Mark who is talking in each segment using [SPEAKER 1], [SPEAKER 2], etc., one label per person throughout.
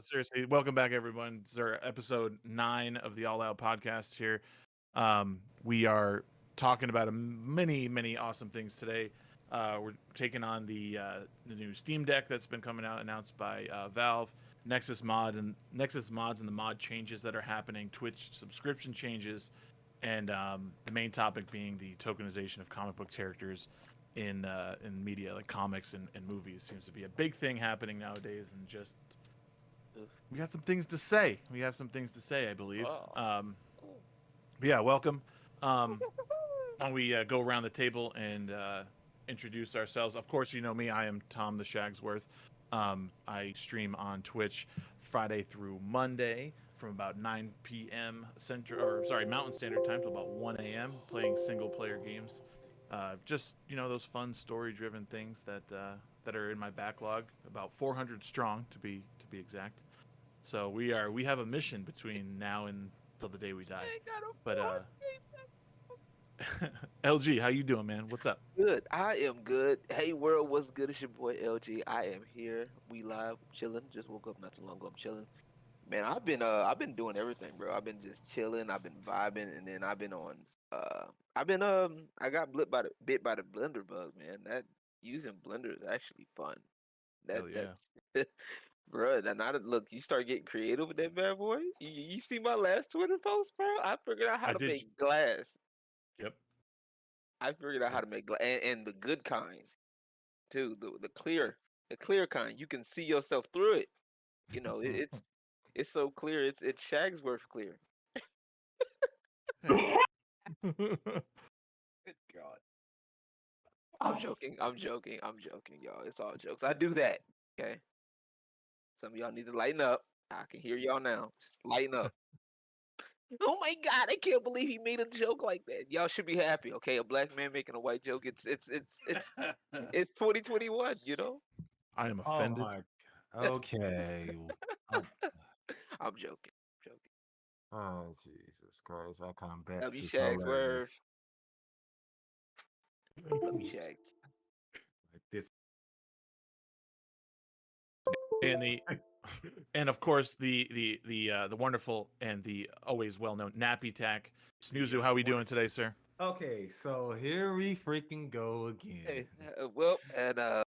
[SPEAKER 1] seriously, welcome back, everyone. This is our episode 9 of the All Out podcast here. We are talking about many awesome things today. We're taking on the new Steam Deck that's been coming out, announced by Valve, Nexus Mods and the mod changes that are happening, Twitch subscription changes, and the main topic being the tokenization of comic book characters in media, like comics and movies. Seems to be a big thing happening nowadays, and just we got some things to say. I believe. Yeah, welcome. Why don't we go around the table and introduce ourselves? Of course, you know me. I am Tom TheShagsworth. I stream on Twitch Friday through Monday from about 9 p.m. Mountain Standard Time to about 1 a.m. playing single player games. Just those fun story-driven things that are in my backlog, about 400 strong to be exact. So we have a mission between now and till the day we die. But LG, how you doing, man? What's up?
[SPEAKER 2] Good. I am good. Hey world, what's good? It's your boy LG. I am here. We live, chilling. Just woke up not too long ago. I'm chilling. Man, I've been doing everything, bro. I've been just chilling. I've been vibing, and then I got bit by the blender bug, man. That using blender is actually fun.
[SPEAKER 1] Hell yeah.
[SPEAKER 2] That's bro. And look, you start getting creative with that bad boy. You see my last Twitter post, bro? I figured out how
[SPEAKER 1] I
[SPEAKER 2] to
[SPEAKER 1] did.
[SPEAKER 2] make glass.
[SPEAKER 1] Yep.
[SPEAKER 2] I figured out how to make glass and the good kind too. The clear kind. You can see yourself through it. It's so clear. It's Shagsworth clear.
[SPEAKER 1] Good
[SPEAKER 3] God.
[SPEAKER 2] I'm joking. Y'all. It's all jokes. I do that. Okay. Some of y'all need to lighten up. I can hear y'all now. Just lighten up. Oh my God! I can't believe he made a joke like that. Y'all should be happy. Okay, a black man making a white joke. It's 2021.
[SPEAKER 1] I am
[SPEAKER 3] Oh
[SPEAKER 1] offended.
[SPEAKER 3] my. Okay.
[SPEAKER 2] I'm joking.
[SPEAKER 3] Oh Jesus Christ! I come back
[SPEAKER 2] W
[SPEAKER 3] to
[SPEAKER 2] Shagsworth.
[SPEAKER 3] hilarious.
[SPEAKER 2] Love you, Shags.
[SPEAKER 3] Like this.
[SPEAKER 1] And of course the wonderful and the always well known Nappy Tack Snoozu. How we doing today, sir?
[SPEAKER 3] Okay, so here we freaking go again.
[SPEAKER 2] Hey, well, and
[SPEAKER 3] I'm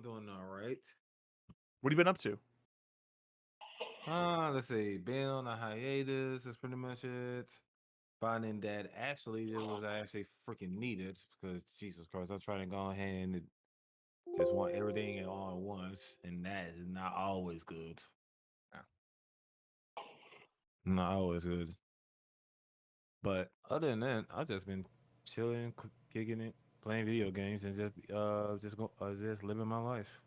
[SPEAKER 3] doing all right.
[SPEAKER 1] What have you been up to?
[SPEAKER 3] Let's see. Been on a hiatus. That's pretty much it. Finding that actually it was actually freaking needed because Jesus Christ, I'm trying to go ahead and just want everything all at once, and that is not always good. Not always good. But other than that, I've just been chilling, kicking it, playing video games, and just living my life.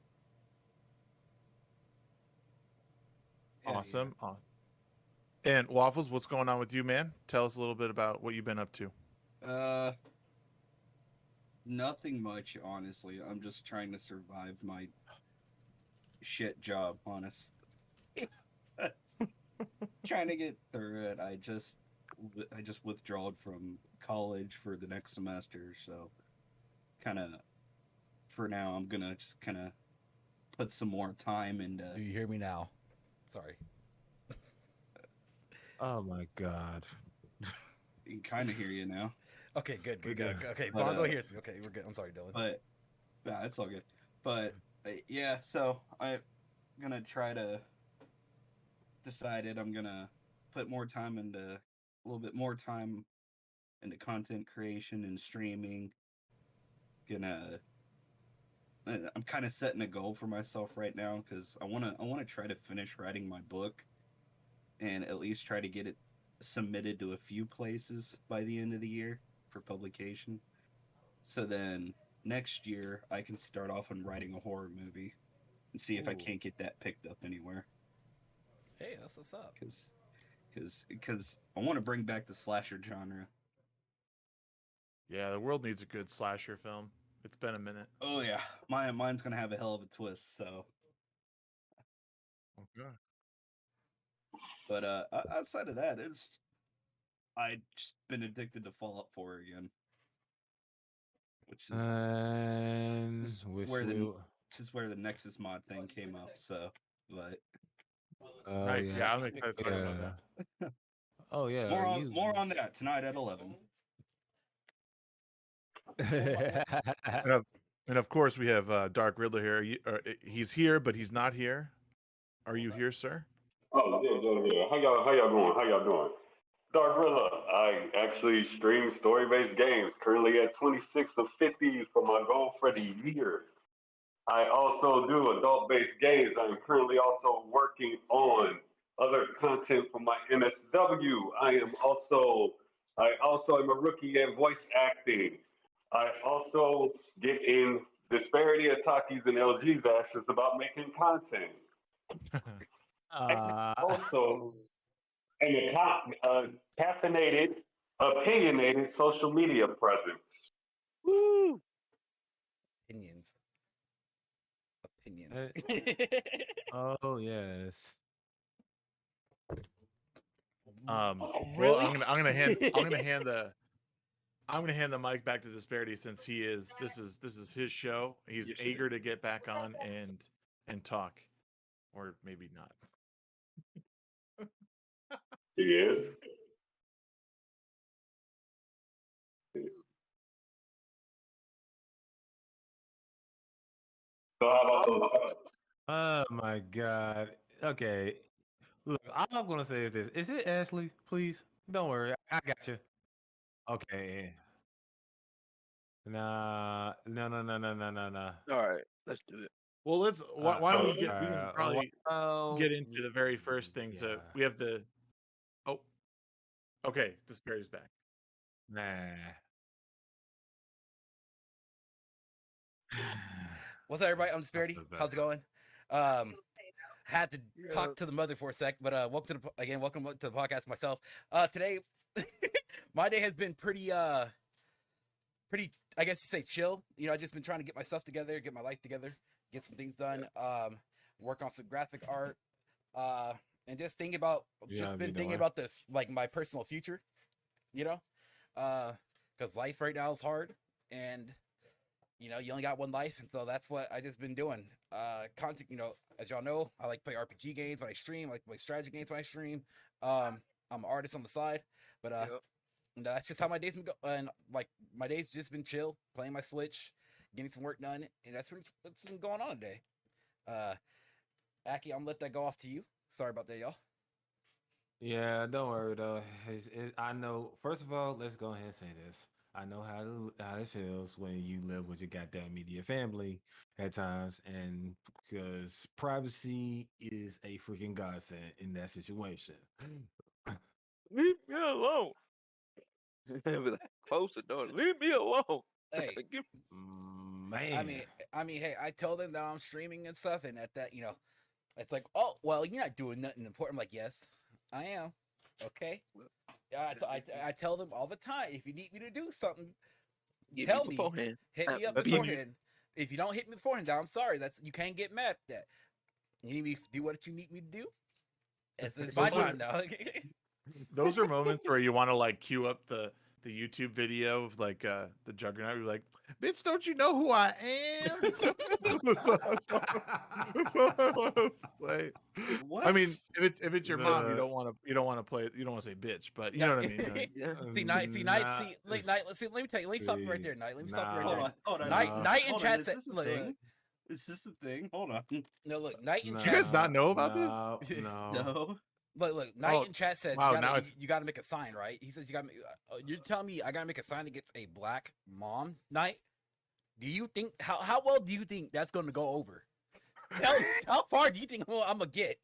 [SPEAKER 1] Awesome. And Waffles, what's going on with you, man? Tell us a little bit about what you've been up to.
[SPEAKER 4] Nothing much, honestly. I'm just trying to survive my shit job, honestly. Trying to get through it. I just withdrawed from college for the next semester, so kind of for now I'm gonna just kind of put some more time into.
[SPEAKER 5] Do you hear me now? Sorry.
[SPEAKER 3] Oh my God.
[SPEAKER 4] I can kind of hear you now.
[SPEAKER 5] Okay, good. Okay,
[SPEAKER 4] But,
[SPEAKER 5] Bongo hears me. Okay, we're good. I'm sorry, Dylan.
[SPEAKER 4] But yeah, it's all good. But yeah, so I'm gonna try to decided I'm gonna put more time into a little bit more time into content creation and streaming. I'm kind of setting a goal for myself right now because I wanna try to finish writing my book and at least try to get it submitted to a few places by the end of the year for publication. So then next year I can start off on writing a horror movie and see if I can't get that picked up anywhere.
[SPEAKER 5] Hey, that's what's up.
[SPEAKER 4] Because I want to bring back the slasher genre.
[SPEAKER 1] Yeah, the world needs a good slasher film. It's been a minute.
[SPEAKER 4] Oh yeah, mine's gonna have a hell of a twist. So,
[SPEAKER 1] Okay.
[SPEAKER 4] but outside of that, I just been addicted to Fallout 4 again, which is
[SPEAKER 3] And
[SPEAKER 4] where the just where the Nexus mod thing came up. So, but
[SPEAKER 1] Nice. Yeah, I'm excited to talk about that.
[SPEAKER 3] Oh yeah.
[SPEAKER 4] more on that tonight at 11.
[SPEAKER 1] And of course, we have Dark Riddler here. He's here, but he's not here. Are you here, sir?
[SPEAKER 6] Oh, yeah. How y'all doing? How y'all doing? Dark Riddler. I actually stream story-based games. Currently at 26 of 50 for my goal for the year. I also do adult-based games. I'm currently also working on other content for my MSW. I also am a rookie at voice acting. I also get in disparity of Takis and LG's asses about making content. Also, caffeinated, opinionated social media presence.
[SPEAKER 2] Woo!
[SPEAKER 5] Opinions.
[SPEAKER 3] Oh yes.
[SPEAKER 1] Well,
[SPEAKER 2] Really?
[SPEAKER 1] I'm gonna hand the mic back to Disbearity since this is his show. He's
[SPEAKER 4] Yes, sir.
[SPEAKER 1] eager to get back on and talk, or maybe not.
[SPEAKER 6] He is. So how about those?
[SPEAKER 3] Oh my god. Okay. Look, all I'm gonna say is this. Is it Ashley? Please? Don't worry. I got you. Okay. Nah. No.
[SPEAKER 2] All right, let's do it.
[SPEAKER 1] Well, why don't we can probably
[SPEAKER 3] well,
[SPEAKER 1] get into the very first thing. So
[SPEAKER 3] yeah.
[SPEAKER 1] we have the okay, Disparity's back.
[SPEAKER 3] Nah.
[SPEAKER 5] What's up, everybody? I'm Disbearity. How's it going? Had to talk to the mother for a sec, but welcome to the podcast myself. Today, my day has been pretty, I guess you say chill. You know, I just been trying to get my stuff together, get my life together, get some things done, work on some graphic art, and just thinking about, my personal future, you know, because life right now is hard, and you know, you only got one life, and so that's what I just been doing. Content, you know, as y'all know, I like to play RPG games when I stream, I like to play strategy games when I stream. I'm an artist on the side, but that's just how my days been and like my days just been chill, playing my Switch, getting some work done, and that's what's been going on today. Aki, I'm gonna let that go off to you. Sorry about that, y'all.
[SPEAKER 3] Yeah, don't worry though. I know. First of all, let's go ahead and say this. I know how it feels when you live with your goddamn media family at times, and because privacy is a freaking godsend in that situation.
[SPEAKER 2] Leave me alone. Close the door. Leave me alone.
[SPEAKER 5] Hey,
[SPEAKER 3] Man,
[SPEAKER 5] I mean, hey, I tell them that I'm streaming and stuff, and that you know, it's like, oh, well, you're not doing nothing important. I'm like, yes, I am. Okay. I tell them all the time, if you need me to do something, tell me. Hit me up beforehand. If you don't hit me beforehand, I'm sorry. You can't get mad at that. You need me to do what you need me to do. It's my time now.
[SPEAKER 1] Those are moments where you want to like queue up the YouTube video of like the Juggernaut. You're like, bitch, don't you know who I am? That's what I want to play.
[SPEAKER 4] What?
[SPEAKER 1] I mean, if it's your mom, you don't want to play. You don't want to say bitch, but you know what I mean.
[SPEAKER 5] See, Night. Let me tell you. Let me stop you right there, Night. Let me stop you right there.
[SPEAKER 4] Hold on.
[SPEAKER 5] Night in chat said,
[SPEAKER 4] look. Is this a thing? Hold on.
[SPEAKER 5] No, look, Night in
[SPEAKER 1] Do
[SPEAKER 5] chat.
[SPEAKER 1] you guys not know about this?
[SPEAKER 4] No.
[SPEAKER 5] Look, Night in chat says
[SPEAKER 1] wow,
[SPEAKER 5] you gotta make a sign, right? He says you gotta. You're telling me I gotta make a sign against a black mom, Night? Do you think how well do you think that's gonna go over? How far do you think I'm gonna get?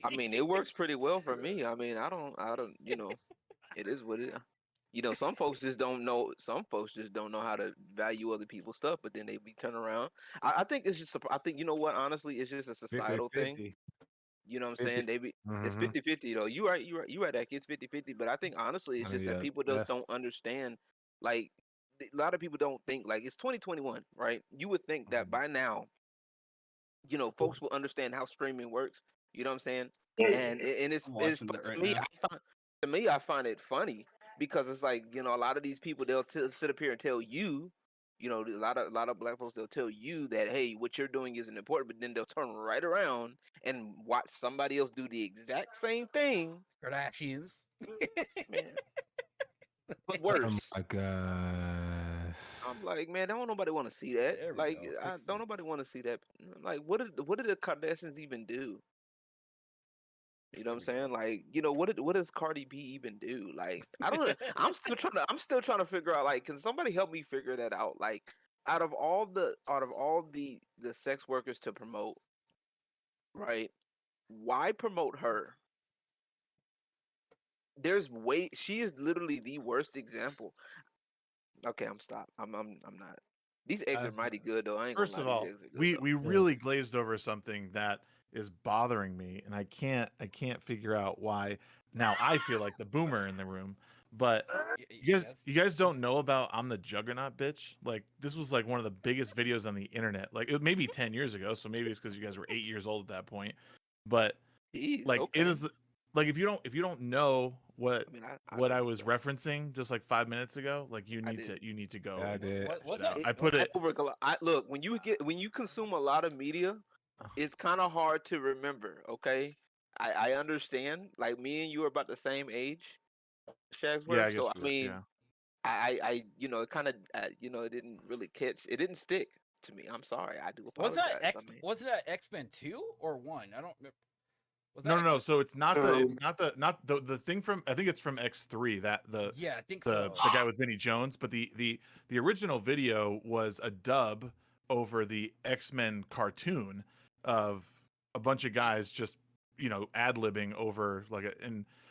[SPEAKER 2] I mean, it works pretty well for me. I mean, I don't, you know, it is what it. You know, some folks just don't know. Some folks just don't know how to value other people's stuff, but then they be turning around. I think it's just. I think you know what. Honestly, it's just a societal thing. You know what I'm saying? It's 50-50 though. You right, Aki. It's 50-50. But I think honestly, it's just that people just don't understand. Like a lot of people don't think like it's 2021, right? You would think that by now, you know, folks will understand how streaming works. You know what I'm saying? And it's to me, I find it funny because it's like, you know, a lot of these people they'll sit up here and tell you, you know, a lot of black folks, they'll tell you that, hey, what you're doing isn't important, but then they'll turn right around and watch somebody else do the exact same thing,
[SPEAKER 5] Kardashians.
[SPEAKER 2] man. But
[SPEAKER 3] Oh
[SPEAKER 2] worse.
[SPEAKER 3] my god.
[SPEAKER 2] I'm like, man, don't nobody want to see that.
[SPEAKER 5] There we
[SPEAKER 2] Like,
[SPEAKER 5] go, fix
[SPEAKER 2] don't
[SPEAKER 5] it.
[SPEAKER 2] nobody want to see that. Like, what did the Kardashians even do? You know what I'm saying? Like, you know, what does Cardi B even do? Like, I don't know. I'm still trying to figure out, like, can somebody help me figure that out? Like, out of all the sex workers to promote, right? Why promote her? She is literally the worst example. Okay, I'm not. These eggs are mighty good though. I ain't
[SPEAKER 1] First
[SPEAKER 2] gonna
[SPEAKER 1] of
[SPEAKER 2] lie,
[SPEAKER 1] all,
[SPEAKER 2] these eggs are good.
[SPEAKER 1] we
[SPEAKER 2] though.
[SPEAKER 1] we really glazed over something that is bothering me, and I can't figure out why. Now I feel like the boomer in the room, but you guys don't know about I'm the Juggernaut, bitch. Like, this was like one of the biggest videos on the internet. Like, it maybe 10 years ago, so maybe it's because you guys were 8 years old at that point. But
[SPEAKER 2] Jeez,
[SPEAKER 1] like,
[SPEAKER 2] okay.
[SPEAKER 1] it is like, if you don't know what
[SPEAKER 2] I mean,
[SPEAKER 1] what I
[SPEAKER 2] know,
[SPEAKER 1] was
[SPEAKER 2] but
[SPEAKER 1] referencing just like 5 minutes ago, like, you
[SPEAKER 2] I
[SPEAKER 1] need
[SPEAKER 2] did.
[SPEAKER 1] to go.
[SPEAKER 3] Yeah, I
[SPEAKER 1] and
[SPEAKER 3] did.
[SPEAKER 1] check
[SPEAKER 5] What's
[SPEAKER 1] it out.
[SPEAKER 5] that?
[SPEAKER 1] I put it.
[SPEAKER 2] Look, when you consume a lot of media, it's kind of hard to remember. Okay, I understand. Like, me and you are about the same age, Shagsworth.
[SPEAKER 1] Yeah, I guess.
[SPEAKER 2] So I
[SPEAKER 1] we were,
[SPEAKER 2] mean,
[SPEAKER 1] yeah.
[SPEAKER 2] I you know, it kind of it didn't really catch. It didn't stick to me. I'm sorry. I do
[SPEAKER 5] Was
[SPEAKER 2] apologize.
[SPEAKER 5] that
[SPEAKER 2] I mean,
[SPEAKER 5] was that X-Men 2 or 1? I don't remember. Was
[SPEAKER 1] No,
[SPEAKER 5] that
[SPEAKER 1] no.
[SPEAKER 5] X-Men?
[SPEAKER 1] So it's not the thing from, I think it's from X3, that
[SPEAKER 5] Yeah, I think
[SPEAKER 1] the
[SPEAKER 5] so.
[SPEAKER 1] guy with Vinnie Jones, but the original video was a dub over the X-Men cartoon of a bunch of guys just, you know, ad-libbing over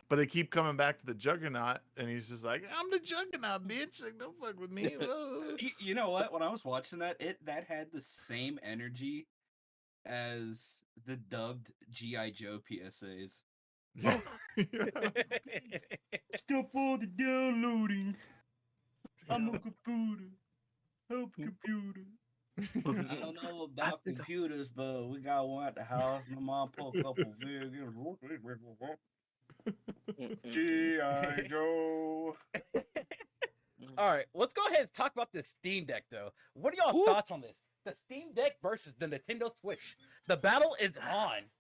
[SPEAKER 1] but they keep coming back to the Juggernaut, and he's just like, I'm the Juggernaut, bitch. Like, don't fuck with me.
[SPEAKER 4] You know what? When I was watching that, that had the same energy as the dubbed GI Joe PSAs.
[SPEAKER 1] Yeah.
[SPEAKER 4] Stop all the downloading. I'm a computer. Help computer. I don't know about computers, but we got one at the house. My mom put a couple videos. G.I. Joe.
[SPEAKER 5] All right, let's go ahead and talk about this Steam Deck, though. What are y'all thoughts on this? The Steam Deck versus the Nintendo Switch. The battle is on.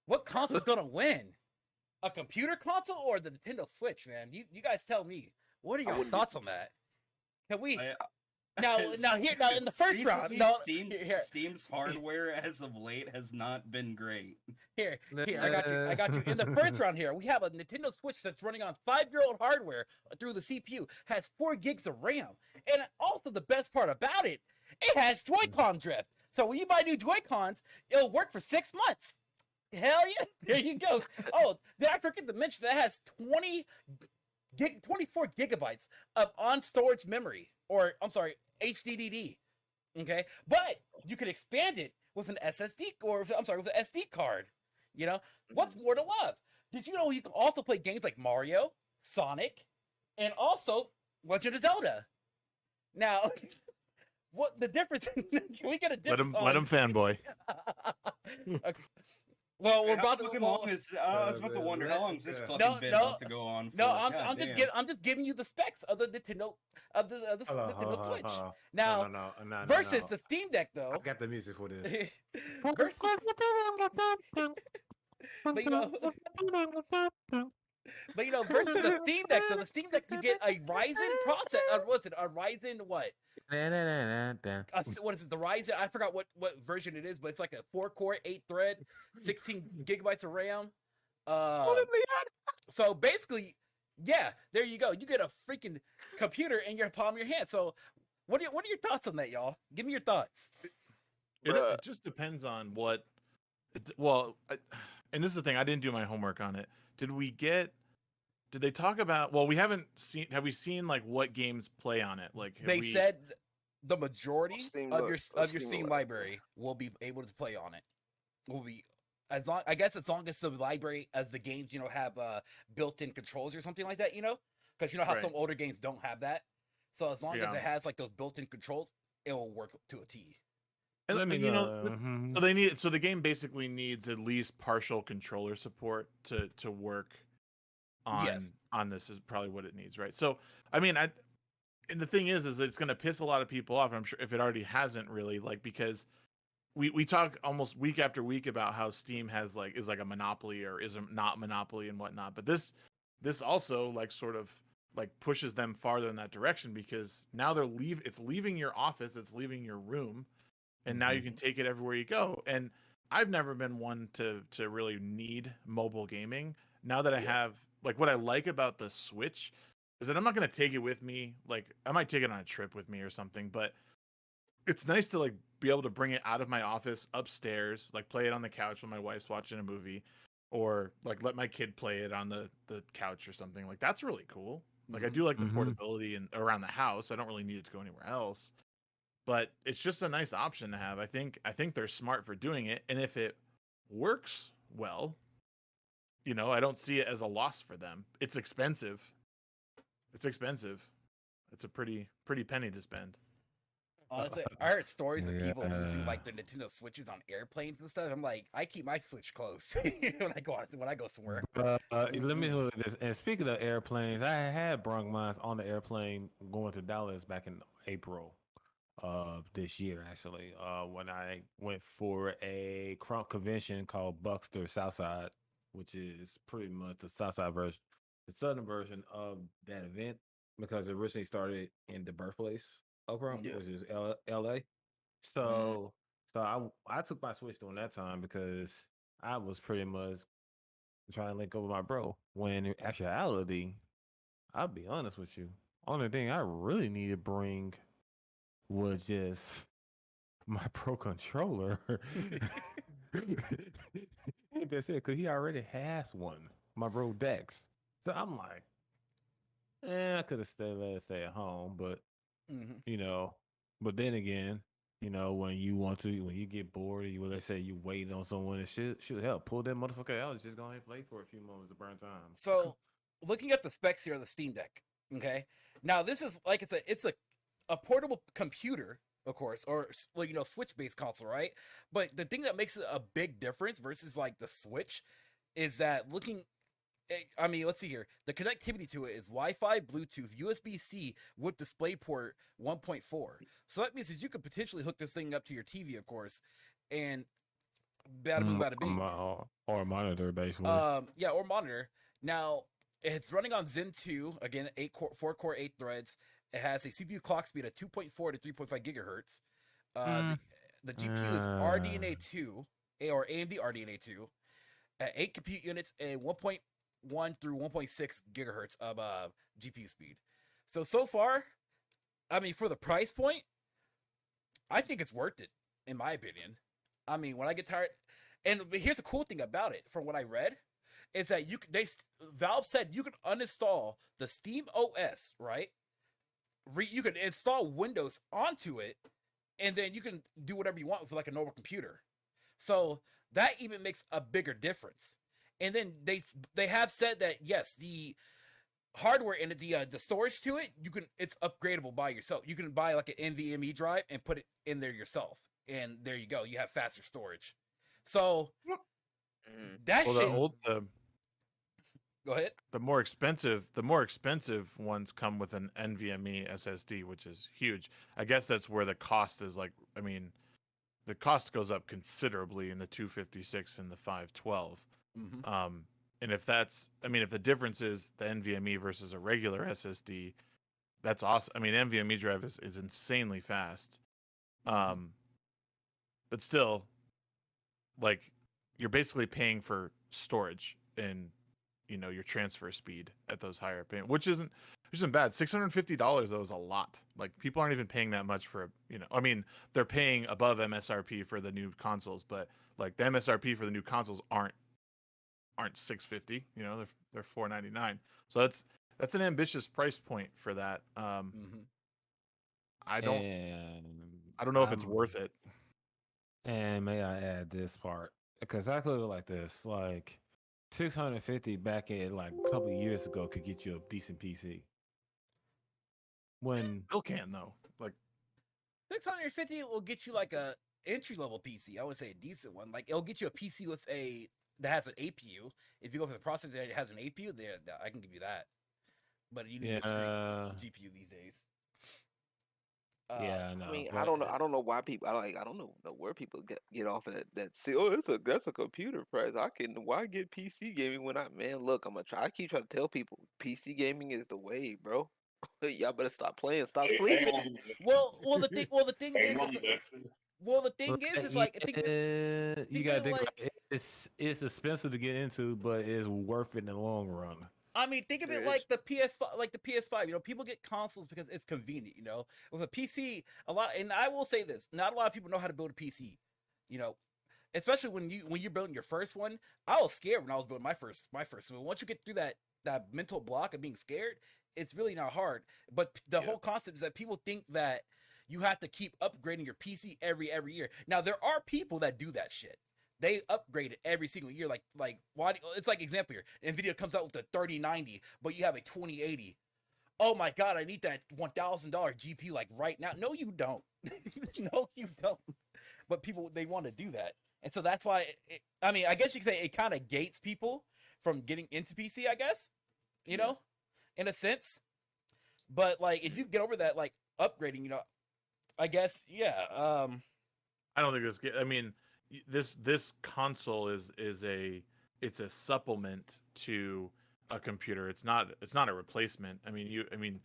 [SPEAKER 5] What console's gonna win? A computer console or the Nintendo Switch, man? You guys tell me. What are your thoughts on that? Can we now in the first round? No,
[SPEAKER 4] Steam's hardware as of late has not been great.
[SPEAKER 5] Here, I got you. In the first round here, we have a Nintendo Switch that's running on 5-year-old hardware through the CPU, has 4 gigs of RAM, and also the best part about it, it has Joy-Con drift. So when you buy new Joy-Cons, it'll work for 6 months. Hell yeah! There you go. Oh, did I forget to mention that it has 24 gigabytes of on-storage memory, or I'm sorry, HDD. Okay, but you can expand it with an SSD, or with an SD card. You know, what's more to love? Did you know you can also play games like Mario, Sonic, and also Legend of Zelda? Now, what the difference? Can we get a difference?
[SPEAKER 1] Let him fanboy.
[SPEAKER 5] Okay. Well, we're about to.
[SPEAKER 4] I was about to wonder how long is this fucking bit about to go on for?
[SPEAKER 5] No, I'm just giving you the specs of the Nintendo Nintendo Switch. Now, versus the Steam Deck, though.
[SPEAKER 3] I got the music for this.
[SPEAKER 5] But you know, versus the Steam Deck, though, the Steam Deck, you get a Ryzen processor. What's it? A Ryzen what? What is it? The Ryzen? I forgot what version it is, but it's like a 4-core, 8-thread, 16 gigabytes of RAM. So basically, yeah, there you go. You get a freaking computer in your palm of your hand. So, what are your thoughts on that, y'all? Give me your thoughts.
[SPEAKER 1] It just depends on what. And this is the thing. I didn't do my homework on it. Did they talk about? Well, we haven't seen. Have we seen like what games play on it? Like
[SPEAKER 5] said the majority of your Steam library will be able to play on it. Will be as long as the library, as the games, you know, have built-in controls or something like that, you know, because you know how some older games don't have that. So as long as it has like those built-in controls, it will work to a T.
[SPEAKER 1] So the game basically needs at least partial controller support to work on this, is probably what it needs, right? So I mean, and the thing is it's going to piss a lot of people off. I'm sure if it already hasn't really, like, because we talk almost week after week about how Steam is like a monopoly or is not monopoly and whatnot. But this also like sort of like pushes them farther in that direction, because now it's leaving your office, it's leaving your room, and now you can take it everywhere you go. And I've never been one to really need mobile gaming. Now that I have, like, what I like about the Switch is that I'm not going to take it with me. Like, I might take it on a trip with me or something, but it's nice to like be able to bring it out of my office upstairs, like play it on the couch when my wife's watching a movie, or like let my kid play it on the couch or something. Like, that's really cool. Like, I do like the portability and around the house. I don't really need it to go anywhere else, but it's just a nice option to have. I think they're smart for doing it, and if it works well, you know, I don't see it as a loss for them. It's expensive. It's a pretty penny to spend.
[SPEAKER 5] Honestly, I heard stories of people using like their Nintendo Switches on airplanes and stuff. I'm like, I keep my Switch close when I go somewhere.
[SPEAKER 3] Let me look at this. And speaking of airplanes, I had brung mine on the airplane going to Dallas back in April of this year, actually. When I went for a crunk convention called Buckster Southside, which is pretty much the Southside version, the Southern version of that event, because it originally started in the birthplace of Crunk, which is LA. So I took my Switch during that time because I was pretty much trying to link up with my bro. When in actuality, I'll be honest with you, only thing I really needed to bring was just my Pro controller. That's it, because he already has one, my bro Dex. So I'm like, I could have let it stay at home, but you know, but then again, you know, when you get bored, let's say you wait on someone, it should help. Pull that motherfucker out. Just go ahead and play for a few moments to burn time.
[SPEAKER 5] So, looking at the specs here of the Steam Deck, okay. Now this is like it's a portable computer, of course, or well, you know, Switch-based console, right? But the thing that makes it a big difference versus like the Switch is that I mean, let's see here. The connectivity to it is Wi-Fi, Bluetooth, USB-C with DisplayPort 1.4. So that means that you could potentially hook this thing up to your TV, of course, and bada boom, bada bing.
[SPEAKER 3] Or a monitor, basically.
[SPEAKER 5] Yeah, or monitor. Now, it's running on Zen 2, again, 4-core, 8 threads. It has a CPU clock speed of 2.4 to 3.5 gigahertz. The GPU is RDNA 2, or AMD RDNA 2, at 8 compute units and 1.1 through 1.6 gigahertz of GPU speed. So far, I mean, for the price point, I think it's worth it, in my opinion. I mean, when I get tired, and here's the cool thing about it, from what I read, is that Valve said you can uninstall the Steam OS, right? You can install Windows onto it, and then you can do whatever you want with like a normal computer. So that even makes a bigger difference. And then they have said that yes, the hardware and the storage to it, it's upgradable by yourself. You can buy like an NVMe drive and put it in there yourself, and there you go. You have faster storage. So that shit. Go ahead.
[SPEAKER 1] The more expensive ones come with an NVMe SSD, which is huge. I guess that's where the cost is. Like, I mean, the cost goes up considerably in the 256 and the 512. And if the difference is the NVMe versus a regular SSD, that's awesome. I mean, NVMe drive is insanely fast. But still, like, you're basically paying for storage and, you know, your transfer speed at those higher payment, which isn't bad. $650 though is a lot. Like, people aren't even paying that much for, you know, I mean, they're paying above MSRP for the new consoles, but like the MSRP for the new consoles aren't $650. You know, they're $499. So that's an ambitious price point for that. I don't know if it's worth it.
[SPEAKER 3] And may I add this part, because I look like this, like $650 back in like a couple of years ago could get you a decent PC. When
[SPEAKER 1] still can though, like
[SPEAKER 5] $650 will get you like a entry level PC. I would say a decent one. Like, it'll get you a PC that has an APU. If you go for the processor that has an APU, there I can give you that. But you need a GPU these days.
[SPEAKER 3] Yeah, no.
[SPEAKER 2] I mean,
[SPEAKER 3] but
[SPEAKER 2] I don't know why people. I don't know where people get off of that. See, oh, that's a computer price. Why get PC gaming when man? Look, I'm gonna try. I keep trying to tell people, PC gaming is the way, bro. Y'all better stop playing, stop
[SPEAKER 6] Hey,
[SPEAKER 2] sleeping.
[SPEAKER 5] The thing
[SPEAKER 6] hey,
[SPEAKER 5] is,
[SPEAKER 6] money, that's
[SPEAKER 5] like I think
[SPEAKER 3] you
[SPEAKER 5] think
[SPEAKER 3] gotta
[SPEAKER 5] of it
[SPEAKER 3] think
[SPEAKER 5] like
[SPEAKER 3] about it. It's expensive to get into, but it's worth it in the long run.
[SPEAKER 5] I mean, think of
[SPEAKER 2] Sure
[SPEAKER 5] it
[SPEAKER 2] is.
[SPEAKER 5] like the PS5, like the PS5. You know, people get consoles because it's convenient. You know, with a PC, and I will say this: not a lot of people know how to build a PC. You know, especially when you're building your first one. I was scared when I was building my first one. Once you get through that mental block of being scared, it's really not hard. But the whole concept is that people think that you have to keep upgrading your PC every year. Now there are people that do that shit. They upgrade it every single year. Like why? It's like example here. Nvidia comes out with the 3090, but you have a 2080. Oh my god, I need that $1,000 GPU like right now. No, you don't. No, you don't. But people they want to do that, and so that's why. I mean, I guess you could say it kind of gates people from getting into PC. I guess you know, in a sense. But like, if you get over that, like upgrading, you know, I guess I
[SPEAKER 1] don't think this. I mean, this console is it's a supplement to a computer. It's not a replacement. I mean,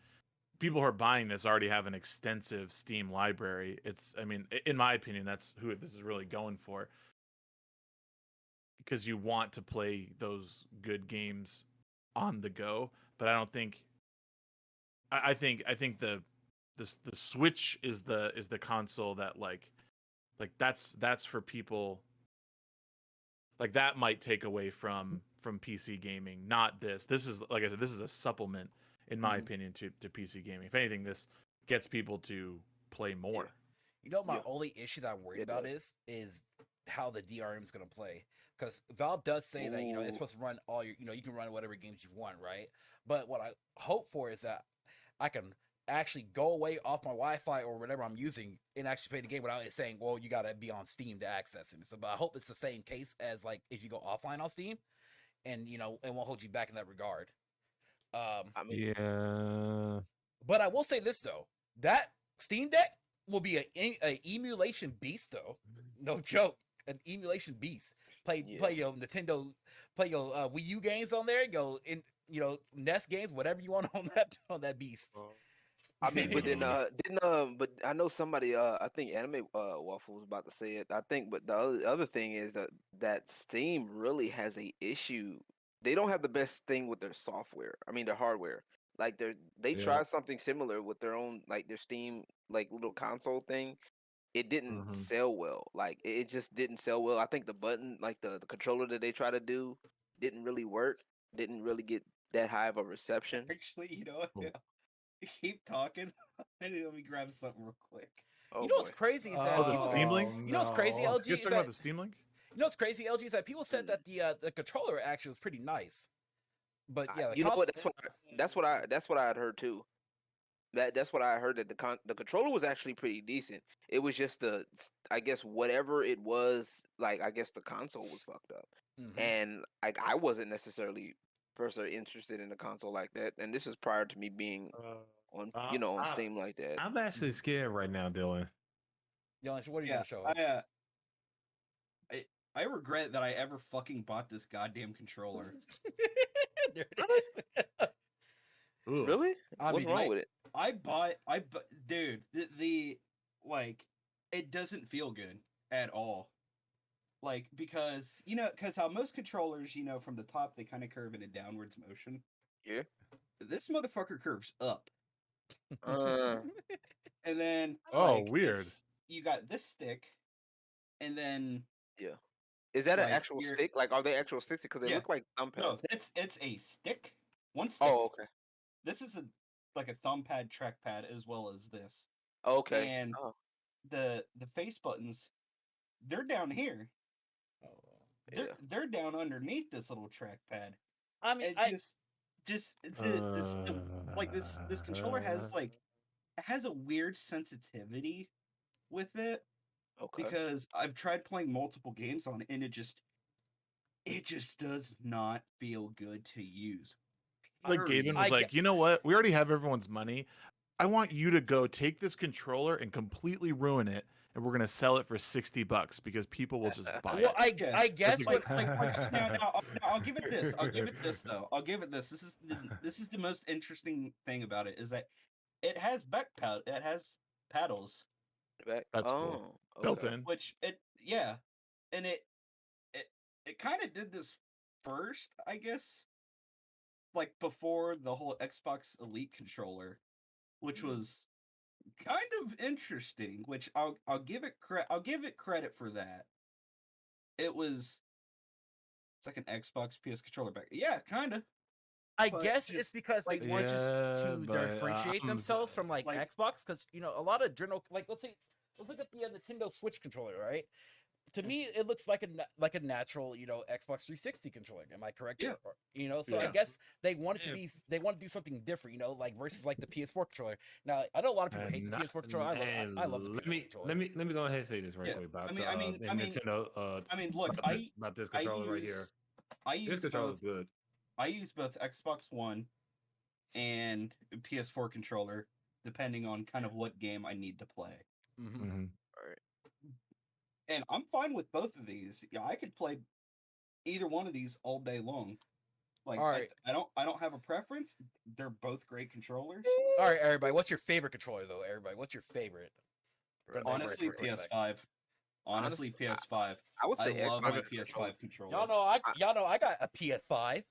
[SPEAKER 1] people who are buying this already have an extensive Steam library. I mean, in my opinion, that's who this is really going for, because you want to play those good games on the go. But I don't think. I think the Switch is the console that like that's for people. Like that might take away from PC gaming. Not this. This is, like I said, this is a supplement, in my opinion, to PC gaming. If anything, this gets people to play more.
[SPEAKER 5] You know, my only issue that I'm worried about is how the DRM is going to play. Because Valve does say that, you know, it's supposed to run all your, you know, you can run whatever games you want, right? But what I hope for is that I can actually go away off my Wi-Fi or whatever I'm using and actually play the game without it saying, well, you got to be on Steam to access it. So, but I hope it's the same case as like if you go offline on Steam, and you know, it won't hold you back in that regard.
[SPEAKER 2] I mean,
[SPEAKER 3] Yeah.
[SPEAKER 5] But I will say this though, that Steam Deck will be a emulation beast though. No joke, an emulation beast. Play your Nintendo, play your Wii U games on there. Go in, you know, NES games, whatever you want on that beast.
[SPEAKER 2] I mean, but then but I know somebody I think Anime Waffle was about to say it. I think, but the other thing is that Steam really has a issue. They don't have the best thing with their software. I mean, their hardware. Like they tried something similar with their own, like their Steam like little console thing. It didn't sell well. Like it just didn't sell well. I think the button, like the controller that they try to do, didn't really work. Didn't really get that high of a reception.
[SPEAKER 4] Actually, you know what? Keep talking. Let me grab something real quick.
[SPEAKER 2] Oh,
[SPEAKER 5] you know what's crazy is that
[SPEAKER 1] the Steam Link?
[SPEAKER 5] you know what's crazy, LG?
[SPEAKER 1] You guys talking about the Steam Link?
[SPEAKER 5] You know what's crazy, LG, is that people said that the controller actually was pretty nice. But yeah,
[SPEAKER 2] you know what? That's what I had heard too. That's what I heard, that the controller was actually pretty decent. It was just I guess whatever it was, like I guess the console was fucked up, and like I wasn't necessarily personally interested in a console like that. And this is prior to me being on on Steam like that.
[SPEAKER 3] I'm actually scared right now, Dylan.
[SPEAKER 5] Dylan, what are you gonna show us?
[SPEAKER 4] I regret that I ever fucking bought this goddamn controller.
[SPEAKER 5] There it is.
[SPEAKER 2] Really? What's wrong with it?
[SPEAKER 4] Dude, the like, it doesn't feel good at all. Like, because how most controllers, from the top, they kind of curve in a downwards motion.
[SPEAKER 2] Yeah.
[SPEAKER 4] This motherfucker curves up. And then
[SPEAKER 1] weird.
[SPEAKER 4] You got this stick, and then
[SPEAKER 2] is that an actual stick? Like, are they actual sticks? Because they look like thumb pads.
[SPEAKER 4] No, it's a stick. One stick.
[SPEAKER 2] Oh, okay.
[SPEAKER 4] This is like a thumb pad, trackpad, as well as this.
[SPEAKER 2] Okay.
[SPEAKER 4] And the face buttons, they're down here. They're down underneath this little trackpad.
[SPEAKER 5] I mean,
[SPEAKER 4] this controller has a weird sensitivity with it. Okay. Because I've tried playing multiple games on it, and it just does not feel good to use.
[SPEAKER 1] Like Gaben was like, you know what? We already have everyone's money. I want you to go take this controller and completely ruin it, and we're gonna sell it for $60 because people will just buy
[SPEAKER 5] Well,
[SPEAKER 1] it.
[SPEAKER 5] I guess
[SPEAKER 1] That's
[SPEAKER 5] what,
[SPEAKER 4] Now, I'll give it this. I'll give it this though. I'll give it this. This is the most interesting thing about it is that it has it has paddles,
[SPEAKER 1] That's cool.
[SPEAKER 2] Oh,
[SPEAKER 1] Built
[SPEAKER 2] okay.
[SPEAKER 1] in.
[SPEAKER 4] which and it kind of did this first, I guess, like before the whole Xbox Elite controller, which
[SPEAKER 2] Mhm.
[SPEAKER 4] was kind of interesting. Which I'll give it credit for that. It was it's like an Xbox PS controller back. Yeah, kind of.
[SPEAKER 5] I
[SPEAKER 4] But
[SPEAKER 5] guess
[SPEAKER 4] just
[SPEAKER 5] it's because they
[SPEAKER 4] like
[SPEAKER 5] want just
[SPEAKER 3] Yeah,
[SPEAKER 5] to
[SPEAKER 3] but
[SPEAKER 5] differentiate
[SPEAKER 3] I'm
[SPEAKER 5] themselves from like
[SPEAKER 4] like-
[SPEAKER 5] Xbox, because a lot of general let's look at the Nintendo Switch controller, right? To me, it looks like a natural Xbox 360 controller. Am I correct?
[SPEAKER 4] Yeah.
[SPEAKER 5] So I
[SPEAKER 1] Yeah.
[SPEAKER 5] guess they want it to
[SPEAKER 3] Yeah.
[SPEAKER 5] be they want to do something different, like versus like the PS4 controller. Now I know a lot of people hate the PS4 controller. I love the PS4 controller.
[SPEAKER 3] let me go ahead and say this right
[SPEAKER 4] Yeah,
[SPEAKER 3] quick about
[SPEAKER 4] I mean-
[SPEAKER 3] the
[SPEAKER 4] I mean-
[SPEAKER 3] Nintendo.
[SPEAKER 4] I mean, look,
[SPEAKER 3] about this
[SPEAKER 4] I
[SPEAKER 3] controller right
[SPEAKER 4] use-
[SPEAKER 3] here.
[SPEAKER 4] I
[SPEAKER 3] This
[SPEAKER 4] use
[SPEAKER 3] controller
[SPEAKER 4] both.
[SPEAKER 3] is good.
[SPEAKER 4] I use both Xbox One and PS4 controller, depending on kind of what game I need to play.
[SPEAKER 5] Mhm.
[SPEAKER 3] Mm-hmm.
[SPEAKER 4] And I'm fine with both of these. Yeah, I could play either one of these all day long. Like,
[SPEAKER 5] All right.
[SPEAKER 4] I don't have a preference. They're both great controllers.
[SPEAKER 5] All right, everybody. What's your favorite controller, though? Everybody, what's your favorite? We're gonna
[SPEAKER 4] Honestly,
[SPEAKER 5] digress for a quick sec.
[SPEAKER 4] PS5. Honestly, PS5.
[SPEAKER 2] I would say
[SPEAKER 4] love
[SPEAKER 2] Xbox
[SPEAKER 4] my
[SPEAKER 2] is controller.
[SPEAKER 4] PS5 controller.
[SPEAKER 5] Y'all know I got a PS5.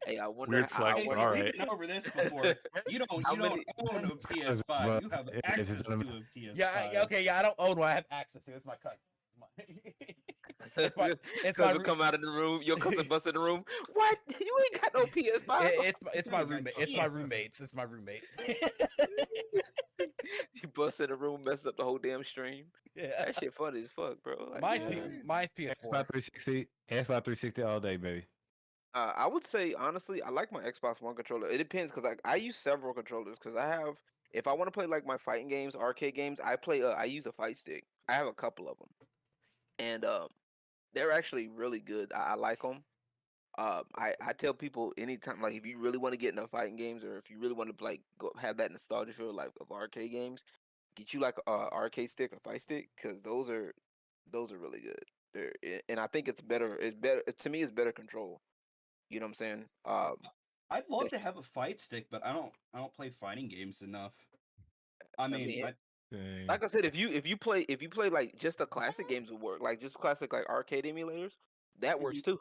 [SPEAKER 2] Hey, I wonder.
[SPEAKER 1] Weird flex,
[SPEAKER 2] I
[SPEAKER 1] but
[SPEAKER 2] wonder-
[SPEAKER 1] all
[SPEAKER 4] We've
[SPEAKER 1] right.
[SPEAKER 4] been over this before. You don't
[SPEAKER 2] How
[SPEAKER 4] own
[SPEAKER 2] many-
[SPEAKER 4] a PS5. You have access to a PS5.
[SPEAKER 5] Yeah, I don't own one. I have access to it. It's my cousin. It's my
[SPEAKER 2] Cousin
[SPEAKER 5] roo-
[SPEAKER 2] come out of the room. Your cousin bust in the room. What? You ain't got no PS5.
[SPEAKER 5] it's my
[SPEAKER 4] Dude,
[SPEAKER 5] roommate.
[SPEAKER 4] I
[SPEAKER 5] It's my
[SPEAKER 4] can't.
[SPEAKER 5] roommates. It's my roommates.
[SPEAKER 2] You bust in the room, messed up the whole damn stream.
[SPEAKER 5] Yeah.
[SPEAKER 2] That shit funny as fuck, bro. Like,
[SPEAKER 5] Mine's
[SPEAKER 2] yeah.
[SPEAKER 5] mine's
[SPEAKER 3] Xbox
[SPEAKER 5] PS4.
[SPEAKER 3] 360 all day, baby.
[SPEAKER 2] I would say honestly, I like my Xbox One controller. It depends because I use several controllers because I have. If I want to play like my fighting games, arcade games, I use a fight stick. I have a couple of them, and they're actually really good. I like them. I tell people anytime, like if you really want to get into fighting games or if you really want to like go have that nostalgia feel like of arcade games, get you like a arcade stick or fight stick because those are really good. And I think it's better. It's better to me. It's better control. You know what I'm saying?
[SPEAKER 4] I'd love
[SPEAKER 2] that's
[SPEAKER 4] to
[SPEAKER 2] just-
[SPEAKER 4] have a fight stick, but I don't play fighting games enough. I mean,
[SPEAKER 2] mean,
[SPEAKER 3] Dang.
[SPEAKER 2] like I said, if you play like just the classic games would work, like just classic like arcade emulators, that works too.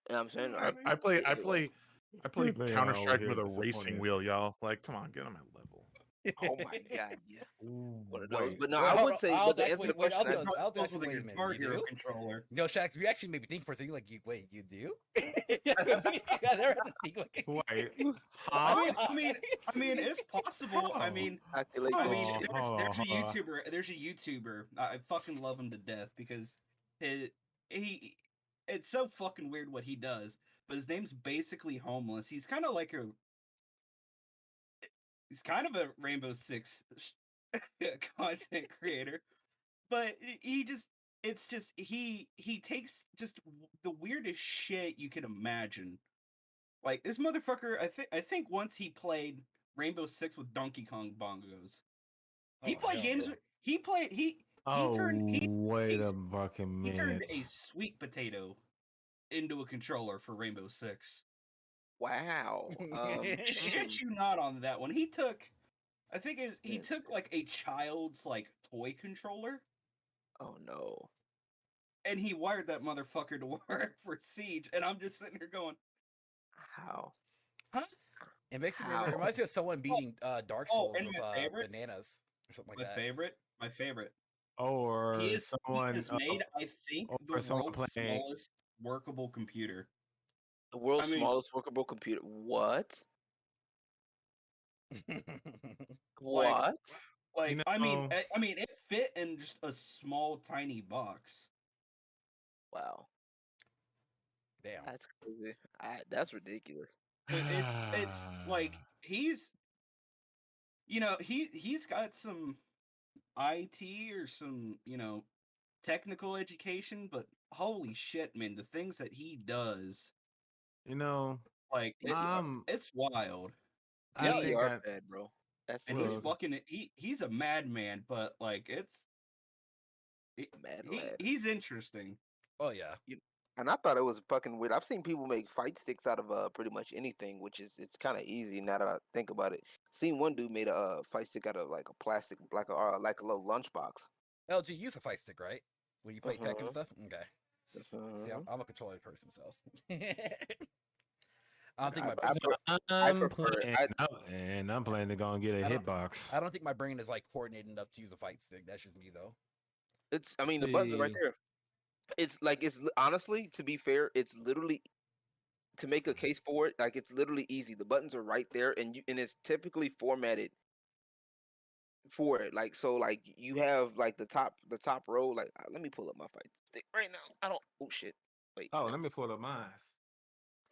[SPEAKER 2] You know what I'm saying?
[SPEAKER 1] I,
[SPEAKER 2] Like,
[SPEAKER 1] I play I
[SPEAKER 2] it
[SPEAKER 1] play I play
[SPEAKER 3] They are
[SPEAKER 1] Counter Strike
[SPEAKER 3] over
[SPEAKER 1] with
[SPEAKER 3] here
[SPEAKER 1] a racing
[SPEAKER 3] disappointed.
[SPEAKER 1] wheel, y'all. Like, come on, get on my level.
[SPEAKER 2] oh my god, yeah, one of those.
[SPEAKER 3] Wait.
[SPEAKER 2] But no,
[SPEAKER 5] Wait,
[SPEAKER 2] I
[SPEAKER 5] hold
[SPEAKER 2] would
[SPEAKER 5] on.
[SPEAKER 2] say,
[SPEAKER 5] I'll
[SPEAKER 2] but to
[SPEAKER 5] actually-
[SPEAKER 2] answer the
[SPEAKER 5] wait,
[SPEAKER 2] question,
[SPEAKER 5] I'll
[SPEAKER 2] I-
[SPEAKER 5] do it.
[SPEAKER 4] I'll
[SPEAKER 5] actually,
[SPEAKER 4] with a
[SPEAKER 5] wait a
[SPEAKER 4] Guitar
[SPEAKER 5] minute, you
[SPEAKER 4] Hero
[SPEAKER 5] do?
[SPEAKER 4] controller.
[SPEAKER 5] Shax, you actually made me think for a second. Like, wait, you do? I never had to think like.
[SPEAKER 3] Wait.
[SPEAKER 4] I mean, it's possible. I mean,
[SPEAKER 2] calculate
[SPEAKER 4] I
[SPEAKER 2] that
[SPEAKER 4] mean,
[SPEAKER 2] shit.
[SPEAKER 4] there's a
[SPEAKER 3] Hold on.
[SPEAKER 4] YouTuber. There's a YouTuber. I fucking love him to death because he it's so fucking weird what he does. But his name's basically homeless. He's kind of like he's kind of a Rainbow Six content creator, but he takes just the weirdest shit you can imagine. Like this motherfucker, I think once he played Rainbow Six with Donkey Kong bongos. He
[SPEAKER 5] Oh,
[SPEAKER 4] played
[SPEAKER 5] hell
[SPEAKER 4] games.
[SPEAKER 5] no.
[SPEAKER 3] Oh,
[SPEAKER 4] turned
[SPEAKER 3] wait a fucking
[SPEAKER 4] he turned
[SPEAKER 3] minute.
[SPEAKER 4] a sweet potato into a controller for Rainbow Six.
[SPEAKER 2] Wow.
[SPEAKER 4] Shit you not on that one. He took, I think he
[SPEAKER 2] Yes.
[SPEAKER 4] took like a child's like toy controller
[SPEAKER 2] Oh no.
[SPEAKER 4] and he wired that motherfucker to work for Siege. And I'm just sitting here going,
[SPEAKER 2] How?
[SPEAKER 4] huh?
[SPEAKER 5] It makes me
[SPEAKER 2] How?
[SPEAKER 5] it reminds me of someone beating Dark
[SPEAKER 4] Oh,
[SPEAKER 5] Souls
[SPEAKER 4] and
[SPEAKER 5] with
[SPEAKER 4] my favorite-
[SPEAKER 5] bananas or something like
[SPEAKER 4] My
[SPEAKER 5] that.
[SPEAKER 4] favorite.
[SPEAKER 3] Or
[SPEAKER 4] He
[SPEAKER 3] someone
[SPEAKER 4] has made, I think,
[SPEAKER 3] or
[SPEAKER 4] the
[SPEAKER 3] someone
[SPEAKER 4] world's
[SPEAKER 3] playing-
[SPEAKER 4] smallest workable computer.
[SPEAKER 2] The world's
[SPEAKER 4] I mean-
[SPEAKER 2] smallest workable computer. What?
[SPEAKER 4] Like-
[SPEAKER 2] What?
[SPEAKER 4] Like,
[SPEAKER 3] You
[SPEAKER 4] I mean,
[SPEAKER 3] know-
[SPEAKER 4] it fit in just a small, tiny box.
[SPEAKER 2] Wow.
[SPEAKER 5] Damn.
[SPEAKER 2] That's crazy. That's ridiculous.
[SPEAKER 4] It's like he's, he's got some IT or some technical education, but holy shit, man, the things that he does,
[SPEAKER 3] you know,
[SPEAKER 4] like
[SPEAKER 2] Yeah.
[SPEAKER 3] I'm
[SPEAKER 4] it's wild.
[SPEAKER 3] I
[SPEAKER 2] DDR
[SPEAKER 3] think I-
[SPEAKER 2] pad, bro. That's
[SPEAKER 4] And
[SPEAKER 2] what
[SPEAKER 4] he's
[SPEAKER 2] it is.
[SPEAKER 4] fucking. He's a madman, but like
[SPEAKER 2] Mad lad.
[SPEAKER 4] he's interesting.
[SPEAKER 5] Oh yeah.
[SPEAKER 2] And I thought it was fucking weird. I've seen people make fight sticks out of pretty much anything, which is it's kind of easy now that I think about it. Seen one dude made a fight stick out of like a plastic, like a little lunchbox.
[SPEAKER 5] LG, use a fight stick, right? When you play Tekken and
[SPEAKER 2] Mhm.
[SPEAKER 5] stuff. Okay. See,
[SPEAKER 2] Mhm.
[SPEAKER 5] I'm a controller person, so. I don't think my
[SPEAKER 2] I prefer
[SPEAKER 3] playing,
[SPEAKER 2] I-
[SPEAKER 3] and I'm planning to go and get a
[SPEAKER 5] I don't-
[SPEAKER 3] hitbox.
[SPEAKER 5] I don't think my brain is like coordinated enough to use a fight stick. That's just me though.
[SPEAKER 2] It's I mean the buttons are right
[SPEAKER 3] See.
[SPEAKER 2] there. It's like honestly, to be fair, it's literally to make a case for it. Like it's literally easy. The buttons are right there, and it's typically formatted for it. Like so, like you have like the top row. Like let me pull up my fight stick right now. I don't. Oh shit. Wait.
[SPEAKER 3] Oh,
[SPEAKER 2] no,
[SPEAKER 3] let me pull up mine.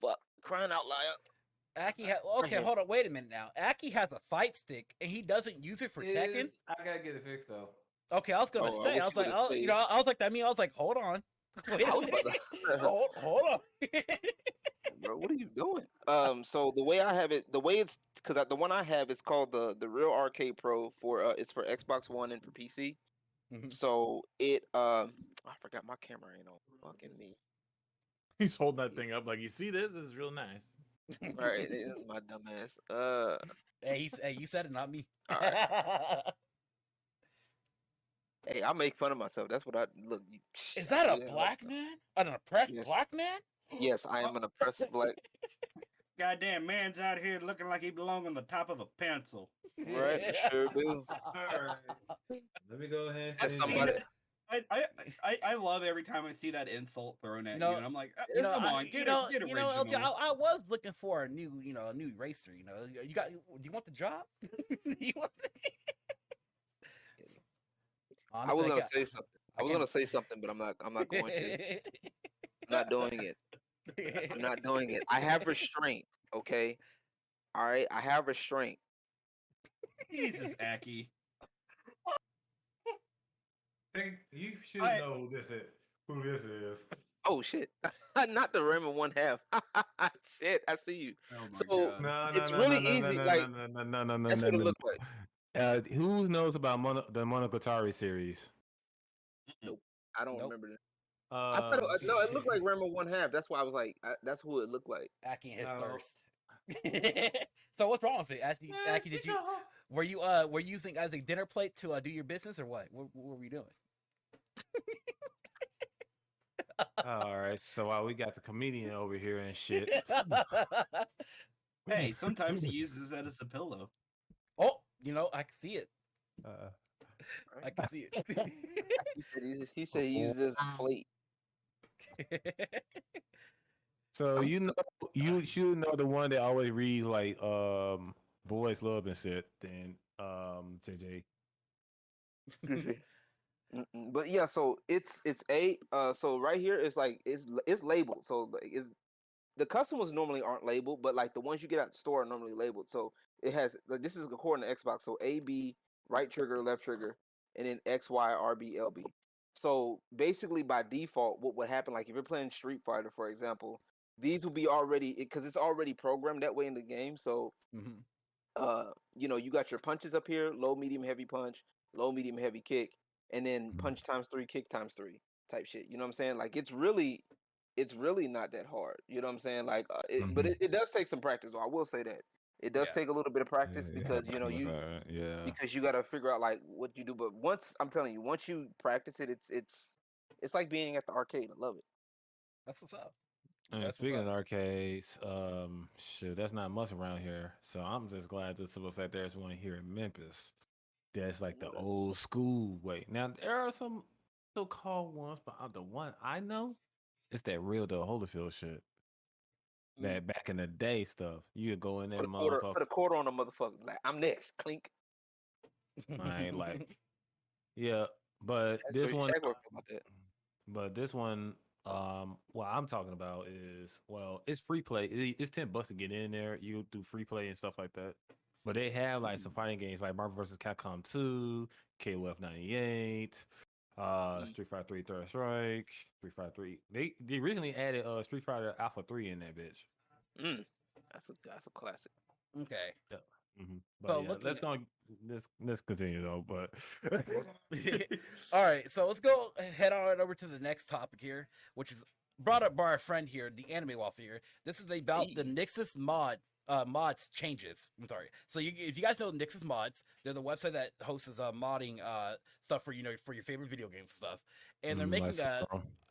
[SPEAKER 2] fuck. Crying out loud.
[SPEAKER 5] Aki okay,
[SPEAKER 2] here.
[SPEAKER 5] hold on, wait a minute now. Aki has a fight stick and he doesn't use it for Tekken.
[SPEAKER 3] I gotta get it fixed though.
[SPEAKER 5] Okay, I was gonna
[SPEAKER 2] Oh, I
[SPEAKER 5] say,
[SPEAKER 2] wish
[SPEAKER 5] I was
[SPEAKER 2] you
[SPEAKER 5] like,
[SPEAKER 2] would've
[SPEAKER 5] oh, you
[SPEAKER 2] stayed.
[SPEAKER 5] know, I was like, that mean I was like, hold on, wait
[SPEAKER 2] I
[SPEAKER 5] a
[SPEAKER 2] was about
[SPEAKER 5] minute,
[SPEAKER 2] to-
[SPEAKER 5] hold on.
[SPEAKER 2] Bro, what are you doing? So the way I have it, the way it's because the one I have is called the Real Arcade Pro for it's for Xbox One and for PC.
[SPEAKER 5] Mhm.
[SPEAKER 2] So it I forgot my camera ain't on. Fucking me.
[SPEAKER 1] He's holding that thing up like, you see this? This is real nice.
[SPEAKER 2] Right, it is my dumb ass.
[SPEAKER 5] Hey, you said it, not me.
[SPEAKER 2] All hey, I make fun of myself. That's what I look.
[SPEAKER 5] Is
[SPEAKER 2] I
[SPEAKER 5] that
[SPEAKER 2] do
[SPEAKER 5] a
[SPEAKER 2] that all
[SPEAKER 5] black
[SPEAKER 2] the time.
[SPEAKER 5] man? An oppressed
[SPEAKER 2] Yes.
[SPEAKER 5] black man?
[SPEAKER 2] Yes, I am an oppressed black.
[SPEAKER 4] Goddamn man's out here looking like he belong on the top of a pencil.
[SPEAKER 2] Right, I sure do.
[SPEAKER 3] Let me go ahead
[SPEAKER 2] That's
[SPEAKER 3] and
[SPEAKER 2] somebody.
[SPEAKER 4] I love every time I see that insult thrown at
[SPEAKER 5] No,
[SPEAKER 4] you, and I'm like,
[SPEAKER 5] You know,
[SPEAKER 4] come on, get original.
[SPEAKER 5] LG, I was looking for a new, a new racer. You know, you got. Do you want the job? you want
[SPEAKER 2] I was gonna say something. I was
[SPEAKER 5] can't-
[SPEAKER 2] gonna say something, but I'm not. I'm not going to. I'm not doing it. I'm not doing it. I have restraint. Okay. All right. I have restraint.
[SPEAKER 4] Jesus, Aki.
[SPEAKER 3] You should
[SPEAKER 4] I-
[SPEAKER 3] know who this is.
[SPEAKER 2] Oh shit! Not the Raymond one half. Shit, I see you.
[SPEAKER 4] Oh my
[SPEAKER 2] So
[SPEAKER 4] god.
[SPEAKER 2] it's really easy. Like that's what it looked like.
[SPEAKER 3] Who knows about the Monogatari series?
[SPEAKER 2] Nope. I don't
[SPEAKER 5] Nope.
[SPEAKER 2] remember that. I thought no, it looked like Raymond one half. That's why I was like, that's who it looked like.
[SPEAKER 5] Aki and his
[SPEAKER 3] No.
[SPEAKER 5] thirst. So what's wrong with it? Aki, did you were you using it as a dinner plate to do your business or what? What were you doing?
[SPEAKER 3] All right, so while we got the comedian over here and shit.
[SPEAKER 4] Hey, sometimes he uses that as a pillow.
[SPEAKER 5] Oh, I can see it.
[SPEAKER 3] Uh,
[SPEAKER 5] I can see it.
[SPEAKER 2] He said he uses it as a plate.
[SPEAKER 3] so you should know the one that always reads like boys love and shit. Then JJ.
[SPEAKER 2] Excuse me. But yeah, so it's a so right here it's like it's labeled. So like, it's the customers normally aren't labeled, but like the ones you get at the store are normally labeled. So it has like this is according to Xbox. So A B right trigger left trigger and then X Y R B L B. So basically by default, what would happen like if you're playing Street Fighter, for example, these will be already because it's already programmed that way in the game. So
[SPEAKER 5] Mhm.
[SPEAKER 2] you got your punches up here, low, medium, heavy punch, low, medium, heavy kick, and then punch times 3, kick times 3 type shit. You know what I'm saying? Like it's really not that hard. You know what I'm saying? Like, but it does take some practice. Though. I will say that it does
[SPEAKER 5] Yeah.
[SPEAKER 2] take a little bit of practice because because you got to figure out like what you do. But once I'm telling you, once you practice it, it's like being at the arcade. I love it.
[SPEAKER 5] That's what's up.
[SPEAKER 3] And
[SPEAKER 5] That's
[SPEAKER 3] speaking
[SPEAKER 5] what's
[SPEAKER 3] of
[SPEAKER 5] up.
[SPEAKER 3] arcades, shit, that's not much around here. So I'm just glad the simple fact there's one here in Memphis. That's like the old school way. Now there are some so-called ones, but the one I know, it's that real the Holyfield shit. That back in the day stuff. You could go in there,
[SPEAKER 2] Put
[SPEAKER 3] motherfucker.
[SPEAKER 2] a quarter on a motherfucker. Like I'm next. Clink.
[SPEAKER 3] I like, yeah, but
[SPEAKER 2] That's
[SPEAKER 3] this
[SPEAKER 2] very
[SPEAKER 3] one,
[SPEAKER 2] Shagworth about that.
[SPEAKER 3] but this one, what I'm talking about is, well, it's free play. It's $10 to get in there. You do free play and stuff like that. But they have like some fighting games like Marvel vs. Capcom 2, KOF 98, Street Fighter 3 Third Strike, Street Fighter 3. They recently added Street Fighter Alpha 3 in that bitch.
[SPEAKER 2] That's a classic.
[SPEAKER 5] Okay.
[SPEAKER 3] Yeah. But
[SPEAKER 5] So
[SPEAKER 3] yeah,
[SPEAKER 5] looking
[SPEAKER 3] let's continue though. But
[SPEAKER 5] All right, so let's go head on over to the next topic here, which is brought up by our friend here, the Anime Waffle here. This is about the Nexus mods changes. I'm sorry. So if you guys know Nexus Mods, they're the website that hosts modding stuff for for your favorite video games and stuff. And they're making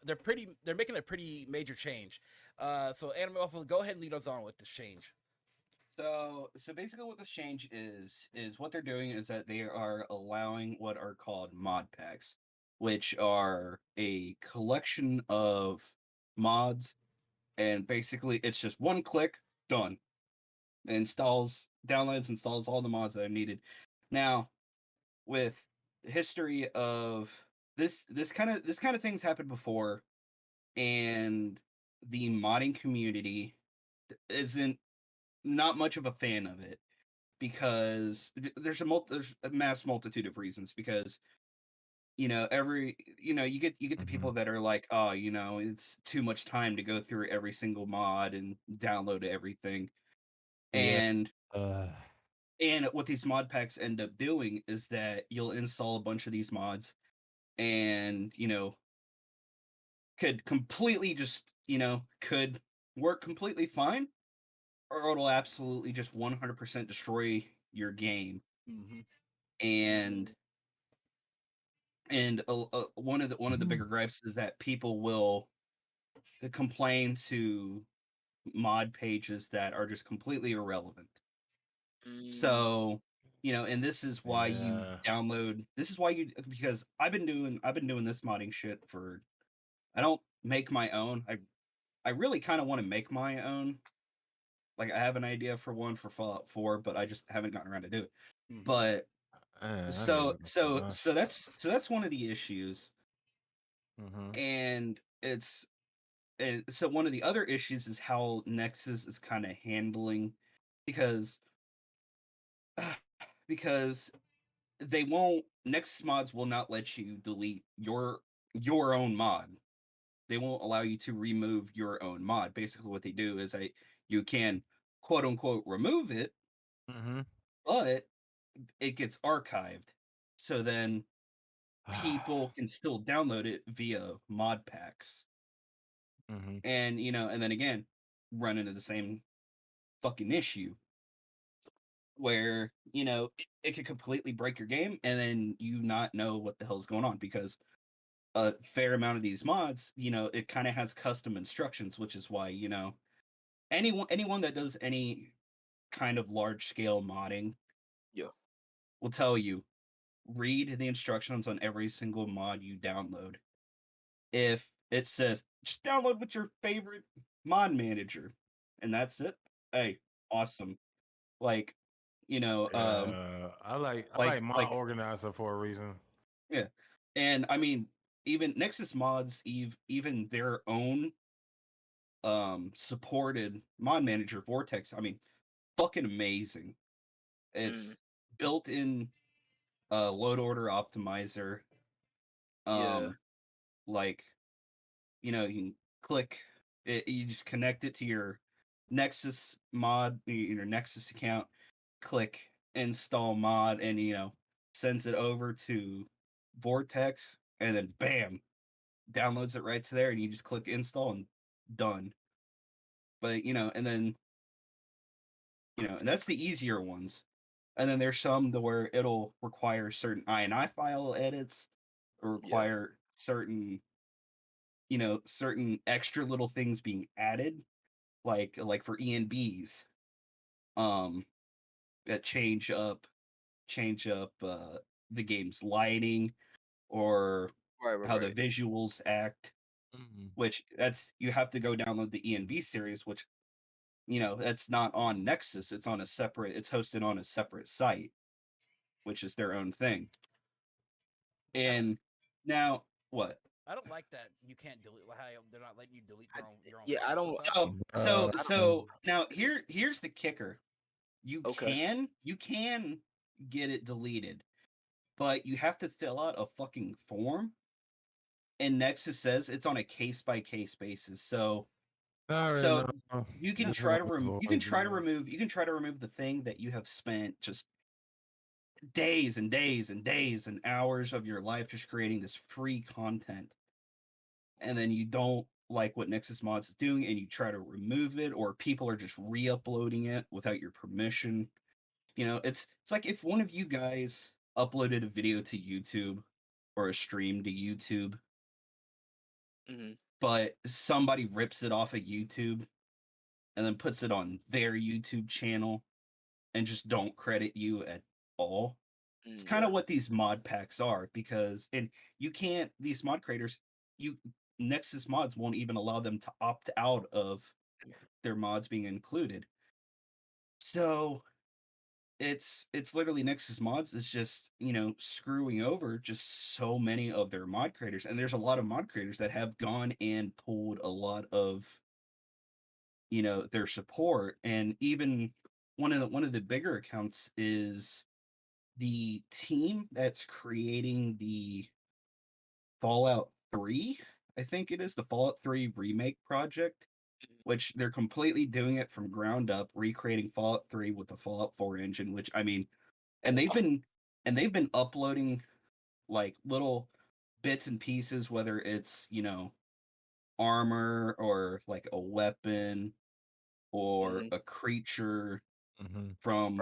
[SPEAKER 5] they're making a pretty major change. So Anime Waffle, go ahead and lead us on with this change.
[SPEAKER 4] So basically, what this change is what they're doing is that they are allowing what are called mod packs, which are a collection of mods, and basically it's just one click, done. It installs all the mods that are needed. Now, with history of this kind of things happened before, and the modding community isn't not much of a fan of it because there's a mass multitude of reasons. Because you get the people that are like, oh, it's too much time to go through every single mod and download everything. And what these mod packs end up doing is that you'll install a bunch of these mods, and could completely just could work completely fine, or it'll absolutely just 100% destroy your game. And one of the bigger gripes is that people will complain to mod pages that are just completely irrelevant. So and this is why because I've been doing this modding shit for, I don't make my own. I really kind of want to make my own. Like, I have an idea for one for Fallout 4, but I just haven't gotten around to do it. But so that's one of the issues. And so one of the other issues is how Nexus is kind of handling, because Nexus Mods will not let you delete your own mod. They won't allow you to remove your own mod. Basically, what they do is you can quote unquote remove it, but it gets archived. So then people can still download it via mod packs. And and then again, run into the same fucking issue where it could completely break your game, and then you not know what the hell's going on, because a fair amount of these mods, it kind of has custom instructions, which is why anyone that does any kind of large scale modding will tell you, read the instructions on every single mod you download. If it says just download with your favorite mod manager and that's it, hey, awesome. Like,
[SPEAKER 3] I like Mod Organizer for a reason.
[SPEAKER 4] Yeah. And I mean, even Nexus Mods, even their own supported mod manager, Vortex, I mean, fucking amazing. It's built in load order optimizer. Like, you can click it, you just connect it to your Nexus mod, your Nexus account, click install mod, and sends it over to Vortex, and then bam, downloads it right to there, and you just click install and done. But and then and that's the easier ones. And then there's some where it'll require certain INI file edits, or require certain certain extra little things being added, like for ENBs, that change up the game's lighting, or how the visuals act. Which you have to go download the ENB series, which that's not on Nexus. It's hosted on a separate site, which is their own thing. And now what?
[SPEAKER 5] I don't like that you can't delete. How they're not letting you delete your own.
[SPEAKER 2] Yeah, I don't.
[SPEAKER 4] So now here's the kicker. You can get it deleted, but you have to fill out a fucking form. And Nexus says it's on a case by case basis. So So you can try to remove the thing that you have spent just days and days and days and hours of your life just creating this free content, and then you don't like what Nexus Mods is doing and you try to remove it, or people are just re-uploading it without your permission. It's like if one of you guys uploaded a video to YouTube or a stream to YouTube, but somebody rips it off of YouTube and then puts it on their YouTube channel and just don't credit you at all. It's kind of what these mod packs are, because you can't, these mod creators, Nexus Mods won't even allow them to opt out of their mods being included. So it's literally Nexus Mods is just, screwing over just so many of their mod creators. And there's a lot of mod creators that have gone and pulled a lot of their support. And even one of the bigger accounts is the team that's creating the Fallout 3, I think it is, the Fallout 3 remake project, which they're completely doing it from ground up, recreating Fallout 3 with the Fallout 4 engine, which I mean, and they've been uploading like little bits and pieces, whether it's, armor or like a weapon or a creature from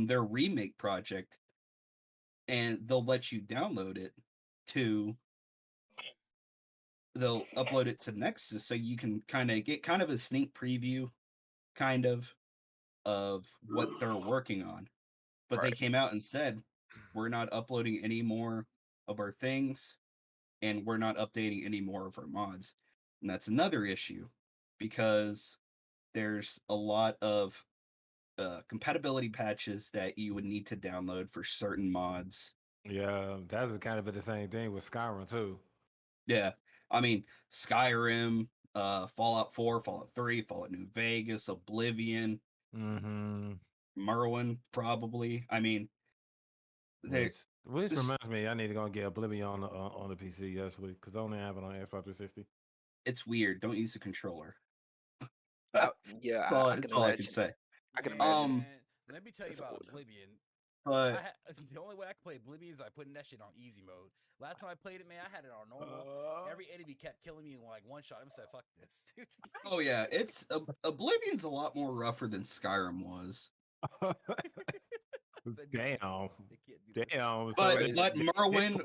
[SPEAKER 4] their remake project, and they'll let you download it they'll upload it to Nexus, so you can kind of get kind of a sneak preview of what they're working on. But they came out and said, we're not uploading any more of our things, and we're not updating any more of our mods. And that's another issue, because there's a lot of compatibility patches that you would need to download for certain mods.
[SPEAKER 3] Yeah, that's kind of the same thing with Skyrim too.
[SPEAKER 4] Yeah, I mean Skyrim, Fallout 4, Fallout 3, Fallout New Vegas, Oblivion, Morrowind, probably. I mean,
[SPEAKER 3] which reminds me, I need to go get Oblivion on the PC actually, because I only have it on Xbox 360.
[SPEAKER 4] It's weird. Don't use the controller.
[SPEAKER 2] Yeah,
[SPEAKER 4] that's all I can say.
[SPEAKER 2] I can imagine.
[SPEAKER 5] Let me tell you about Oblivion.
[SPEAKER 4] But
[SPEAKER 5] the only way I can play Oblivion is I put that shit on easy mode. Last time I played it, man, I had it on normal. Every enemy kept killing me in like one shot. I'm like, fuck this.
[SPEAKER 4] Oh yeah, it's Oblivion's a lot more rougher than Skyrim was.
[SPEAKER 3] Damn.
[SPEAKER 4] But Morrowind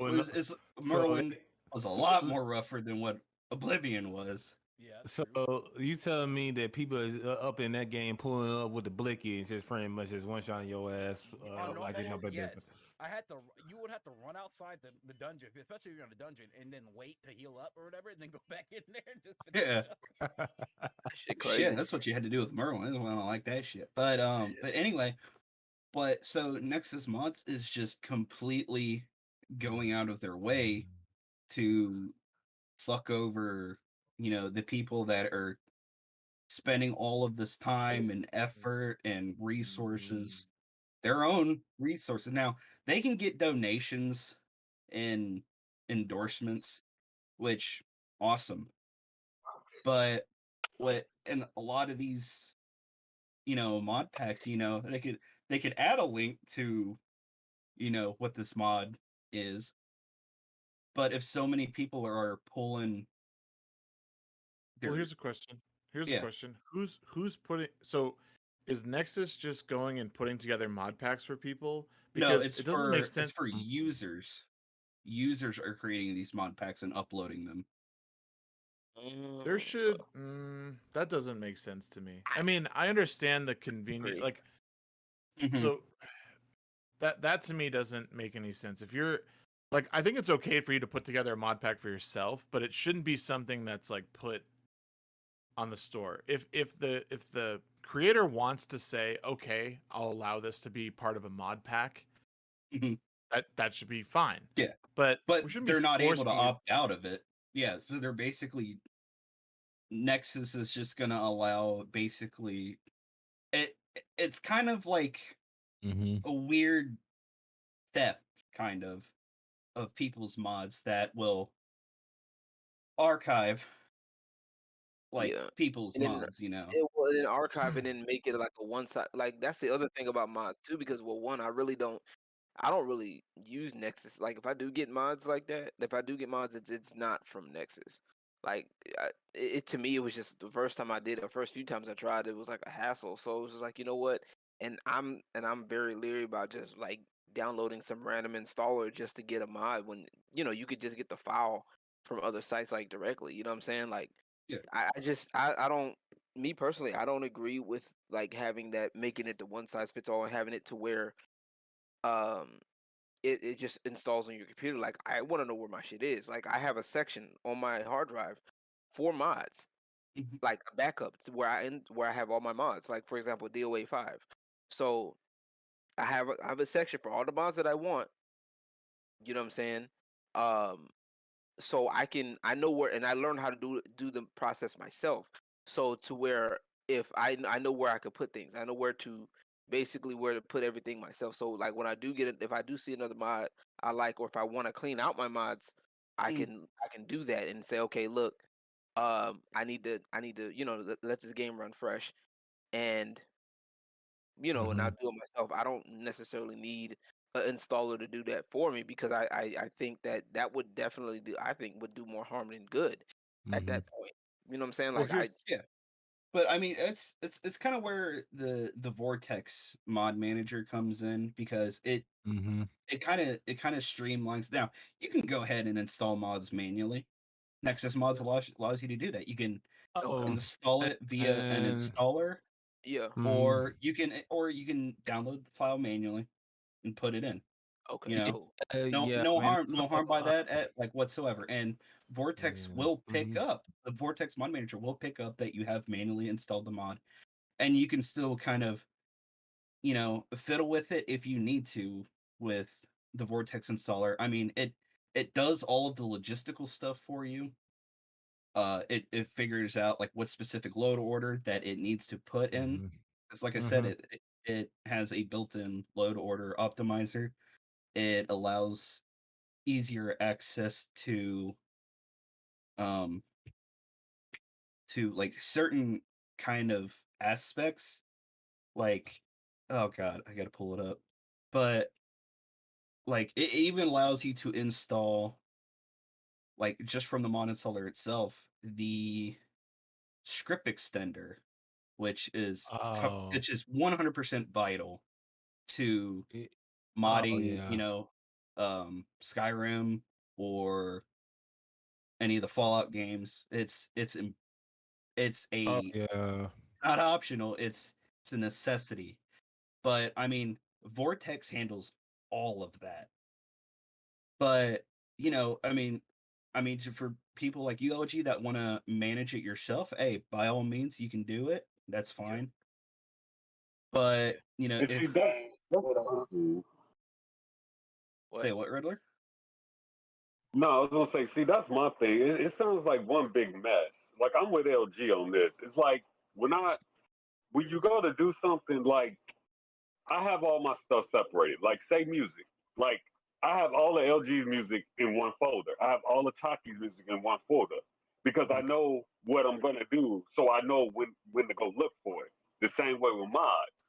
[SPEAKER 4] was a lot more rougher than what Oblivion was.
[SPEAKER 5] Yeah.
[SPEAKER 3] So you telling me that people is up in that game pulling up with the blicky and just pretty much just one shot in your ass like they know better business?
[SPEAKER 5] You would have to run outside the dungeon, especially if you're in a dungeon, and then wait to heal up or whatever, and then go back in there and just
[SPEAKER 4] shit crazy. Shit, that's what you had to do with Morrowind. I don't like that shit. But anyway, so Nexus Mods is just completely going out of their way to fuck over, the people that are spending all of this time and effort and resources, their own resources. Now, they can get donations and endorsements, which awesome. But and a lot of these, mod packs, they could add a link to, what this mod is. But if so many people are pulling
[SPEAKER 1] well, here's a question. Here's a question. Who's putting, so is Nexus just going and putting together mod packs for people? Because it doesn't make sense.
[SPEAKER 4] It's for users. Users are creating these mod packs and uploading them.
[SPEAKER 1] There should that doesn't make sense to me. I mean, I understand the convenience, like so that to me doesn't make any sense. If you're like, I think it's okay for you to put together a mod pack for yourself, but it shouldn't be something that's like put on the store. If the creator wants to say, okay, I'll allow this to be part of a mod pack, that should be fine.
[SPEAKER 4] Yeah,
[SPEAKER 1] but
[SPEAKER 4] they're not able to opt out of it. Yeah, so they're basically, Nexus is just gonna allow basically it's kind of like a weird theft kind of people's mods that will archive like people's
[SPEAKER 2] And then
[SPEAKER 4] mods, you know.
[SPEAKER 2] and then archive it and make it like a one side. Like that's the other thing about mods too, because well, one, I don't really use Nexus. Like if I do get mods like that, if I do get mods, it's not from Nexus. Like it to me, it was just the first time I did it. The first few times I tried, it was like a hassle. So it was just like, you know what? And I'm very leery about just like downloading some random installer just to get a mod when you could just get the file from other sites like directly. You know what I'm saying? Like
[SPEAKER 4] Yeah.
[SPEAKER 2] I don't me personally, I don't agree with like having that making it the one size fits all and having it to where um it just installs on your computer. Like I want to know where my shit is. Like I have a section on my hard drive for mods,
[SPEAKER 4] Mhm.
[SPEAKER 2] like a backup to where I have all my mods. Like for example, DOA 5. So I have a section for all the mods that I want. You know what I'm saying? Um, so I know where, and I learned how to do the process myself. So to where if I know where I could put things, I know where to basically where to put everything myself. So like when I do get it, if I do see another mod I like, or if I want to clean out my mods,
[SPEAKER 4] Mm.
[SPEAKER 2] I can do that and say, okay, look, I need to let this game run fresh, and and I'll do it myself. I don't necessarily need an installer to do that for me because I think that would definitely would do more harm than good at that point. You know what I'm saying?
[SPEAKER 4] Well,
[SPEAKER 2] Like
[SPEAKER 4] here's yeah. But I mean, it's kind of where the Vortex mod manager comes in because it kind of streamlines. Now you can go ahead and install mods manually. Nexus Mods allows you to do that. You can
[SPEAKER 2] Okay.
[SPEAKER 4] install it via an
[SPEAKER 3] And
[SPEAKER 4] installer,
[SPEAKER 2] Yeah.
[SPEAKER 4] or you can download the file manually and put it in.
[SPEAKER 2] Okay.
[SPEAKER 4] You know,
[SPEAKER 2] Cool.
[SPEAKER 3] yeah,
[SPEAKER 4] no
[SPEAKER 3] I mean,
[SPEAKER 4] harm by that like whatsoever. And Vortex
[SPEAKER 3] yeah,
[SPEAKER 4] will pick up the Vortex mod manager will pick up that you have manually installed the mod, and you can still kind of fiddle with it if you need to with the Vortex installer. I mean, it does all of the logistical stuff for you. It figures out like what specific load order that it needs to put in. Because like I said, it has a built-in load order optimizer. It allows easier access um to like certain kind of aspects, like, oh god, I gotta pull it up. But like it even allows you to install, like, just from the mod installer itself, the script extender, which is
[SPEAKER 3] oh,
[SPEAKER 4] which is 100% vital to
[SPEAKER 3] it- oh
[SPEAKER 4] modding,
[SPEAKER 3] yeah,
[SPEAKER 4] Skyrim or any of the Fallout games. It's
[SPEAKER 3] oh
[SPEAKER 4] a
[SPEAKER 3] yeah.
[SPEAKER 4] not optional, it's a necessity. But I mean, Vortex handles all of that. But, for people like you, OG, that want to manage it yourself, hey, by all means, you can do it. That's
[SPEAKER 2] Yeah.
[SPEAKER 4] fine. But,
[SPEAKER 6] And see,
[SPEAKER 4] if
[SPEAKER 6] that's what I do.
[SPEAKER 2] What?
[SPEAKER 4] say what, Riddler?
[SPEAKER 6] No, I was gonna say, see, that's my thing. It sounds like one big mess. Like I'm with LG on this. It's like when you go to do something, like I have all my stuff separated. Like say music. Like I have all the LG music in one folder. I have all the Taki's music in one folder because I
[SPEAKER 4] Mhm.
[SPEAKER 6] know what I'm gonna do, so I know when to go look for it. The same way with mods.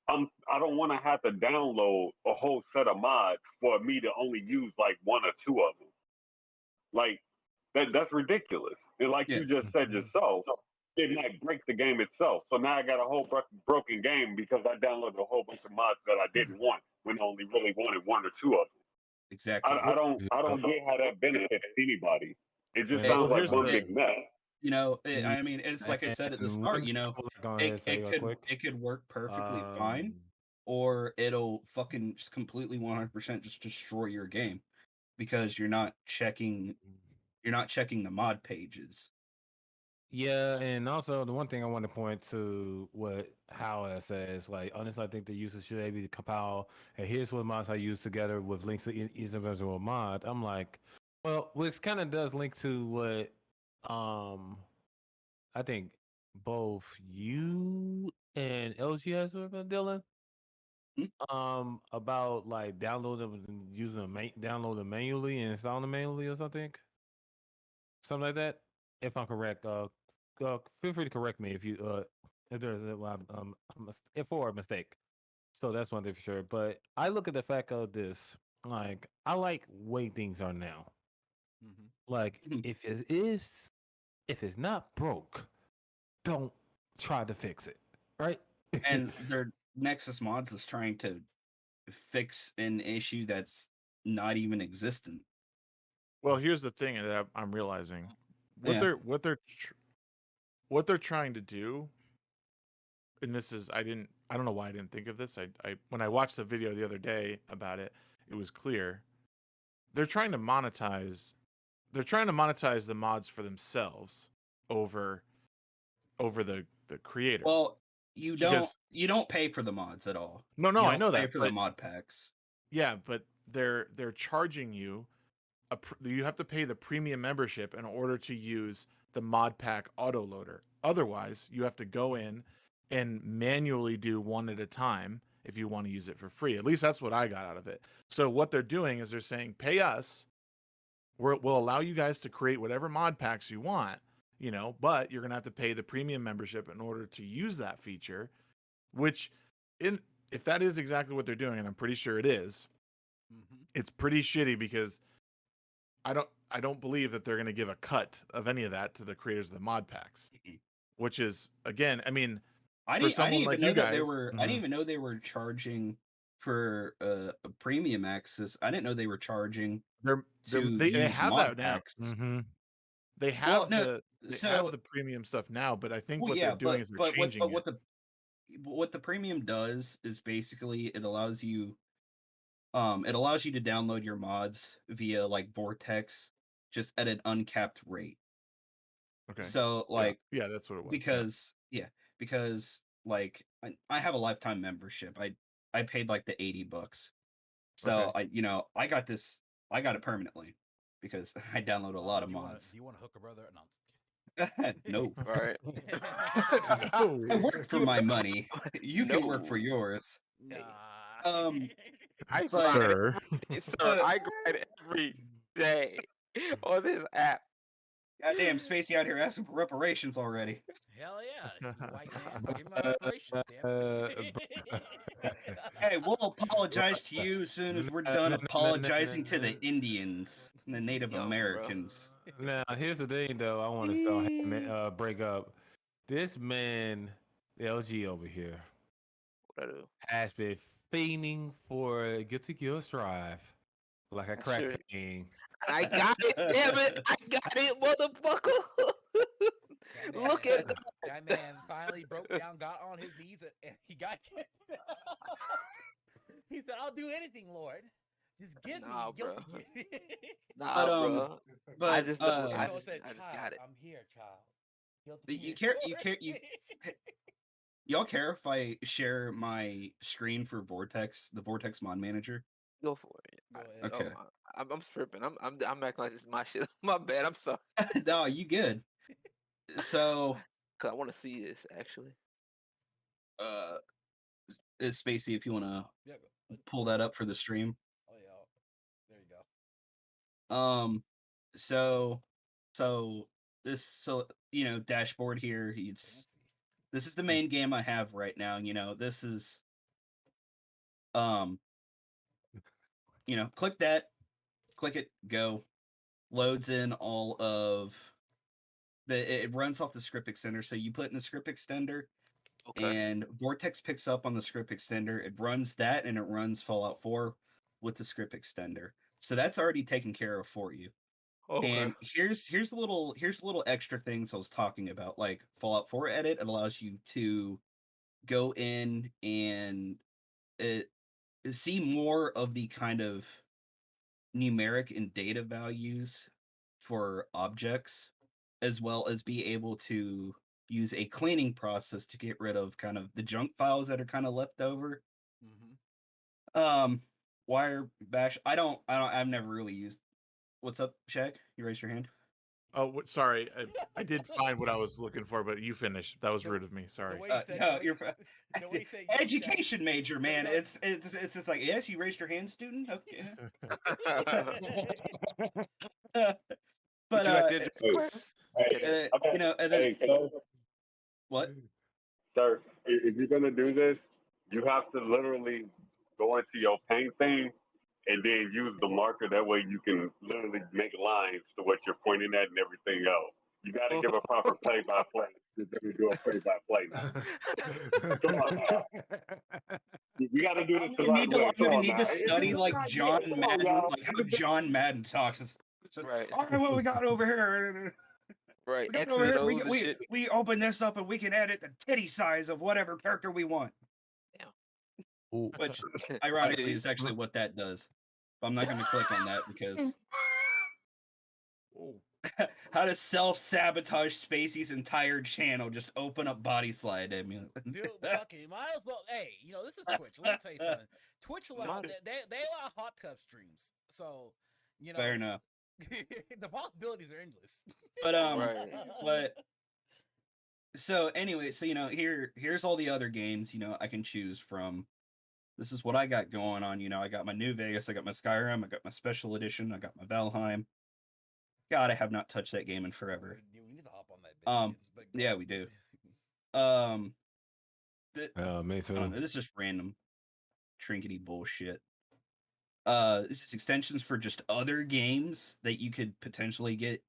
[SPEAKER 6] I don't want to have to download a whole set of mods for me to only use like one or two of them. Like that's ridiculous. And like
[SPEAKER 4] Yeah.
[SPEAKER 6] you just said yourself, it might break the game itself. So now I got a whole broken game because I downloaded a whole bunch of mods that I didn't want when I only really wanted one or two of them.
[SPEAKER 4] Exactly.
[SPEAKER 6] I don't get how that benefits anybody. It just
[SPEAKER 3] And,
[SPEAKER 6] sounds
[SPEAKER 2] Well,
[SPEAKER 6] like
[SPEAKER 2] here's the
[SPEAKER 6] one
[SPEAKER 2] thing.
[SPEAKER 6] big mess.
[SPEAKER 4] I mean, it's like I said at the
[SPEAKER 3] and
[SPEAKER 4] start,
[SPEAKER 3] one thing I was gonna go ahead and say real quick.
[SPEAKER 4] it could work perfectly fine,
[SPEAKER 3] Um,
[SPEAKER 4] or it'll fucking just completely 100% just destroy your game because you're not checking the mod pages.
[SPEAKER 3] Yeah, and also the one thing I want to point to what Howard says, like honestly, I think the users should be able to compile. And here's what mods I use together with links to each individual mod. I'm like, well, which kind of does link to what I think both you and LG has been dealing about like downloading and using downloading manually and installing manually or something like that. If I'm correct, feel free to correct me if you if there's a mistake. So that's one thing for sure. But I look at the fact of this, like I like way things are now. Like if it's not broke, don't try to fix it, right?
[SPEAKER 4] And their Nexus Mods is trying to fix an issue that's not even existent.
[SPEAKER 1] Well, here's the thing that I'm realizing. What
[SPEAKER 4] Yeah.
[SPEAKER 1] they're trying to do, and this is I don't know why I didn't think of this. I when I watched the video the other day about it, it was clear. They're trying to monetize the mods for themselves over the creator.
[SPEAKER 4] Well, you don't
[SPEAKER 1] Because-
[SPEAKER 4] you don't pay for the mods at all.
[SPEAKER 1] No,
[SPEAKER 4] You don't
[SPEAKER 1] I know
[SPEAKER 4] pay
[SPEAKER 1] that.
[SPEAKER 4] for
[SPEAKER 1] but-
[SPEAKER 4] the mod packs.
[SPEAKER 1] Yeah, but they're charging you you have to pay the premium membership in order to use the mod pack autoloader. Otherwise, you have to go in and manually do one at a time if you want to use it for free. At least that's what I got out of it. So what they're doing is they're saying, pay us. We'll allow you guys to create whatever mod packs you want, but you're going to have to pay the premium membership in order to use that feature, which if that is exactly what they're doing, and I'm pretty sure it is, it's pretty shitty because I don't believe that they're going to give a cut of any of that to the creators of the mod packs, which is, again, I mean,
[SPEAKER 4] I
[SPEAKER 1] for
[SPEAKER 4] didn't
[SPEAKER 1] someone
[SPEAKER 4] even
[SPEAKER 1] like
[SPEAKER 4] know
[SPEAKER 1] you
[SPEAKER 4] that
[SPEAKER 1] guys,
[SPEAKER 4] I didn't even know they were charging for a premium access. I didn't know they were charging
[SPEAKER 1] they
[SPEAKER 4] use
[SPEAKER 1] have
[SPEAKER 4] mod
[SPEAKER 1] that now.
[SPEAKER 4] packs.
[SPEAKER 1] They have
[SPEAKER 4] Well,
[SPEAKER 1] have the premium stuff now, but I think
[SPEAKER 4] Well,
[SPEAKER 1] what
[SPEAKER 4] yeah,
[SPEAKER 1] they're doing is they're
[SPEAKER 4] but
[SPEAKER 1] changing it.
[SPEAKER 4] what the premium does is basically it allows you to download your mods via like Vortex just at an uncapped rate.
[SPEAKER 1] Okay.
[SPEAKER 4] So like
[SPEAKER 1] yeah, that's what it was.
[SPEAKER 4] because like I have a lifetime membership. I paid like the $80. So
[SPEAKER 1] Okay.
[SPEAKER 4] I got it permanently because I download a lot of mods.
[SPEAKER 5] Do you want to hook a brother? No,
[SPEAKER 4] No.
[SPEAKER 2] All right.
[SPEAKER 4] I work for my money. You can work for
[SPEAKER 2] No.
[SPEAKER 4] yours.
[SPEAKER 5] nah.
[SPEAKER 2] I
[SPEAKER 4] But-
[SPEAKER 1] Sir.
[SPEAKER 2] Sir, I grind every day on this app.
[SPEAKER 4] Goddamn, Spacey out here asking for reparations already.
[SPEAKER 5] Hell yeah, you white man. Give me my reparations, damn it.
[SPEAKER 4] Hey, we'll apologize to you as soon as we're done apologizing to the Indians and the Native
[SPEAKER 2] Yo, bro.
[SPEAKER 4] Americans.
[SPEAKER 3] Now, here's the thing, though. I want to break up. This man, the LG over here,
[SPEAKER 2] What I do?
[SPEAKER 3] has been fiending for Guilty Gear Strive like a
[SPEAKER 2] I
[SPEAKER 3] crack
[SPEAKER 2] sure-
[SPEAKER 3] fiend.
[SPEAKER 2] I got it, damn it! I got it, motherfucker! Look at
[SPEAKER 5] that man finally broke down, got on his knees, and he got kicked. He said, "I'll do anything, Lord. Just give
[SPEAKER 2] Nah,
[SPEAKER 5] me
[SPEAKER 2] bro.
[SPEAKER 5] guilty gear."
[SPEAKER 2] Nah, bro.
[SPEAKER 4] But
[SPEAKER 2] I just
[SPEAKER 5] I
[SPEAKER 2] just
[SPEAKER 5] child,
[SPEAKER 2] got it.
[SPEAKER 5] I'm here, child. Guilty
[SPEAKER 4] But you
[SPEAKER 5] gear
[SPEAKER 4] care-
[SPEAKER 5] sword."
[SPEAKER 4] y'all care if I share my screen for Vortex, the Vortex mod manager?
[SPEAKER 2] Go for it.
[SPEAKER 5] Go ahead.
[SPEAKER 4] Okay.
[SPEAKER 2] I'm stripping. I'm acting like this is my shit. My bad. I'm sorry.
[SPEAKER 4] No, you good. So,
[SPEAKER 2] Cause I want to see this actually.
[SPEAKER 4] Spacey, if you want to
[SPEAKER 5] Yeah,
[SPEAKER 4] pull that up for the stream.
[SPEAKER 5] oh yeah, there you go.
[SPEAKER 4] Dashboard here.
[SPEAKER 5] Fancy.
[SPEAKER 4] This is the main game I have right now. This is click that, click it, go. Loads in all of it runs off the script extender. So you put in the script extender
[SPEAKER 2] Okay.
[SPEAKER 4] and Vortex picks up on the script extender. It runs that and it runs Fallout 4 with the script extender. So that's already taken care of for you.
[SPEAKER 2] Okay.
[SPEAKER 4] And here's a little extra things I was talking about. Like Fallout 4 edit, it allows you to go in and see more of the kind of numeric and data values for objects, as well as be able to use a cleaning process to get rid of kind of the junk files that are kind of left over. Wire bash. I've never really used. What's up, Shag? You raised your hand.
[SPEAKER 1] Oh, sorry. I did find what I was looking for, but you finished. That was rude of me. Sorry.
[SPEAKER 5] The way he said,
[SPEAKER 4] No,
[SPEAKER 5] the way
[SPEAKER 4] you're
[SPEAKER 5] he- the way he said, "You
[SPEAKER 4] education major, man.
[SPEAKER 5] no.
[SPEAKER 4] It's just like, yes, you raised your hand, student. Okay. But
[SPEAKER 2] you like to enjoy
[SPEAKER 6] Hey,
[SPEAKER 2] class?
[SPEAKER 6] hey,
[SPEAKER 4] you know, and then
[SPEAKER 6] hey, sir,
[SPEAKER 4] what?
[SPEAKER 6] sir, if you're gonna do this, you have to literally go into your paint thing and then use the marker. That way, you can literally make lines to what you're pointing at and everything else. You got to give a proper play-by-play. You're gonna do a play-by-play now. Come on now. We got to do this the right way. Come on now.
[SPEAKER 4] Study like John
[SPEAKER 6] Come on,
[SPEAKER 4] Madden,
[SPEAKER 6] y'all.
[SPEAKER 4] like how John Madden talks.
[SPEAKER 2] Right.
[SPEAKER 4] All right, what we got over here?
[SPEAKER 2] Right.
[SPEAKER 4] We got
[SPEAKER 2] X's
[SPEAKER 4] over
[SPEAKER 2] and
[SPEAKER 4] here.
[SPEAKER 2] O's and shit.
[SPEAKER 4] We open this up and we can edit the titty size of whatever character we want.
[SPEAKER 3] Ooh.
[SPEAKER 4] Which, ironically, is
[SPEAKER 2] Titties.
[SPEAKER 4] actually what that does. But I'm not going to click on that because how to self-sabotage Spacey's entire channel, just open up body slide. I mean,
[SPEAKER 5] Dude, fucking might as well. Hey, you know, this is Twitch. Let me tell you something. Twitch allow they allow hot tub streams, so you know.
[SPEAKER 4] fair enough.
[SPEAKER 5] The possibilities are endless.
[SPEAKER 4] But
[SPEAKER 2] Right.
[SPEAKER 4] but so anyway, so here's all the other games I can choose from. This is what I got going on. I got my New Vegas, I got my Skyrim, I got my Special Edition, I got my Valheim. God, I have not touched that game in forever.
[SPEAKER 5] We need to hop on that bitch again, but go
[SPEAKER 4] Yeah,
[SPEAKER 5] ahead.
[SPEAKER 4] we do.
[SPEAKER 3] Me
[SPEAKER 4] I
[SPEAKER 3] too.
[SPEAKER 4] don't know, this is just random trinkety bullshit. This is extensions for just other games that you could potentially get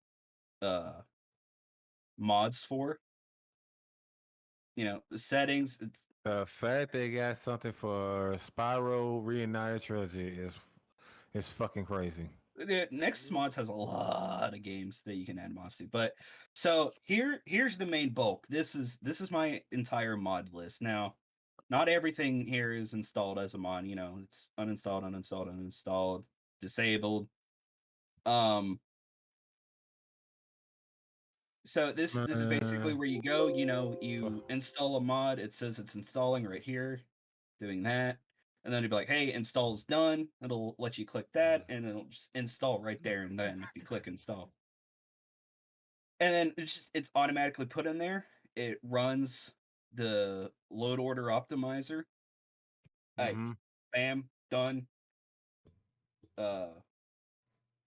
[SPEAKER 4] mods for. The settings. It's
[SPEAKER 3] The fact they got something for Spyro Reunited Trilogy is fucking crazy.
[SPEAKER 4] Nexus Mods has a lot of games that you can add mods to. But so here's the main bulk. This is my entire mod list. Now, not everything here is installed as a mod. It's uninstalled, uninstalled, uninstalled, disabled. So this is basically where you go. You install a mod. It says it's installing right here, doing that. And then it'll be like, hey, install's done. It'll let you click that, and it'll just install right there and then if you click install. And then it's automatically put in there. It runs the load order optimizer.
[SPEAKER 3] Mhm.
[SPEAKER 4] Bam, done. The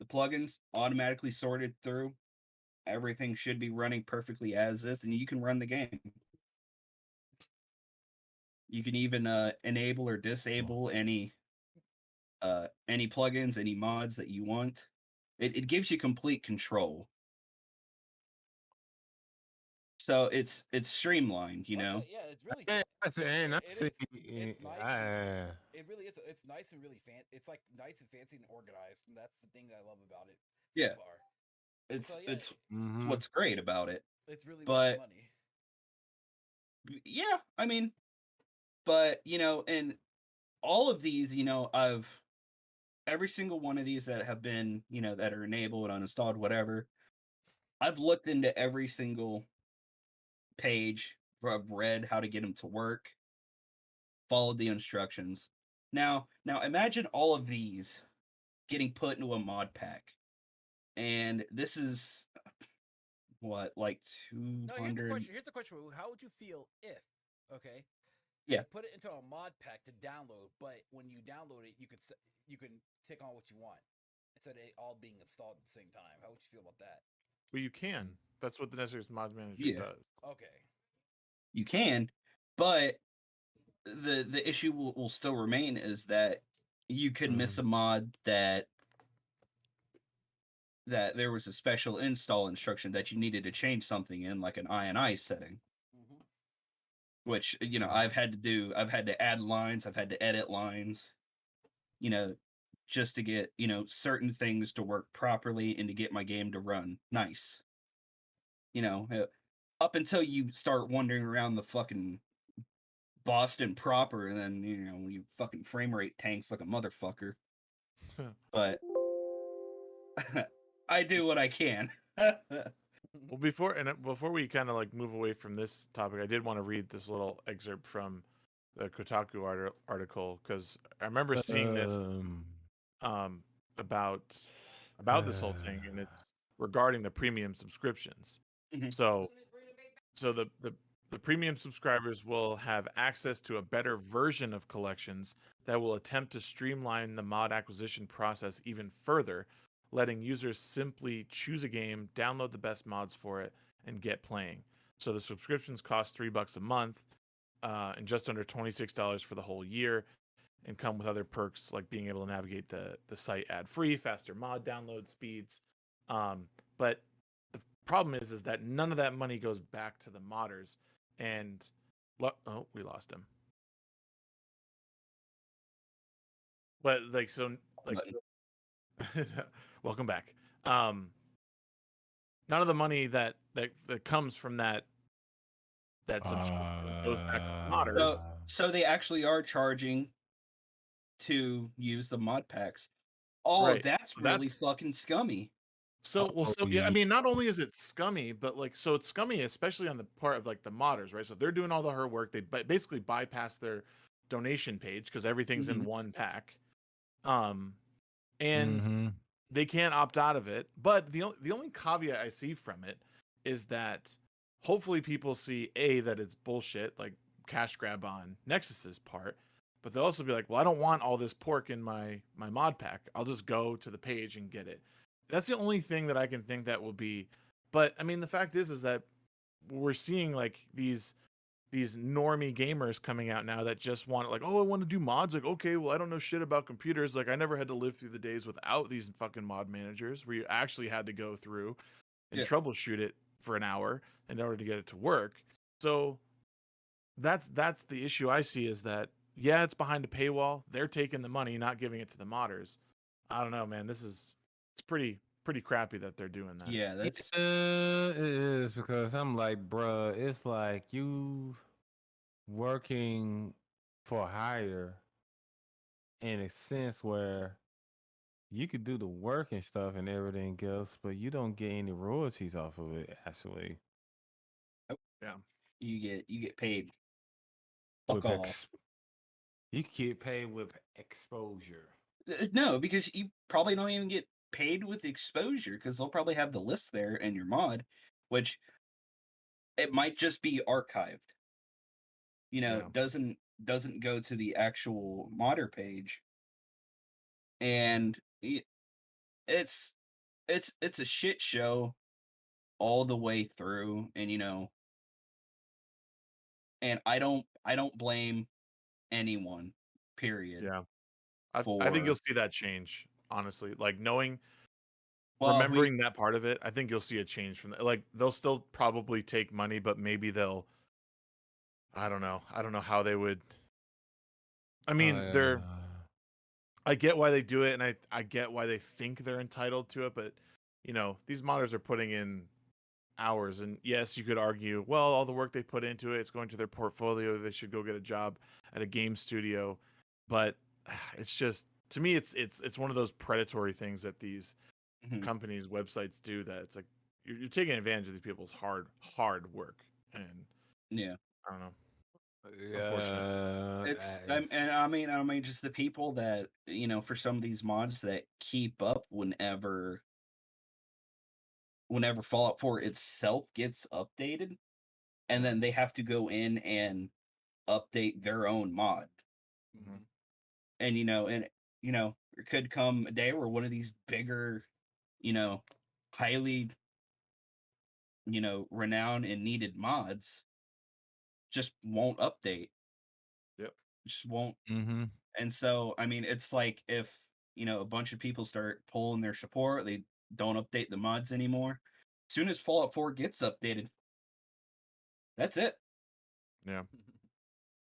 [SPEAKER 4] plugins automatically sorted through. Everything should be running perfectly as is, and you can run the game. You can even enable or disable any plugins, any mods that you want. It gives you complete control. So it's streamlined,
[SPEAKER 5] Okay, yeah, it's really.
[SPEAKER 3] Yeah, that's it. And
[SPEAKER 5] It
[SPEAKER 3] that's
[SPEAKER 5] is.
[SPEAKER 3] it.
[SPEAKER 5] It's nice. It really is. It's nice and really It's like nice and fancy and organized, and that's the thing that I love about it so
[SPEAKER 4] Yeah.
[SPEAKER 5] far.
[SPEAKER 4] It's
[SPEAKER 5] So, yeah,
[SPEAKER 4] it's
[SPEAKER 3] Mhm.
[SPEAKER 4] what's great about it.
[SPEAKER 5] It's really
[SPEAKER 4] But-
[SPEAKER 5] worth the money.
[SPEAKER 4] Yeah, I mean, but and all of these, I've every single one of these that have been, that are enabled, uninstalled, whatever. I've looked into every single page. I've read how to get them to work. Followed the instructions. Now imagine all of these getting put into a mod pack, and this is what, like
[SPEAKER 5] No,
[SPEAKER 4] 200.
[SPEAKER 5] here's the question. How would you feel if, okay,
[SPEAKER 4] Yeah.
[SPEAKER 5] you put it into a mod pack to download, but when you download it, you can tick on what you want instead of it all being installed at the same time. How would you feel about that?
[SPEAKER 1] Well, you can. That's what the Nexus Mods Manager
[SPEAKER 4] Yeah.
[SPEAKER 1] does.
[SPEAKER 5] Okay.
[SPEAKER 4] You can, but the issue will still remain is that you could miss a mod that there was a special install instruction that you needed to change something in, like an INI setting,
[SPEAKER 5] Mhm.
[SPEAKER 4] which I've had to add lines, I've had to edit lines, just to get certain things to work properly and to get my game to run nice. Up until you start wandering around the fucking Boston proper, and then when you fucking frame rate tanks like a motherfucker. But I do what I can.
[SPEAKER 1] Well, before we kind of like move away from this topic, I did want to read this little excerpt from the Kotaku article because I remember seeing this about this whole thing, and it's regarding the premium subscriptions.
[SPEAKER 4] Mhm.
[SPEAKER 1] So the premium subscribers will have access to a better version of collections that will attempt to streamline the mod acquisition process even further, letting users simply choose a game, download the best mods for it, and get playing. So the subscriptions cost $3 a month, and just under $26 for the whole year, and come with other perks like being able to navigate the site ad free, faster mod download speeds. But the problem is that none of that money goes back to the modders. And oh, we lost him. But like so, like welcome back. None of the money that comes from that subscription goes back to the modders.
[SPEAKER 4] So they actually are charging to use the mod packs. Oh,
[SPEAKER 1] Right.
[SPEAKER 4] that's really fucking scummy.
[SPEAKER 1] So yeah, I mean, not only is it scummy, but like, so it's scummy, especially on the part of like the modders, right? So they're doing all the hard work. They basically bypass their donation page because everything's in one pack, and they can't opt out of it. But the only caveat I see from it is that hopefully people see that it's bullshit, like cash grab on Nexus's part. But they'll also be like, well, I don't want all this pork in my mod pack. I'll just go to the page and get it. That's the only thing that I can think that will be. But I mean, the fact is that we're seeing like these normie gamers coming out now that just want like, oh, I want to do mods. Like, okay, well, I don't know shit about computers. Like, I never had to live through the days without these fucking mod managers where you actually had to go through and troubleshoot it for an hour in order to get it to work. So that's the issue I see, is that yeah, it's behind a paywall. They're taking the money, not giving it to the modders. I don't know, man. It's pretty crappy that they're doing that.
[SPEAKER 4] Yeah, that's
[SPEAKER 3] it is, because I'm like, bruh, it's like you working for hire in a sense where you could do the work and stuff and everything else, but you don't get any royalties off of it, actually.
[SPEAKER 1] Yeah.
[SPEAKER 4] You get paid. Fuck
[SPEAKER 3] With
[SPEAKER 4] off.
[SPEAKER 3] You get paid with exposure.
[SPEAKER 4] No, because you probably don't even get paid with exposure, because they'll probably have the list there in your mod, which it might just be archived. You know, doesn't go to the actual modder page, and it's a shit show all the way through. And you know, and I don't blame anyone, period.
[SPEAKER 1] Yeah. I think you'll see that change, honestly. Like remembering that part of it, I think you'll see a change from that. Like, they'll still probably take money, but maybe they'll, I don't know how they would. I mean, I get why they do it, and I get why they think they're entitled to it, but you know, these modders are putting in hours, and yes, you could argue, well, all the work they put into it's going to their portfolio. They should go get a job at a game studio, but it's just, to me, it's one of those predatory things that these companies' websites do. That it's like you're taking advantage of these people's hard work, and
[SPEAKER 4] yeah,
[SPEAKER 1] I don't know.
[SPEAKER 3] Yeah,
[SPEAKER 4] it's and I mean, just the people that, you know, for some of these mods that keep up whenever Fallout 4 itself gets updated, and then they have to go in and update their own mod. And you know, there could come a day where one of these bigger, you know, highly, you know, renowned and needed mods just won't update. Just won't. And so, I mean, it's like if, you know, a bunch of people start pulling their support, they don't update the mods anymore. As soon as Fallout 4 gets updated, that's it.
[SPEAKER 1] Yeah.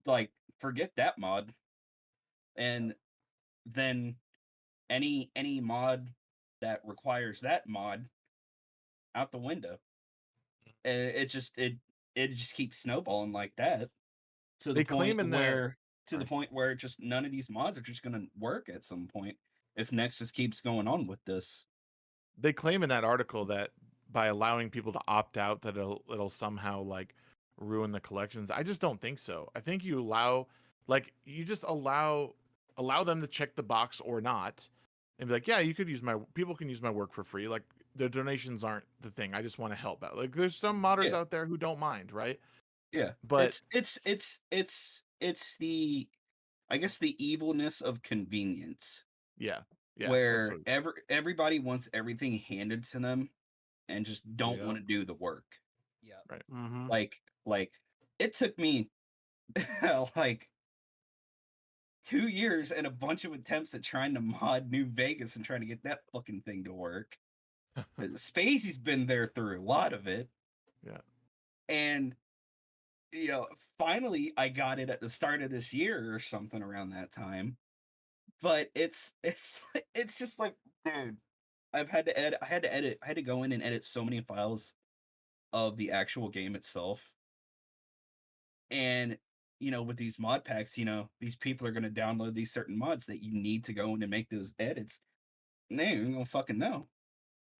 [SPEAKER 4] Like, forget that mod. And then any mod that requires that mod, out the window. It just keeps snowballing like that, to the point where just none of these mods are just going to work at some point if Nexus keeps going on with this.
[SPEAKER 1] They claim in that article that by allowing people to opt out, that it'll somehow like ruin the collections. I just don't think so. I think you just allow them to check the box or not, and be like, yeah, people can use my work for free. Like, the donations aren't the thing. I just want to help out. Like, there's some modders out there who don't mind, right?
[SPEAKER 4] Yeah,
[SPEAKER 1] but
[SPEAKER 4] it's the, I guess, the evilness of convenience.
[SPEAKER 1] Yeah, Yeah,
[SPEAKER 4] where everybody wants everything handed to them and just don't
[SPEAKER 3] Yep.
[SPEAKER 4] want to do the work.
[SPEAKER 5] Yeah.
[SPEAKER 1] Right.
[SPEAKER 3] Mm-hmm.
[SPEAKER 4] Like it took me like 2 years and a bunch of attempts at trying to mod New Vegas and trying to get that fucking thing to work. Spacey's been there through a lot of it.
[SPEAKER 1] Yeah.
[SPEAKER 4] And finally I got it at the start of this year or something around that time. But it's just like, dude, I had to go in and edit so many files of the actual game itself. And with these mod packs, these people are going to download these certain mods that you need to go in and make those edits. And they ain't gonna fucking know.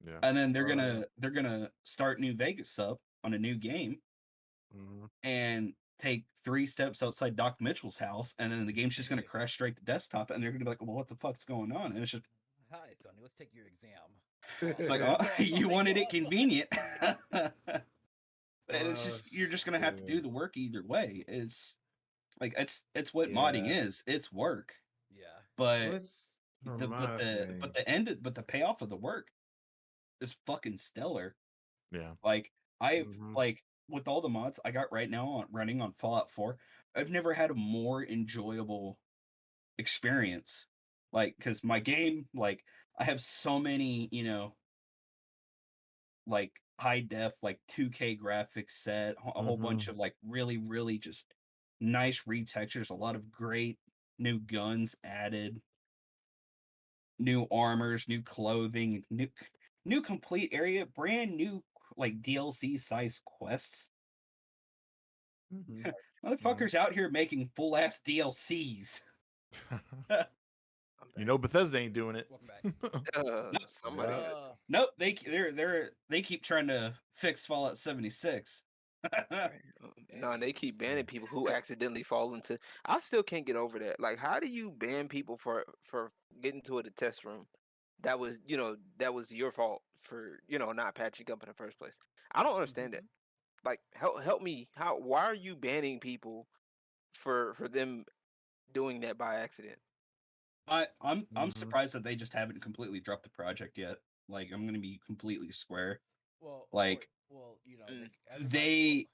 [SPEAKER 1] Yeah.
[SPEAKER 4] And then they're gonna start New Vegas up on a new game and take 3 steps outside Doc Mitchell's house, and then the game's just gonna crash straight to desktop, and they're gonna be like, "Well, what the fuck's going on?" And it's just,
[SPEAKER 5] Hi, Tony. Let's take your exam.
[SPEAKER 4] it's like, oh, you wanted it convenient. And it's just, you're just gonna have to do the work either way. It's like it's what modding is. It's work.
[SPEAKER 5] Yeah.
[SPEAKER 4] But the payoff of the work is fucking stellar.
[SPEAKER 1] Yeah.
[SPEAKER 4] Like like with all the mods I got right now running on Fallout 4, I've never had a more enjoyable experience. Like, because my game, like, I have so many, like high def, like 2K graphics set, a whole bunch of like really, really just nice retextures, a lot of great new guns added, new armors, new clothing, new complete area, brand new like DLC size quests. Motherfuckers out here making full ass DLCs.
[SPEAKER 1] Bethesda ain't doing it.
[SPEAKER 5] Welcome back.
[SPEAKER 2] Somebody.
[SPEAKER 4] Nope, they keep trying to fix Fallout 76.
[SPEAKER 2] No, and they keep banning people who accidentally fall into. I still can't get over that. Like, how do you ban people for getting to the test room? That was that was your fault for not patching up in the first place. I don't understand that. Like, help me. Why are you banning people for them doing that by accident?
[SPEAKER 4] I'm surprised that they just haven't completely dropped the project yet. Like, I'm gonna be completely square.
[SPEAKER 5] Well,
[SPEAKER 4] like,
[SPEAKER 5] they.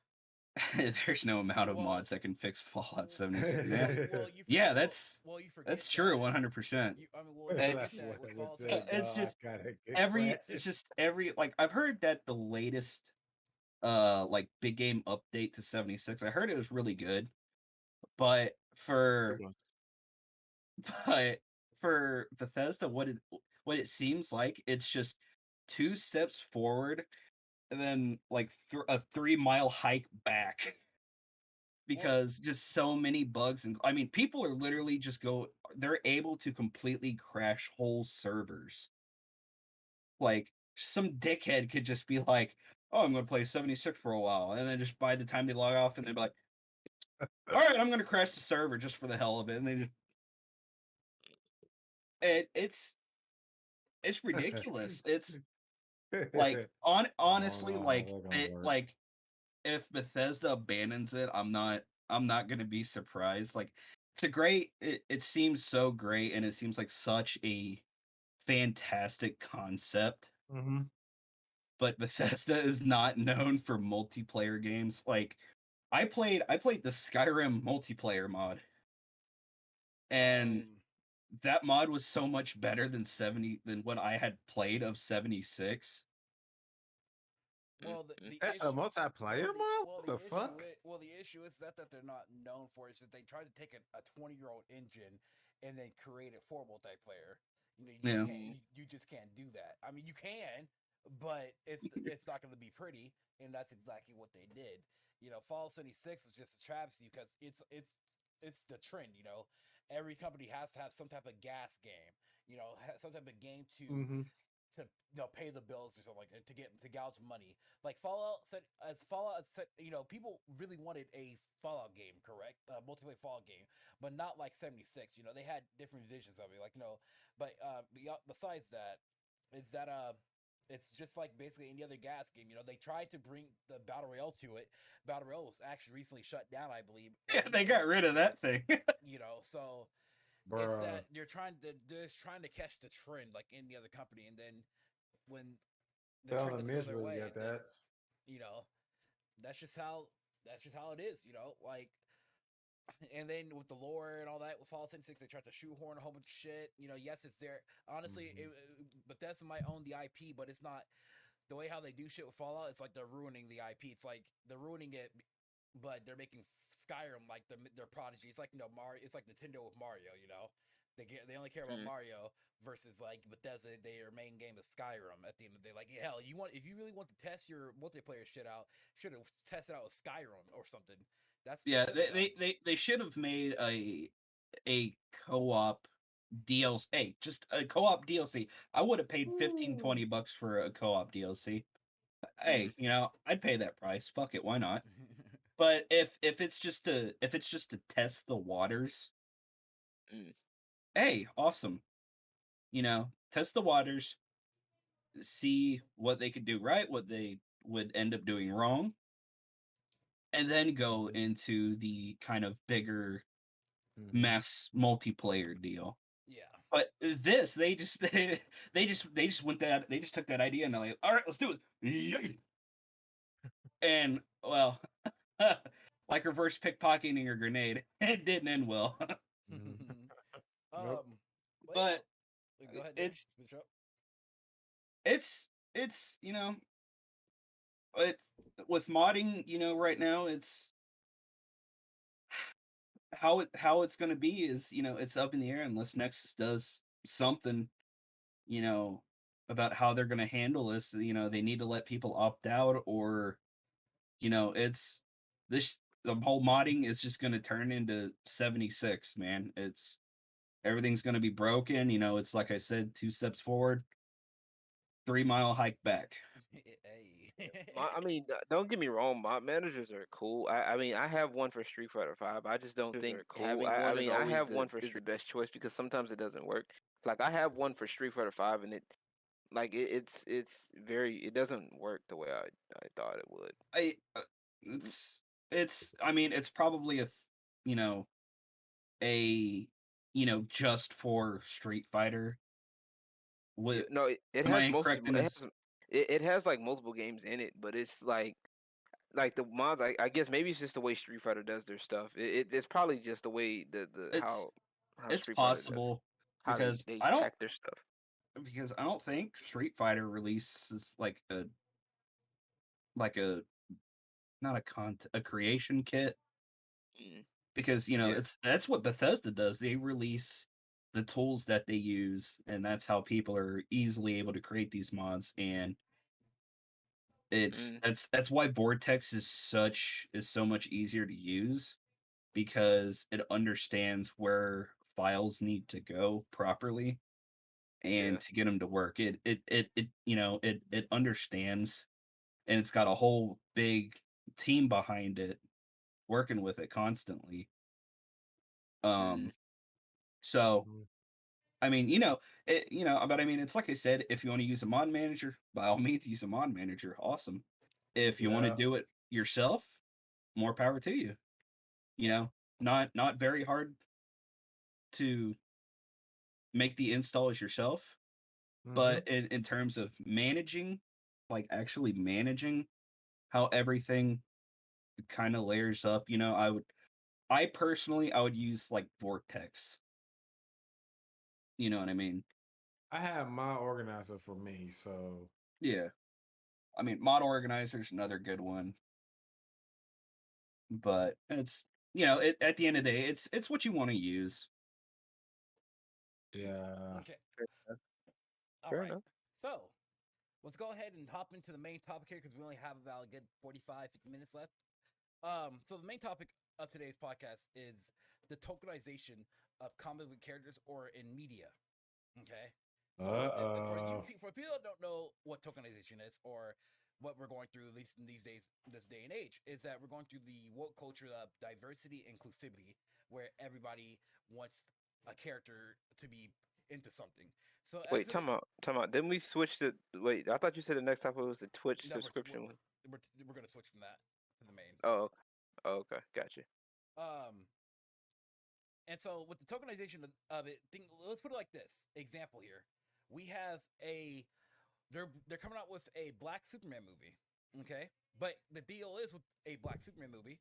[SPEAKER 4] There's no amount of mods that can fix Fallout 76.
[SPEAKER 5] Yeah,
[SPEAKER 4] that's true, 100%. It's just every like I've heard that the latest like big game update to 76, I heard it was really good, but for Bethesda, what it seems like, it's just 2 steps forward and then like a 3-mile hike back. Because just so many bugs, and I mean, people are literally they're able to completely crash whole servers. Like, some dickhead could just be like, "Oh, I'm going to play 76 for a while," and then just by the time they log off, and they're like, "All right, I'm going to crash the server just for the hell of it," and they just it's ridiculous. It's like honestly, like if Bethesda abandons it, I'm not gonna be surprised. Like, it seems so great, and it seems like such a fantastic concept. But Bethesda is not known for multiplayer games. Like, I played the Skyrim multiplayer mod, and that mod was so much better than what I had played of 76.
[SPEAKER 5] Well,
[SPEAKER 3] that's a multiplayer mod. What the fuck?
[SPEAKER 5] The issue is that they're not known for is that they try to take a 20-year-old engine and then create it for multiplayer. You just can't do that. I mean, you can, but it's not going to be pretty, and that's exactly what they did. Fallout 76 is just a travesty because it's the trend. Every company has to have some type of gas game. Some type of game to pay the bills or something like that, to gouge money. Like Fallout said, people really wanted a Fallout game, correct? Multiplayer Fallout game, but not like 76. They had different visions of it, but besides that, it's just like basically any other gas game. They tried to bring the Battle Royale to it. Battle Royale was actually recently shut down, I believe.
[SPEAKER 4] Yeah, they got rid of that thing.
[SPEAKER 5] So It's
[SPEAKER 3] Bruh.
[SPEAKER 5] that they're trying to catch the trend like any other company, and then when the
[SPEAKER 3] Tell
[SPEAKER 5] trend
[SPEAKER 3] them
[SPEAKER 5] doesn't go
[SPEAKER 3] this
[SPEAKER 5] their
[SPEAKER 3] really
[SPEAKER 5] way,
[SPEAKER 3] got
[SPEAKER 5] then,
[SPEAKER 3] that.
[SPEAKER 5] you know, that's just how it is, like. And then with the lore and all that with Fallout 76, they tried to shoehorn a whole bunch of shit. Yes, it's there. Honestly, Bethesda might own the IP, but it's not the way how they do shit with Fallout. It's like they're ruining the IP. It's like they're ruining it, but they're making Skyrim like their prodigy. It's like Mario. It's like Nintendo with Mario. They only care about Mario versus like Bethesda. Their main game is Skyrim. At the end of the day, like hell, if you really want to test your multiplayer shit out, should have tested out with Skyrim or something. That's
[SPEAKER 4] they should have made a co-op DLC. Just a co-op DLC. I would have paid $15-$20 for a co-op DLC. Hey, I'd pay that price. Fuck it, why not? But if it's just to test the waters, hey, awesome. Test the waters, see what they could do right, what they would end up doing wrong, and then go into the kind of bigger mass multiplayer deal.
[SPEAKER 5] Yeah.
[SPEAKER 4] But this, they just took that idea and they're like, all right, let's do it. And well, like reverse pickpocketing your grenade, it didn't end well.
[SPEAKER 3] Nope.
[SPEAKER 4] But
[SPEAKER 5] go ahead.
[SPEAKER 4] it's with modding, right now it's how it's going to be is it's up in the air unless Nexus does something about how they're going to handle this. They need to let people opt out, or it's the whole modding is just going to turn into 76, man. Everything's going to be broken. It's like I said, 2 steps forward, 3-mile hike back.
[SPEAKER 2] I mean, don't get me wrong. My managers are cool. I mean, I have one for Street Fighter 5. I just don't think having one I have one is the best choice because sometimes it doesn't work. Like I have one for Street Fighter 5, and it doesn't work the way I thought it would.
[SPEAKER 4] I mean, it's probably just for Street Fighter.
[SPEAKER 2] No, it
[SPEAKER 4] Am I
[SPEAKER 2] has
[SPEAKER 4] incorrect in this?
[SPEAKER 2] it has like multiple games in it, but it's like the mods. I guess maybe it's just the way Street Fighter does their stuff. It's probably just the way how
[SPEAKER 4] it's
[SPEAKER 2] Street Fighter does
[SPEAKER 4] possible
[SPEAKER 2] how
[SPEAKER 4] because
[SPEAKER 2] they
[SPEAKER 4] I don't
[SPEAKER 2] hack their stuff.
[SPEAKER 4] because I don't think Street Fighter releases like a not a creation kit, because
[SPEAKER 2] Yeah.
[SPEAKER 4] that's what Bethesda does. They release the tools that they use, and that's how people are easily able to create these mods. And that's why Vortex is so much easier to use, because it understands where files need to go properly and to get them to work. It understands, and it's got a whole big team behind it working with it constantly. So I mean, but I mean, it's like I said, if you want to use a mod manager, by all means, use a mod manager. Awesome. If you want to do it yourself, more power to you. Not very hard to make the installs yourself, but in terms of managing, like actually managing how everything kind of layers up, I personally would use like Vortex. You know what I mean?
[SPEAKER 3] I have my organizer for me, so
[SPEAKER 4] Yeah. I mean, Mod Organizer's another good one. But it's at the end of the day, it's what you want to use.
[SPEAKER 3] yeah.
[SPEAKER 5] Okay.
[SPEAKER 2] Fair
[SPEAKER 5] All right.
[SPEAKER 2] enough.
[SPEAKER 5] So let's go ahead and hop into the main topic here because we only have about a good 45, 50 minutes left. So the main topic of today's podcast is the tokenization of comic book characters or in media. Okay. So for people that don't know what tokenization is or what we're going through, at least in this day and age, is that we're going through the woke culture of diversity and inclusivity, where everybody wants a character to be into something. So
[SPEAKER 2] Wait, time out. Didn't we switch to? Wait, I thought you said the next topic was the Twitch
[SPEAKER 5] No,
[SPEAKER 2] subscription one.
[SPEAKER 5] we're gonna switch from that to the main.
[SPEAKER 2] Oh, okay, gotcha.
[SPEAKER 5] And so with the tokenization of it, let's put it like this. Example here. We have they're coming out with a Black Superman movie. Okay? But the deal is with a Black Superman movie,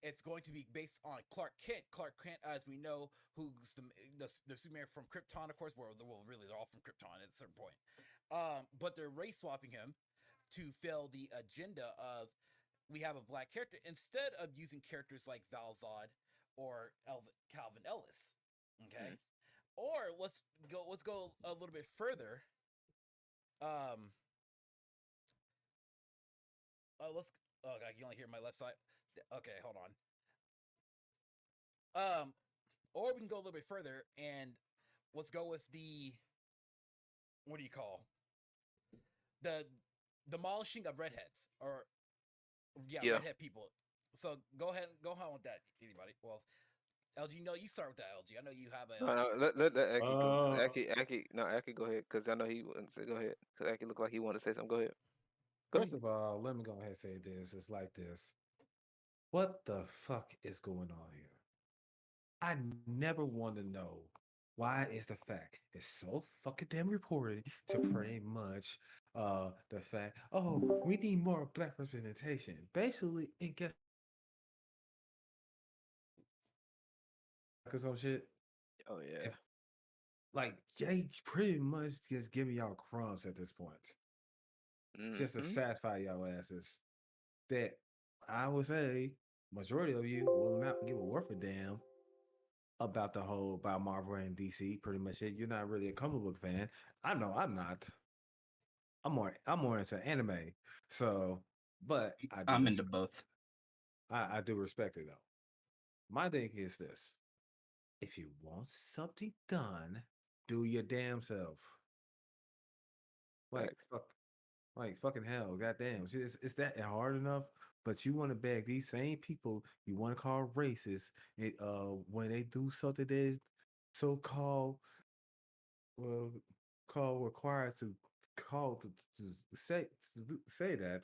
[SPEAKER 5] it's going to be based on Clark Kent. Clark Kent, as we know, who's the Superman from Krypton, of course. Well, really, they're all from Krypton at a certain point. But they're race swapping him to fill the agenda of we have a black character instead of using characters like Val Zod or Calvin Ellis. Okay, or let's go a little bit further. Oh god, you only hear my left side. Okay, hold on. Or we can go a little bit further and let's go with the what do you call the demolishing of redheads or redhead people. So go ahead with that. Anybody? Well, LG, you start with that. LG, I know you have a.
[SPEAKER 2] No, let Aki go. Aki, go ahead, because I know he wouldn't say. Go ahead, because Aki looked like he wanted to say something. Go ahead.
[SPEAKER 3] First of all, let me go ahead and say this. It's like this. What the fuck is going on here? I never want to know why is the fact it's so fucking damn reported to pretty much the fact, oh, we need more black representation. Basically, and guess some shit.
[SPEAKER 2] Oh yeah.
[SPEAKER 3] Like they pretty much just giving y'all crumbs at this point. Just to satisfy y'all asses. That I would say majority of you will not give a worth a damn about about Marvel and DC. Pretty much it. You're not really a comic book fan. I know I'm not. I'm more into anime. So, but
[SPEAKER 4] I'm into both.
[SPEAKER 3] I do respect it though. My thing is this: if you want something done, do your damn self. Like fucking hell, goddamn. Is that hard enough? But you want to beg these same people you want to call racist, when they do something that is so-called required to say that,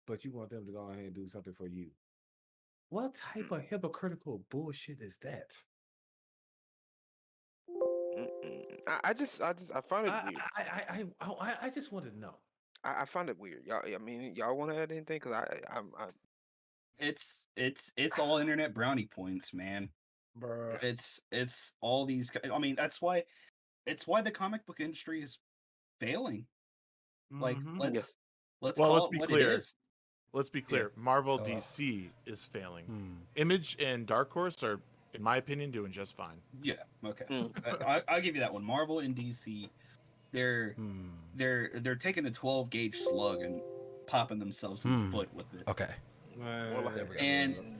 [SPEAKER 3] but you want them to go ahead and do something for you. What type of hypocritical bullshit is that?
[SPEAKER 2] I find it weird.
[SPEAKER 3] I just want to know.
[SPEAKER 2] I find it weird. Y'all, I mean, y'all want to add anything? Because
[SPEAKER 4] It's all internet brownie points, man.
[SPEAKER 3] Bruh.
[SPEAKER 4] It's all these. I mean, it's why the comic book industry is failing. Like, let's
[SPEAKER 1] be clear. Let's be clear. Marvel DC is failing. Image and Dark Horse are, in my opinion, doing just fine.
[SPEAKER 4] Yeah. Okay. I'll give you that one. Marvel and DC, they're taking a 12 gauge slug and popping themselves in the foot with it.
[SPEAKER 5] Okay.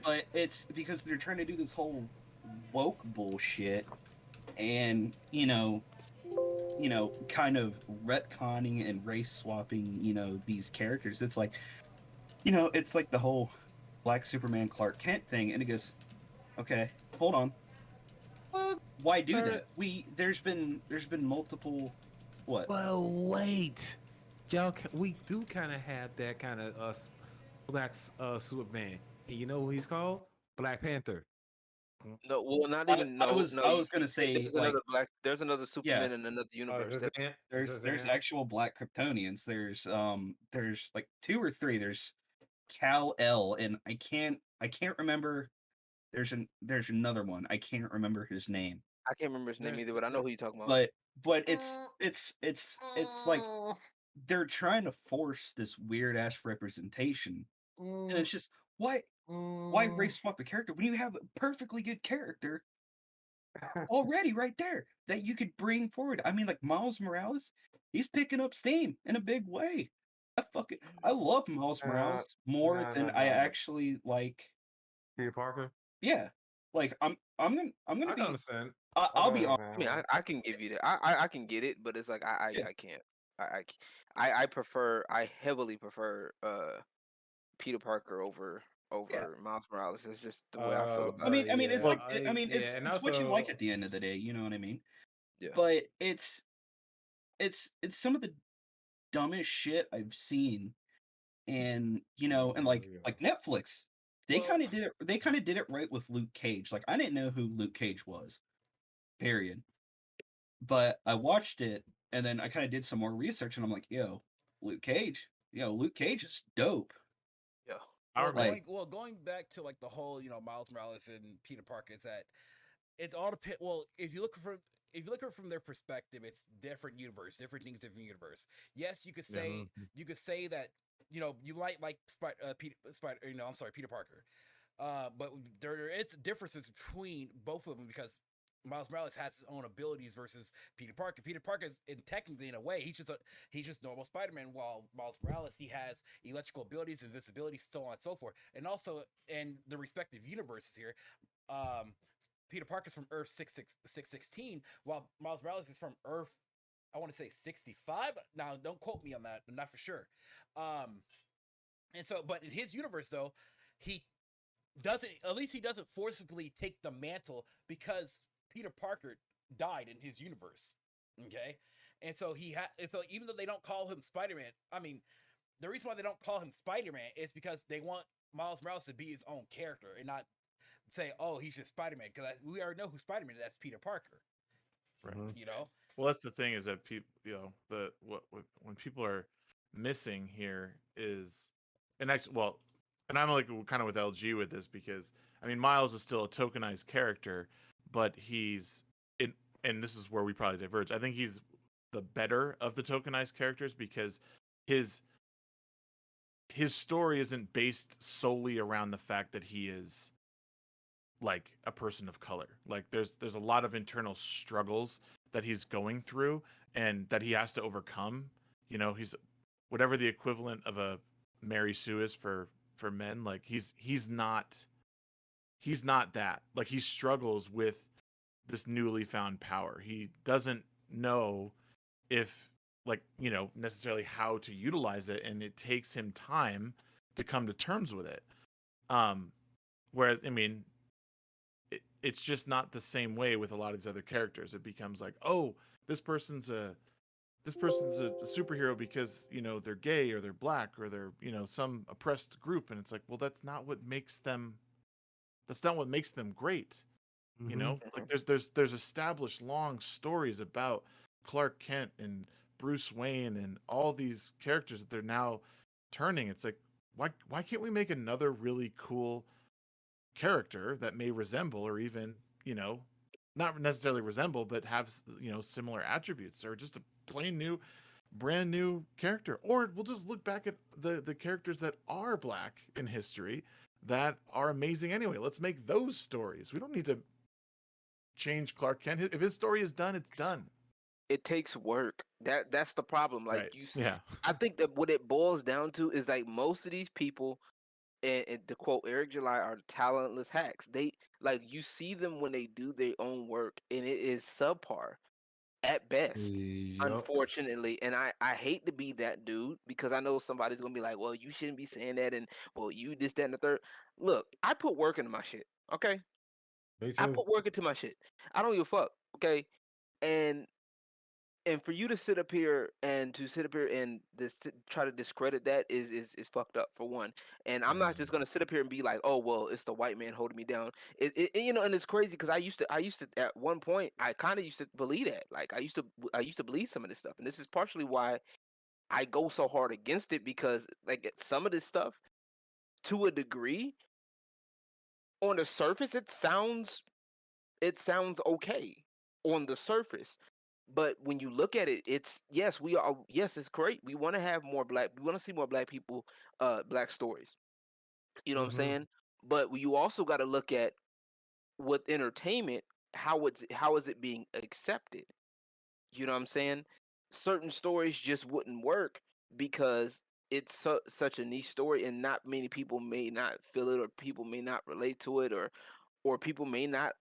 [SPEAKER 4] But it's because they're trying to do this whole woke bullshit, and kind of retconning and race swapping, these characters. It's like, it's like the whole Black Superman Clark Kent thing, and it goes, okay, hold on. Why do that? There's been multiple. What?
[SPEAKER 3] Well, wait, y'all. We do kind of have that kind of Black Superman. And you know what he's called? Black Panther.
[SPEAKER 2] No, well, not even.
[SPEAKER 4] I was gonna say
[SPEAKER 2] there's another Superman in another universe.
[SPEAKER 4] There's actual Black Kryptonians. There's like 2 or 3. There's Kal-El, and I can't remember. There's another one. I can't remember his name.
[SPEAKER 2] I can't remember his name either, but I know who you're talking about.
[SPEAKER 4] But it's like they're trying to force this weird ass representation, and it's just why race swap a character when you have a perfectly good character already right there that you could bring forward? I mean, like Miles Morales, he's picking up steam in a big way. I love Miles Morales more than I actually like
[SPEAKER 3] Peter Parker.
[SPEAKER 4] Yeah, like I'm gonna be.
[SPEAKER 3] Understand.
[SPEAKER 4] I'll be honest.
[SPEAKER 2] I mean, I can give you that. I can get it, but it's like I can't. I heavily prefer Peter Parker over Miles Morales. It's just the way I feel about it.
[SPEAKER 4] I mean, it's like it's what you like at the end of the day. You know what I mean?
[SPEAKER 2] Yeah.
[SPEAKER 4] But it's some of the dumbest shit I've seen, and and like Netflix. They
[SPEAKER 5] Well-
[SPEAKER 4] kind of did it. They kind of did it right with Luke Cage. Like I didn't know who Luke Cage was, period. But I watched it, and then I kind of did some more research, and I'm like, yo, Luke Cage. Luke Cage is dope.
[SPEAKER 2] Yeah.
[SPEAKER 1] I
[SPEAKER 5] Well,
[SPEAKER 1] agree.
[SPEAKER 5] going back to like the whole, Miles Morales and Peter Parker, is that it all depends. Well, if you look at it from their perspective, it's different universe, different things, different universe. Yes, you could say that you like Peter Parker, but there is differences between both of them because Miles Morales has his own abilities versus Peter Parker. Peter Parker, technically, in a way, he's just normal Spider-Man. While Miles Morales, he has electrical abilities, invisibility, so on and so forth. And also, in the respective universes here, Peter Parker's from Earth 616, while Miles Morales is from Earth, I want to say 65. Now, don't quote me on that. I'm not for sure. And so, but in his universe, though, he doesn't forcibly take the mantle because Peter Parker died in his universe. Okay, and so so even though they don't call him Spider-Man, I mean, the reason why they don't call him Spider-Man is because they want Miles Morales to be his own character and not say, "Oh, he's just Spider-Man," because we already know who Spider-Man is. That's Peter Parker.
[SPEAKER 1] Right.
[SPEAKER 5] Well,
[SPEAKER 1] that's the thing is that people, when people are missing here is, and actually, and I'm like kind of with LG with this because I mean Miles is still a tokenized character, but he's in, and this is where we probably diverge. I think he's the better of the tokenized characters because his story isn't based solely around the fact that he is like a person of color. Like there's a lot of internal struggles that he's going through and that he has to overcome. He's whatever the equivalent of a Mary Sue is for men. Like he's not that. Like he struggles with this newly found power. He doesn't know if necessarily how to utilize it, and it takes him time to come to terms with it. Whereas I mean, it's just not the same way with a lot of these other characters. It becomes like, oh, this person's a superhero because they're gay or they're black or they're some oppressed group, and it's like, well, that's not what makes them great. Like there's established long stories about Clark Kent and Bruce Wayne and all these characters that they're now turning. It's like, why can't we make another really cool character that may resemble or even not necessarily resemble but have similar attributes, or just a brand new character? Or we'll just look back at the characters that are black in history that are amazing anyway. Let's make those stories. We don't need to change Clark Kent. If his story is done, it's done.
[SPEAKER 2] It takes work. That's the problem. Like
[SPEAKER 1] Right.
[SPEAKER 2] you see,
[SPEAKER 1] Yeah.
[SPEAKER 2] I think that what it boils down to is like most of these people, and to quote Eric July, are talentless hacks. They like you see them when they do their own work, and it is subpar at best, unfortunately. And I hate to be that dude because I know somebody's gonna be like, well, you shouldn't be saying that, and well, you this, that, and the third. Look, I put work into my shit. Okay, I put work into my shit. I don't give a fuck. Okay, and for you to sit up here and try to discredit that is fucked up, for one. And I'm not just gonna sit up here and be like, oh well, it's the white man holding me down. And it's crazy because I used to at one point I kind of used to believe that. Like I used to believe some of this stuff, and this is partially why I go so hard against it, because like some of this stuff, to a degree, on the surface it sounds okay on the surface. But when you look at it, it's it's great. We want to have more we want to see more black people, black stories. You know what I'm saying? But you also got to look at with entertainment, how is it being accepted? You know what I'm saying? Certain stories just wouldn't work because it's such a niche story, and not many people may not feel it, or people may not relate to it, or people may not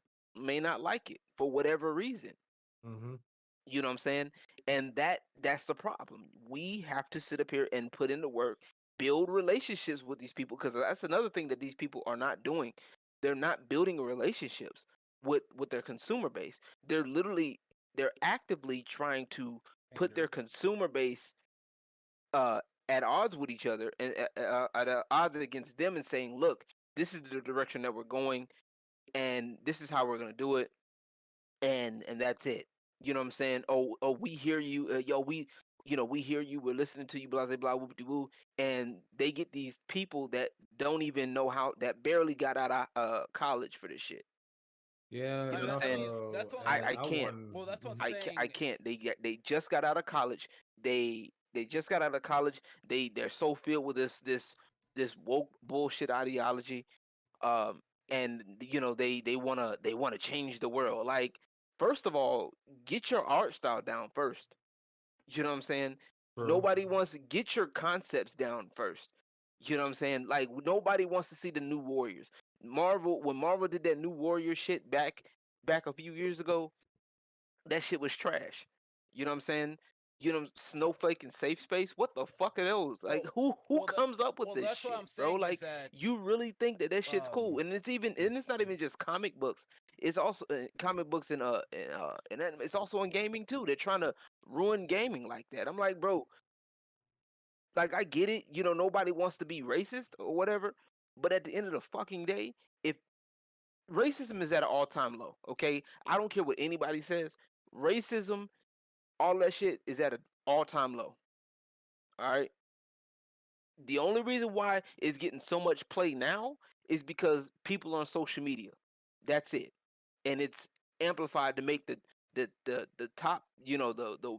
[SPEAKER 2] like it for whatever reason. You know what I'm saying? And that's the problem. We have to sit up here and put in the work, build relationships with these people, because that's another thing that these people are not doing. They're not building relationships with their consumer base. They're actively trying to put their consumer base at odds with each other, and at odds against them, and saying, look, this is the direction that we're going, and this is how we're gonna do it, and that's it. You know what I'm saying? Oh, we hear you, yo, we hear you, we're listening to you, blah blah blah, whoop de woo, and they get these people that don't even know how, that barely got out of college for this shit.
[SPEAKER 3] Yeah,
[SPEAKER 2] You know
[SPEAKER 3] and
[SPEAKER 2] what I'm saying?
[SPEAKER 3] also,
[SPEAKER 5] That's what
[SPEAKER 3] and
[SPEAKER 2] I can't.
[SPEAKER 5] Well, that's what I'm
[SPEAKER 2] I
[SPEAKER 5] saying.
[SPEAKER 2] can't. They just got out of college. They just got out of college. They're so filled with this woke bullshit ideology. And they wanna change the world. Like, first of all, get your art style down first. You know what I'm saying?
[SPEAKER 3] True.
[SPEAKER 2] Nobody wants to get your concepts down first. You know what I'm saying? Like, nobody wants to see the new Warriors. When Marvel did that new Warrior shit back a few years ago, that shit was trash. You know what I'm saying? Snowflake and Safe Space. What the fuck are those? Like, who comes up with this
[SPEAKER 5] that's
[SPEAKER 2] shit,
[SPEAKER 5] what I'm
[SPEAKER 2] bro?
[SPEAKER 5] saying
[SPEAKER 2] Like,
[SPEAKER 5] is that
[SPEAKER 2] you really think that shit's cool? And it's not even just comic books. It's also comic books and anime. It's also in gaming too. They're trying to ruin gaming like that. I'm like, bro, like, I get it. Nobody wants to be racist or whatever. But at the end of the fucking day, if racism is at an all-time low, okay? I don't care what anybody says. Racism, all that shit is at an all-time low. All right. The only reason why it's getting so much play now is because people on social media. That's it. And it's amplified to make the top, the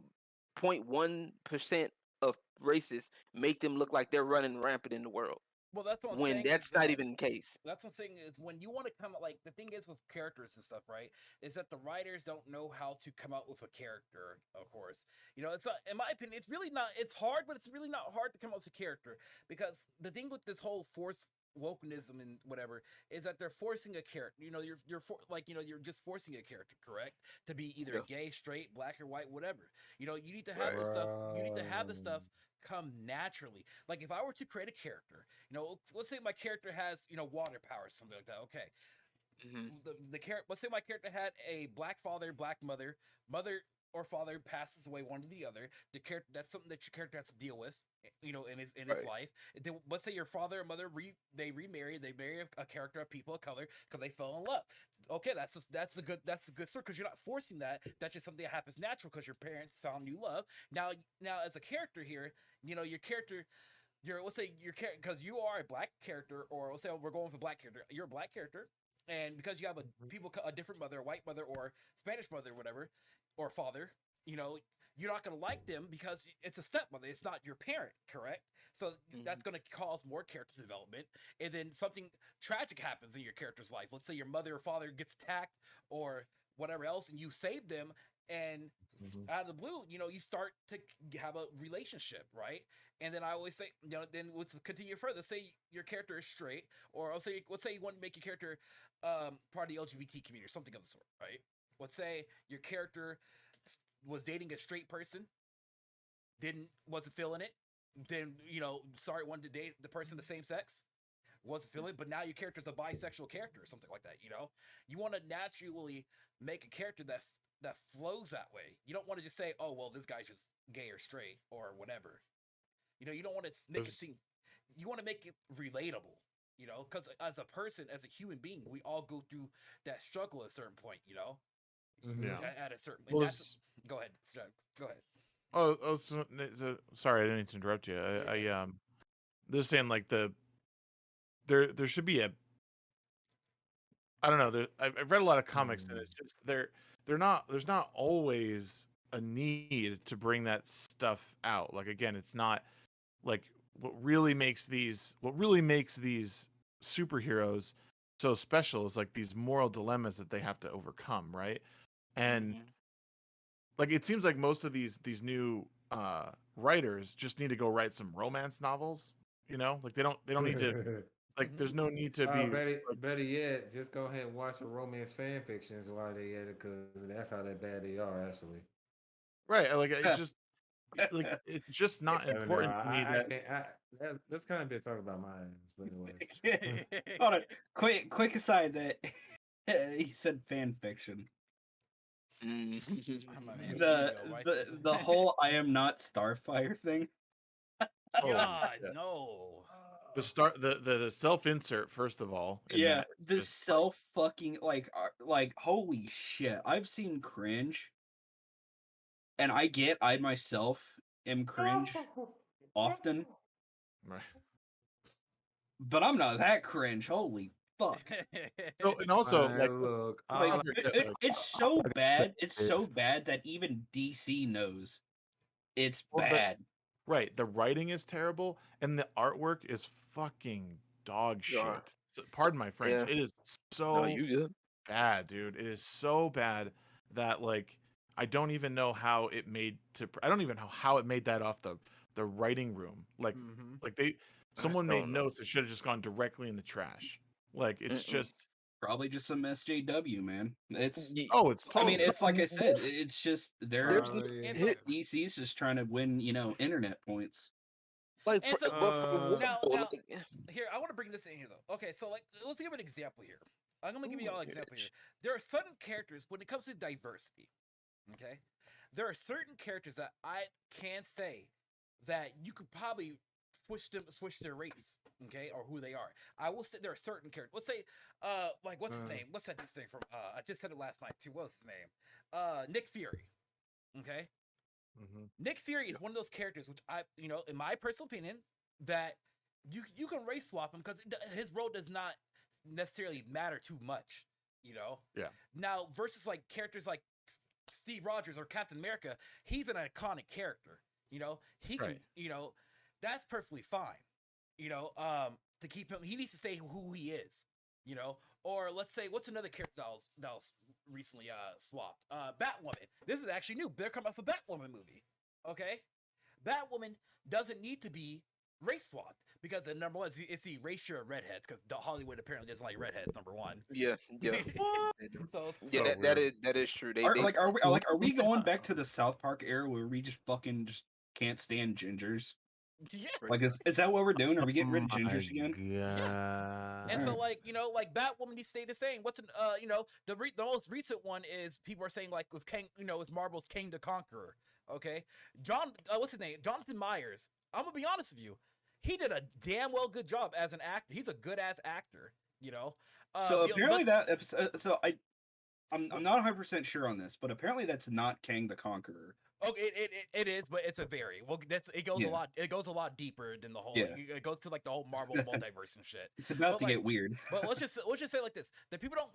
[SPEAKER 2] 0.1% of racists, make them look like they're running rampant in the world.
[SPEAKER 5] well, that's what I'm
[SPEAKER 2] When
[SPEAKER 5] saying.
[SPEAKER 2] that's not even the case.
[SPEAKER 5] That's what I'm saying is when you want to come like the thing is with characters and stuff, right? Is that the writers don't know how to come out with a character. Of course, it's not, in my opinion, it's really not. It's hard, but it's really not hard to come up with a character because the thing with this whole force wokenism and whatever is that they're forcing a character. You're just forcing a character, correct? To be either
[SPEAKER 2] Yeah.
[SPEAKER 5] gay, straight, black or white, whatever. You need to have the stuff. You need to have the stuff come naturally. Like if I were to create a character, let's say my character has, water powers, something like that. Okay. The character, let's say my character had a black father, black mother or father passes away, one or the other. The character, that's something that your character has to deal with, in his life. Then, let's say your father and mother remarry, they marry a character of people of color because they fell in love. Okay, that's a good story because you're not forcing that. That's just something that happens natural because your parents found new love. Now as a character here, your character. Let's say your character, because you are a black character, or let's say we're going for black character. You're a black character, and because you have a different mother, a white mother, or Spanish mother, or whatever, or father, you're not gonna like them because it's a stepmother. It's not your parent, correct? So that's gonna cause more character development, and then something tragic happens in your character's life. Let's say your mother or father gets attacked or whatever else, and you save them, and out of the blue, you start to have a relationship, right? And then I always say, then let's continue further. Say your character is straight, or let's say you want to make your character part of the LGBT community or something of the sort, right? Let's say your character was dating a straight person, wasn't feeling it, then wanted to date the person of the same sex, wasn't feeling it, but now your character's a bisexual character or something like that. You want to naturally make a character that flows that way. You don't want to just say, oh well, this guy's just gay or straight or whatever. You don't want to make it seem. You want to make it relatable. Because as a person, as a human being, we all go through that struggle at a certain point.
[SPEAKER 1] Yeah.
[SPEAKER 5] At a certain.
[SPEAKER 1] Well,
[SPEAKER 5] go ahead. Go ahead.
[SPEAKER 1] Oh, sorry, I didn't mean to interrupt you. I they're saying like there should be a. I don't know. I've read a lot of comics, and it's just there's not always a need to bring that stuff out. Like again, it's not like what really makes these superheroes so special is like these moral dilemmas that they have to overcome, right? And like it seems like most of these new writers just need to go write some romance novels, like they don't need to like there's no need to be
[SPEAKER 3] better yet, just go ahead and watch the romance fan fictions while they at it, because that's how that bad they are actually.
[SPEAKER 1] Right, like it just like it's just not important to me
[SPEAKER 3] that's kind of been talking about my ass, but anyways.
[SPEAKER 4] Hold on. Quick aside that he said fan fiction. The whole I am not Starfire thing.
[SPEAKER 5] God, no.
[SPEAKER 1] the self insert first of all. in
[SPEAKER 4] Yeah,
[SPEAKER 1] that
[SPEAKER 4] the
[SPEAKER 1] just-
[SPEAKER 4] self fucking like holy shit! I've seen cringe, and I myself am cringe often,
[SPEAKER 1] Right.
[SPEAKER 4] but I'm not that cringe. Holy fuck!
[SPEAKER 1] So and also
[SPEAKER 3] Man,
[SPEAKER 1] like
[SPEAKER 3] look,
[SPEAKER 1] it's
[SPEAKER 3] all
[SPEAKER 1] like-
[SPEAKER 3] I
[SPEAKER 1] it's
[SPEAKER 3] can
[SPEAKER 1] like-
[SPEAKER 4] It's so
[SPEAKER 3] can
[SPEAKER 4] bad.
[SPEAKER 3] say
[SPEAKER 4] It's so
[SPEAKER 3] is-
[SPEAKER 4] bad that even DC knows it's
[SPEAKER 1] Well,
[SPEAKER 4] bad.
[SPEAKER 1] right, the writing is terrible and the artwork is fucking dog shit.
[SPEAKER 2] Yeah.
[SPEAKER 1] So, pardon my French.
[SPEAKER 2] Yeah.
[SPEAKER 1] It is so
[SPEAKER 2] No, you good.
[SPEAKER 1] bad, dude. It is so bad that like I don't even know how it made to. I don't even know how it made that off the writing room. Like
[SPEAKER 5] Mhm.
[SPEAKER 1] like someone made
[SPEAKER 2] don't know.
[SPEAKER 1] notes that should have just gone directly in the trash. Like it's
[SPEAKER 2] Mm-mm.
[SPEAKER 1] just
[SPEAKER 4] Probably just some SJW, man. It's
[SPEAKER 1] oh, it's
[SPEAKER 4] I
[SPEAKER 1] totally.
[SPEAKER 4] mean, it's like I said,
[SPEAKER 2] There's-
[SPEAKER 4] it's just
[SPEAKER 2] there's
[SPEAKER 3] Probably-
[SPEAKER 5] And
[SPEAKER 2] Here-
[SPEAKER 4] DC's just trying to win, internet points.
[SPEAKER 2] like
[SPEAKER 5] And
[SPEAKER 2] for,
[SPEAKER 5] so-
[SPEAKER 2] but for one,
[SPEAKER 5] now-
[SPEAKER 2] like,
[SPEAKER 5] Here, I want to bring this in here though. Okay, so like, let's give an example here. I'm gonna give you
[SPEAKER 2] Ooh,
[SPEAKER 5] all an example
[SPEAKER 2] bitch.
[SPEAKER 5] here. There are certain characters when it comes to diversity. Okay, there are certain characters that I can say that you could probably switch their race, okay, or who they are. I will say there are certain characters. Let's say, like what's his name? What's that dude's name from? I just said it last night too. What's his name? Nick Fury. Okay,
[SPEAKER 3] Mhm.
[SPEAKER 5] Nick Fury is one of those characters which in my personal opinion, that you can race swap him because his role does not necessarily matter too much.
[SPEAKER 1] Yeah.
[SPEAKER 5] Now versus like characters like Steve Rogers or Captain America, he's an iconic character. He can.
[SPEAKER 1] Right.
[SPEAKER 5] That's perfectly fine. To keep him, he needs to say who he is. Or let's say what's another character that was recently swapped? Batwoman. This is actually new. They're coming out with a Batwoman movie. Okay, Batwoman doesn't need to be race swapped because the number one it's the erasure of redheads because Hollywood apparently doesn't like redheads. Number one.
[SPEAKER 2] yeah, yeah,
[SPEAKER 5] So
[SPEAKER 2] yeah.
[SPEAKER 3] So
[SPEAKER 2] That is true. They,
[SPEAKER 4] Are we going back to the South Park era where we just fucking just can't stand gingers?
[SPEAKER 5] yeah.
[SPEAKER 4] Like, is that what we're doing? Are we getting rid of
[SPEAKER 3] My
[SPEAKER 4] gingers again?
[SPEAKER 3] God.
[SPEAKER 5] And so,
[SPEAKER 4] Alright.
[SPEAKER 5] like Batwoman, needs to stay the same. What's the most recent one is people are saying like with King, with Marvel's King the Conqueror. Okay, what's his name? Jonathan Myers. I'm gonna be honest with you, he did a damn well good job as an actor. He's a good ass actor.
[SPEAKER 4] So apparently that episode. So I'm not 100% sure on this, but apparently that's not Kang the Conqueror.
[SPEAKER 5] Okay, it is, but it's a very well. It goes
[SPEAKER 4] Yeah.
[SPEAKER 5] a lot. It goes a lot deeper than the whole.
[SPEAKER 4] Yeah.
[SPEAKER 5] It goes to like the whole Marvel multiverse and shit.
[SPEAKER 4] It's about
[SPEAKER 5] But,
[SPEAKER 4] to
[SPEAKER 5] like,
[SPEAKER 4] get weird.
[SPEAKER 5] But let's just say it like this: that people don't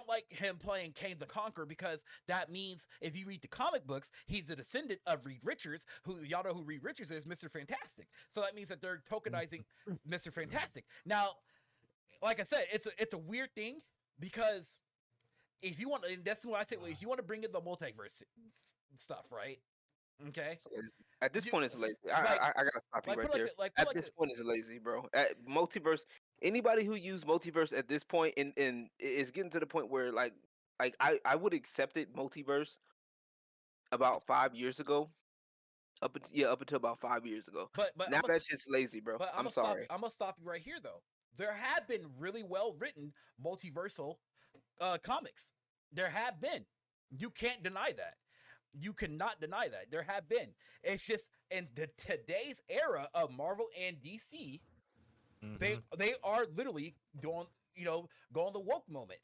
[SPEAKER 5] like him playing Kang the Conqueror because that means if you read the comic books, he's a descendant of Reed Richards, who y'all know who Reed Richards is, Mr. Fantastic. So that means that they're tokenizing Mr. Fantastic. Now, like I said, it's a weird thing because if you want, and that's what I say. If you want to bring in the multiverse stuff, right? Okay.
[SPEAKER 2] at this
[SPEAKER 5] You-
[SPEAKER 2] point, it's lazy.
[SPEAKER 5] like-
[SPEAKER 2] I gotta stop you
[SPEAKER 5] Like
[SPEAKER 2] right
[SPEAKER 5] put
[SPEAKER 2] there.
[SPEAKER 5] like,
[SPEAKER 2] At this point, it's lazy, bro. At multiverse, anybody who used multiverse at this point and is getting to the point where like I would accept it multiverse about 5 years ago. Up until about 5 years ago.
[SPEAKER 5] but
[SPEAKER 2] Now that shit's lazy, bro.
[SPEAKER 5] But
[SPEAKER 2] I'm sorry.
[SPEAKER 5] I'm gonna stop you right here, though. There have been really well written multiversal comics. There have been. You can't deny that. You cannot deny that. There have been. It's just in today's era of Marvel and DC, they are literally going the woke moment.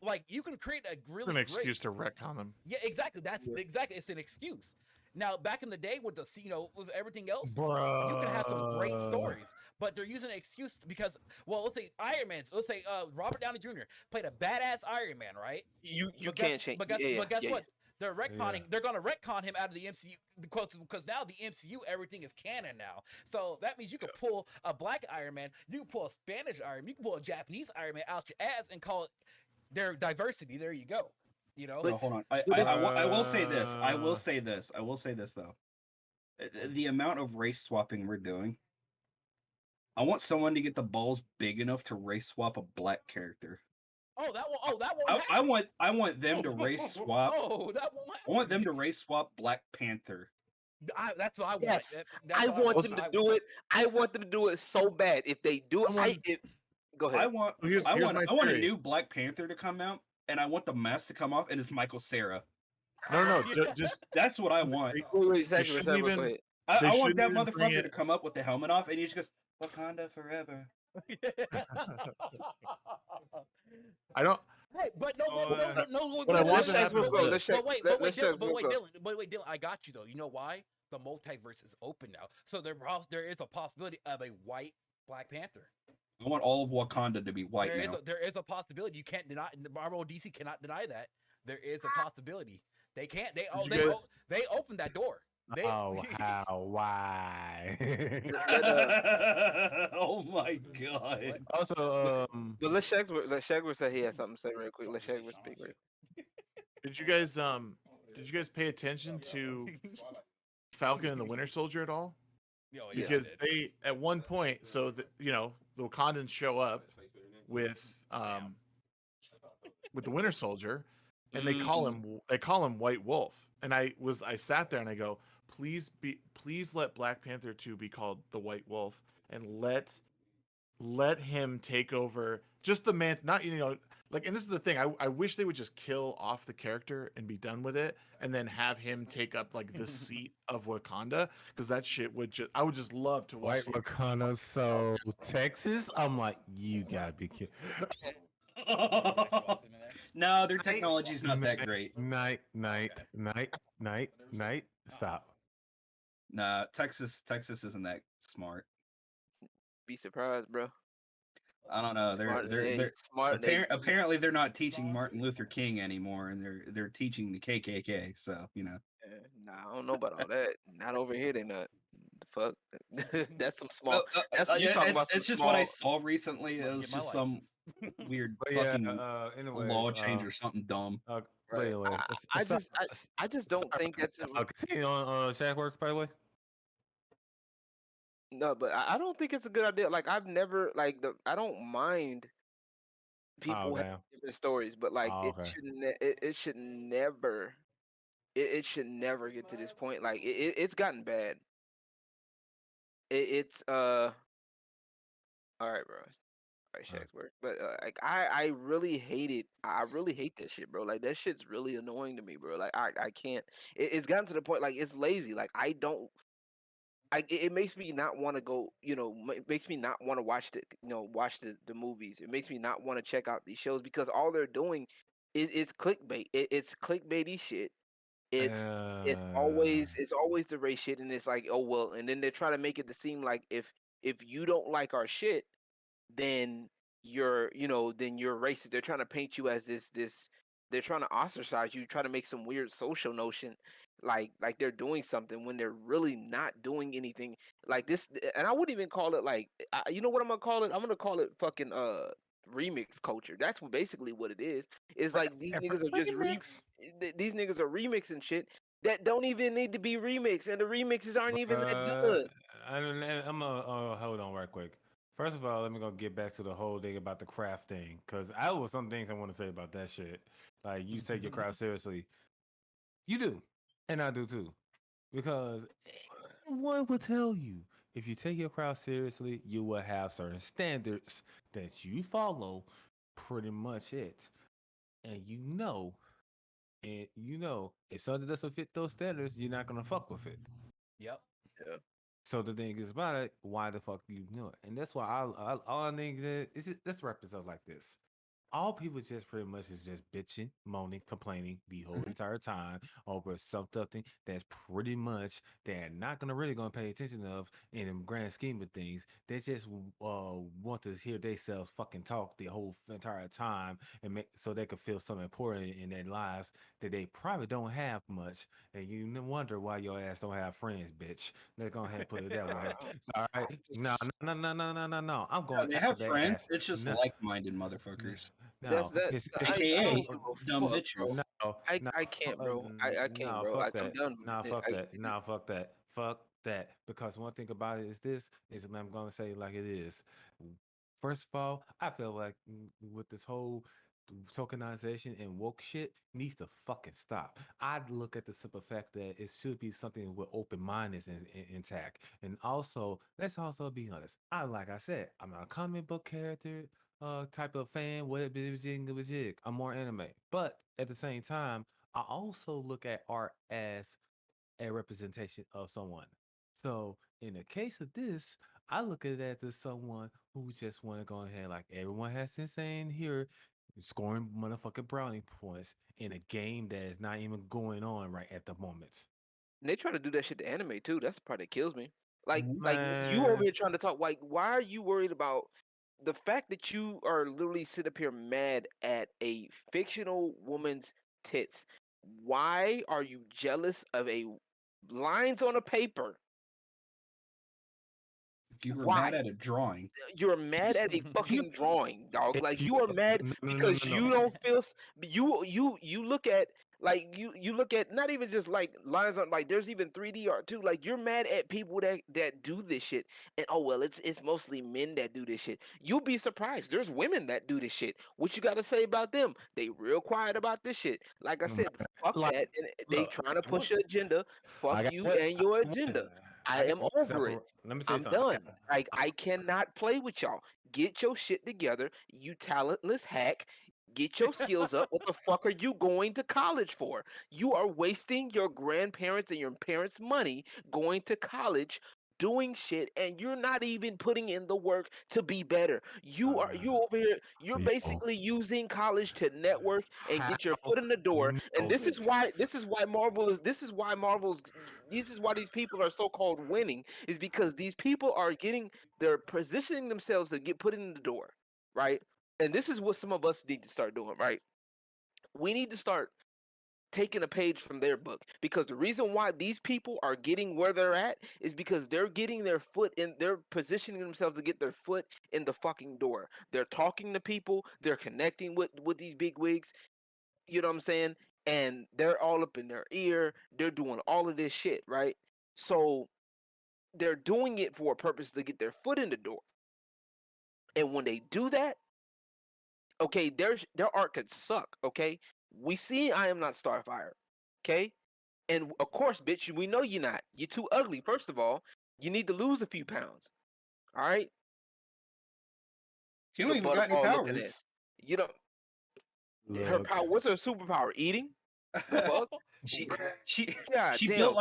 [SPEAKER 5] Like you can create a really
[SPEAKER 1] an
[SPEAKER 5] great
[SPEAKER 1] excuse to retcon them.
[SPEAKER 5] Yeah, exactly. That's
[SPEAKER 2] Yeah.
[SPEAKER 5] exactly. It's an excuse. Now, back in the day with the with everything else,
[SPEAKER 3] Bruh.
[SPEAKER 5] you can have some great stories, but they're using an excuse because, well, let's say Iron Man. Let's say Robert Downey Jr. played a badass Iron Man, right?
[SPEAKER 2] You
[SPEAKER 5] But
[SPEAKER 2] can't
[SPEAKER 5] guess-
[SPEAKER 2] change.
[SPEAKER 5] But guess,
[SPEAKER 2] yeah,
[SPEAKER 5] but guess
[SPEAKER 2] yeah,
[SPEAKER 5] what? They're retconning.
[SPEAKER 3] Yeah.
[SPEAKER 5] They're gonna retcon him out of the MCU because now the MCU everything is canon now. So that means you can pull a black Iron Man, you can pull a Spanish Iron Man, you can pull a Japanese Iron Man out your ass and call it their diversity. There you go.
[SPEAKER 4] No, hold on. I will say this. I will say this though. The amount of race swapping we're doing, I want someone to get the balls big enough to race swap a black character.
[SPEAKER 5] that won't happen.
[SPEAKER 4] I want them to race swap.
[SPEAKER 5] Oh, that won't happen.
[SPEAKER 4] I want them to race swap Black Panther.
[SPEAKER 5] That's what I want.
[SPEAKER 2] Yes.
[SPEAKER 5] That's
[SPEAKER 2] I
[SPEAKER 5] what
[SPEAKER 2] want them to do it. I want them to do it so bad. If they do it, go ahead.
[SPEAKER 4] I want
[SPEAKER 1] Here's
[SPEAKER 4] I
[SPEAKER 1] my
[SPEAKER 4] want a
[SPEAKER 1] theory.
[SPEAKER 4] new Black Panther to come out, and I want the mask to come off, and it's Michael Cera.
[SPEAKER 1] No, just
[SPEAKER 4] That's what I want.
[SPEAKER 2] Wait,
[SPEAKER 1] shouldn't even-
[SPEAKER 4] I
[SPEAKER 1] They
[SPEAKER 4] want
[SPEAKER 1] shouldn't
[SPEAKER 4] that
[SPEAKER 1] even bring
[SPEAKER 4] motherfucker
[SPEAKER 1] it-
[SPEAKER 4] to come up with the helmet off, and he just goes, Wakanda forever.
[SPEAKER 1] I don't.
[SPEAKER 5] Hey, but no,
[SPEAKER 1] What I want
[SPEAKER 2] Let's
[SPEAKER 1] to
[SPEAKER 2] check
[SPEAKER 1] happen
[SPEAKER 2] what's
[SPEAKER 1] is
[SPEAKER 2] going.
[SPEAKER 1] this.
[SPEAKER 5] but wait, Dylan, I got you though. You know why? The multiverse is open now, so there is a possibility of a white Black Panther.
[SPEAKER 4] I want all of Wakanda to be white now.
[SPEAKER 5] There is a possibility. You can't deny. Marvel or DC cannot deny that. There is a possibility. They can't. They opened that door.
[SPEAKER 3] How? Why?
[SPEAKER 4] Oh my god!
[SPEAKER 3] Also,
[SPEAKER 2] But let Shagsworth say he has something to say real quick. Let Shagsworth speak real quick.
[SPEAKER 1] Did you guys pay attention to Falcon and the Winter Soldier at all?
[SPEAKER 5] Oh, yeah,
[SPEAKER 1] Because they at one point, so the Wakandans show up with the Winter Soldier, and they call him White Wolf, and I sat there and I go, please let Black Panther 2 be called the White Wolf, and let him take over just the man, not and this is the thing, I wish they would just kill off the character and be done with it, and then have him take up like the seat of Wakanda, because that shit I would just love to watch
[SPEAKER 3] White Wakanda, so Texas. I'm like, you gotta be kidding.
[SPEAKER 4] No, their technology's not that great.
[SPEAKER 3] Night. Stop.
[SPEAKER 4] Nah, Texas isn't that smart.
[SPEAKER 2] Be surprised, bro.
[SPEAKER 4] I don't know. They're
[SPEAKER 2] smart.
[SPEAKER 4] Apparently, they're not teaching Martin Luther King anymore, and they're teaching the KKK. So
[SPEAKER 2] Nah, I don't know about all that. Not over here. They not. The fuck. That's some small. That's you talking about.
[SPEAKER 4] It's just
[SPEAKER 2] small,
[SPEAKER 4] what I saw recently. It was just some weird fucking
[SPEAKER 3] anyways,
[SPEAKER 4] law change or something dumb.
[SPEAKER 2] Right.
[SPEAKER 3] Anyways,
[SPEAKER 2] I just don't think that's.
[SPEAKER 3] Continue on Shagworth, by the way.
[SPEAKER 2] No, but I don't think it's a good idea. Like I've never I don't mind people having different stories, but like it should never it should never get to this point. Like it's gotten bad. It's all right, bro. All right, Shagsworth. But like I really hate it. I really hate that shit, bro. Like that shit's really annoying to me, bro. Like I can't. It's gotten to the point like it's lazy. Like I don't. It makes me not want to go, it makes me not want to watch the movies. It makes me not want to check out these shows because all they're doing is clickbait. It's clickbaity shit. It's always the race shit, and it's like, oh well, and then they're trying to make it to seem like if you don't like our shit, then you're racist. They're trying to paint you as this. They're trying to ostracize you, try to make some weird social notion like they're doing something when they're really not doing anything like this. And I wouldn't even call it like you know what I'm gonna call it? I'm gonna call it fucking remix culture. That's basically what it is. It's like these niggas are just these niggas are remixing shit that don't even need to be remixed, and the remixes aren't even that good.
[SPEAKER 3] I'm gonna hold on right quick. First of all, let me go get back to the whole thing about the craft thing, because I was some things I want to say about that shit. Like, you take your craft seriously. You do. And I do too. Because one will tell you, if you take your craft seriously, you will have certain standards that you follow, pretty much it. And if something doesn't fit those standards, you're not gonna fuck with it.
[SPEAKER 5] Yep.
[SPEAKER 2] Yeah.
[SPEAKER 3] So the thing is about it, why the fuck you do it? And that's why all I think is let's wrap this up like this. All people just pretty much is just bitching, moaning, complaining the whole entire time over something that's pretty much they're not really gonna pay attention of in the grand scheme of things. They just want to hear themselves fucking talk the whole entire time and so they can feel something important in their lives that they probably don't have much. And you wonder why your ass don't have friends, bitch. They're gonna have to put it that way. All right, no. I'm going.
[SPEAKER 4] They have friends. It's just like-minded motherfuckers.
[SPEAKER 2] That's that.
[SPEAKER 4] AKA dumb bitches.
[SPEAKER 2] I can't, bro. I can't, bro. Like, I'm done with it.
[SPEAKER 3] Fuck that. Because one thing about it is I'm gonna say it like it is. First of all, I feel like with this whole tokenization and woke shit needs to fucking stop. I'd look at the simple fact that it should be something with open mindedness intact. And also, let's also be honest. Like I said, I'm not a comic book character type of fan. What it was jig. I'm more anime. But at the same time, I also look at art as a representation of someone. So in the case of this, I look at that as someone who just want to go ahead, like everyone has been saying here, scoring motherfucking brownie points in a game that is not even going on right at the moment.
[SPEAKER 2] And they try to do that shit to anime too. That's the part that kills me. Like you over
[SPEAKER 3] Man.
[SPEAKER 2] here trying to talk. Like, why are you worried about the fact that you are literally sitting up here mad at a fictional woman's tits? Why are you jealous of a lines on a paper?
[SPEAKER 4] If you were
[SPEAKER 2] Why?
[SPEAKER 4] mad at a drawing,
[SPEAKER 2] You're mad at a fucking drawing, dog.
[SPEAKER 3] If
[SPEAKER 2] Like
[SPEAKER 3] you-
[SPEAKER 2] you are mad
[SPEAKER 3] no, no, no,
[SPEAKER 2] because
[SPEAKER 3] no, no.
[SPEAKER 2] you don't feel you look at like you look at not even just like lines on like there's even 3D art too. Like you're mad at people that do this shit. And oh well, it's mostly men that do this shit. You'll be surprised. There's women that do this shit. What you got to say about them? They real quiet about this shit. Like I said, fuck
[SPEAKER 3] Like,
[SPEAKER 2] that. And they
[SPEAKER 3] look,
[SPEAKER 2] trying to
[SPEAKER 3] I want-
[SPEAKER 2] push your agenda. Fuck
[SPEAKER 3] I got
[SPEAKER 2] you
[SPEAKER 3] what-
[SPEAKER 2] and your
[SPEAKER 3] I want-
[SPEAKER 2] agenda. I
[SPEAKER 3] got
[SPEAKER 2] am
[SPEAKER 3] one
[SPEAKER 2] over it.
[SPEAKER 3] example. Let me say
[SPEAKER 2] I'm
[SPEAKER 3] something.
[SPEAKER 2] done. Like I cannot play with y'all. Get your shit together, you talentless hack. Get your skills up. What the fuck are you going to college for? You are wasting your grandparents and your parents' money going to college doing shit, and you're not even putting in the work to be better. You over here, you're
[SPEAKER 3] Yo.
[SPEAKER 2] basically using college to network and get your foot in the door. And this is why Marvel's this is why these people are so called winning, is because these people are they're positioning themselves to get put in the door, right? And this is what some of us need to start doing, right? We need to start taking a page from their book, because the reason why these people are getting where they're at is because they're getting their foot in, they're positioning themselves to get their foot in the fucking door. They're talking to people, they're connecting with these big wigs, you know what I'm saying? And they're all up in their ear, they're doing all of this shit, right? So they're doing it for a purpose to get their foot in the door. And when they do that, okay, their art could suck, okay? We see I Am Not Starfire, okay? And of course, bitch, we know you're not. You're too ugly, first of all. You need to lose a few pounds, all right?
[SPEAKER 4] she don't even got any
[SPEAKER 2] Butterball looking
[SPEAKER 4] powers.
[SPEAKER 2] ass. You know, her
[SPEAKER 3] Look,
[SPEAKER 2] power, what's her superpower? Eating? The fuck?
[SPEAKER 4] she
[SPEAKER 2] God
[SPEAKER 4] she
[SPEAKER 2] damn.
[SPEAKER 4] built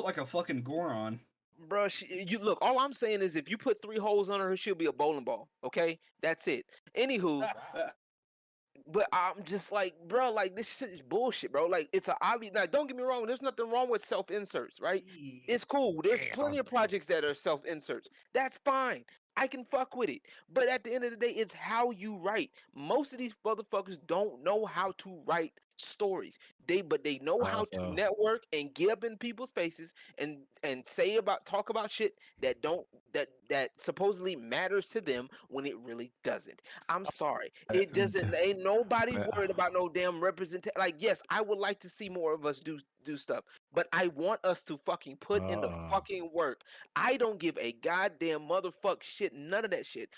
[SPEAKER 4] like a fucking Goron.
[SPEAKER 2] Bro, you look, all I'm saying is if you put 3 holes on her, she'll be a bowling ball, okay? That's it. Anywho, but I'm just like, bro, like this shit is bullshit, bro. Like it's an obvious. Now, don't get me wrong. There's nothing wrong with self inserts, right? It's cool. There's plenty of projects that are self inserts. That's fine. I can fuck with it. But at the end of the day, it's how you write. Most of these motherfuckers don't know how to write stories. They know how to
[SPEAKER 3] Also-
[SPEAKER 2] network and get up in people's faces and talk about shit that supposedly matters to them when it really doesn't. I'm sorry. It doesn't. Ain't nobody worried about no damn representation. Like, yes, I would like to see more of us do stuff, but I want us to fucking put in the fucking work. I don't give a goddamn motherfuck shit. None of that shit.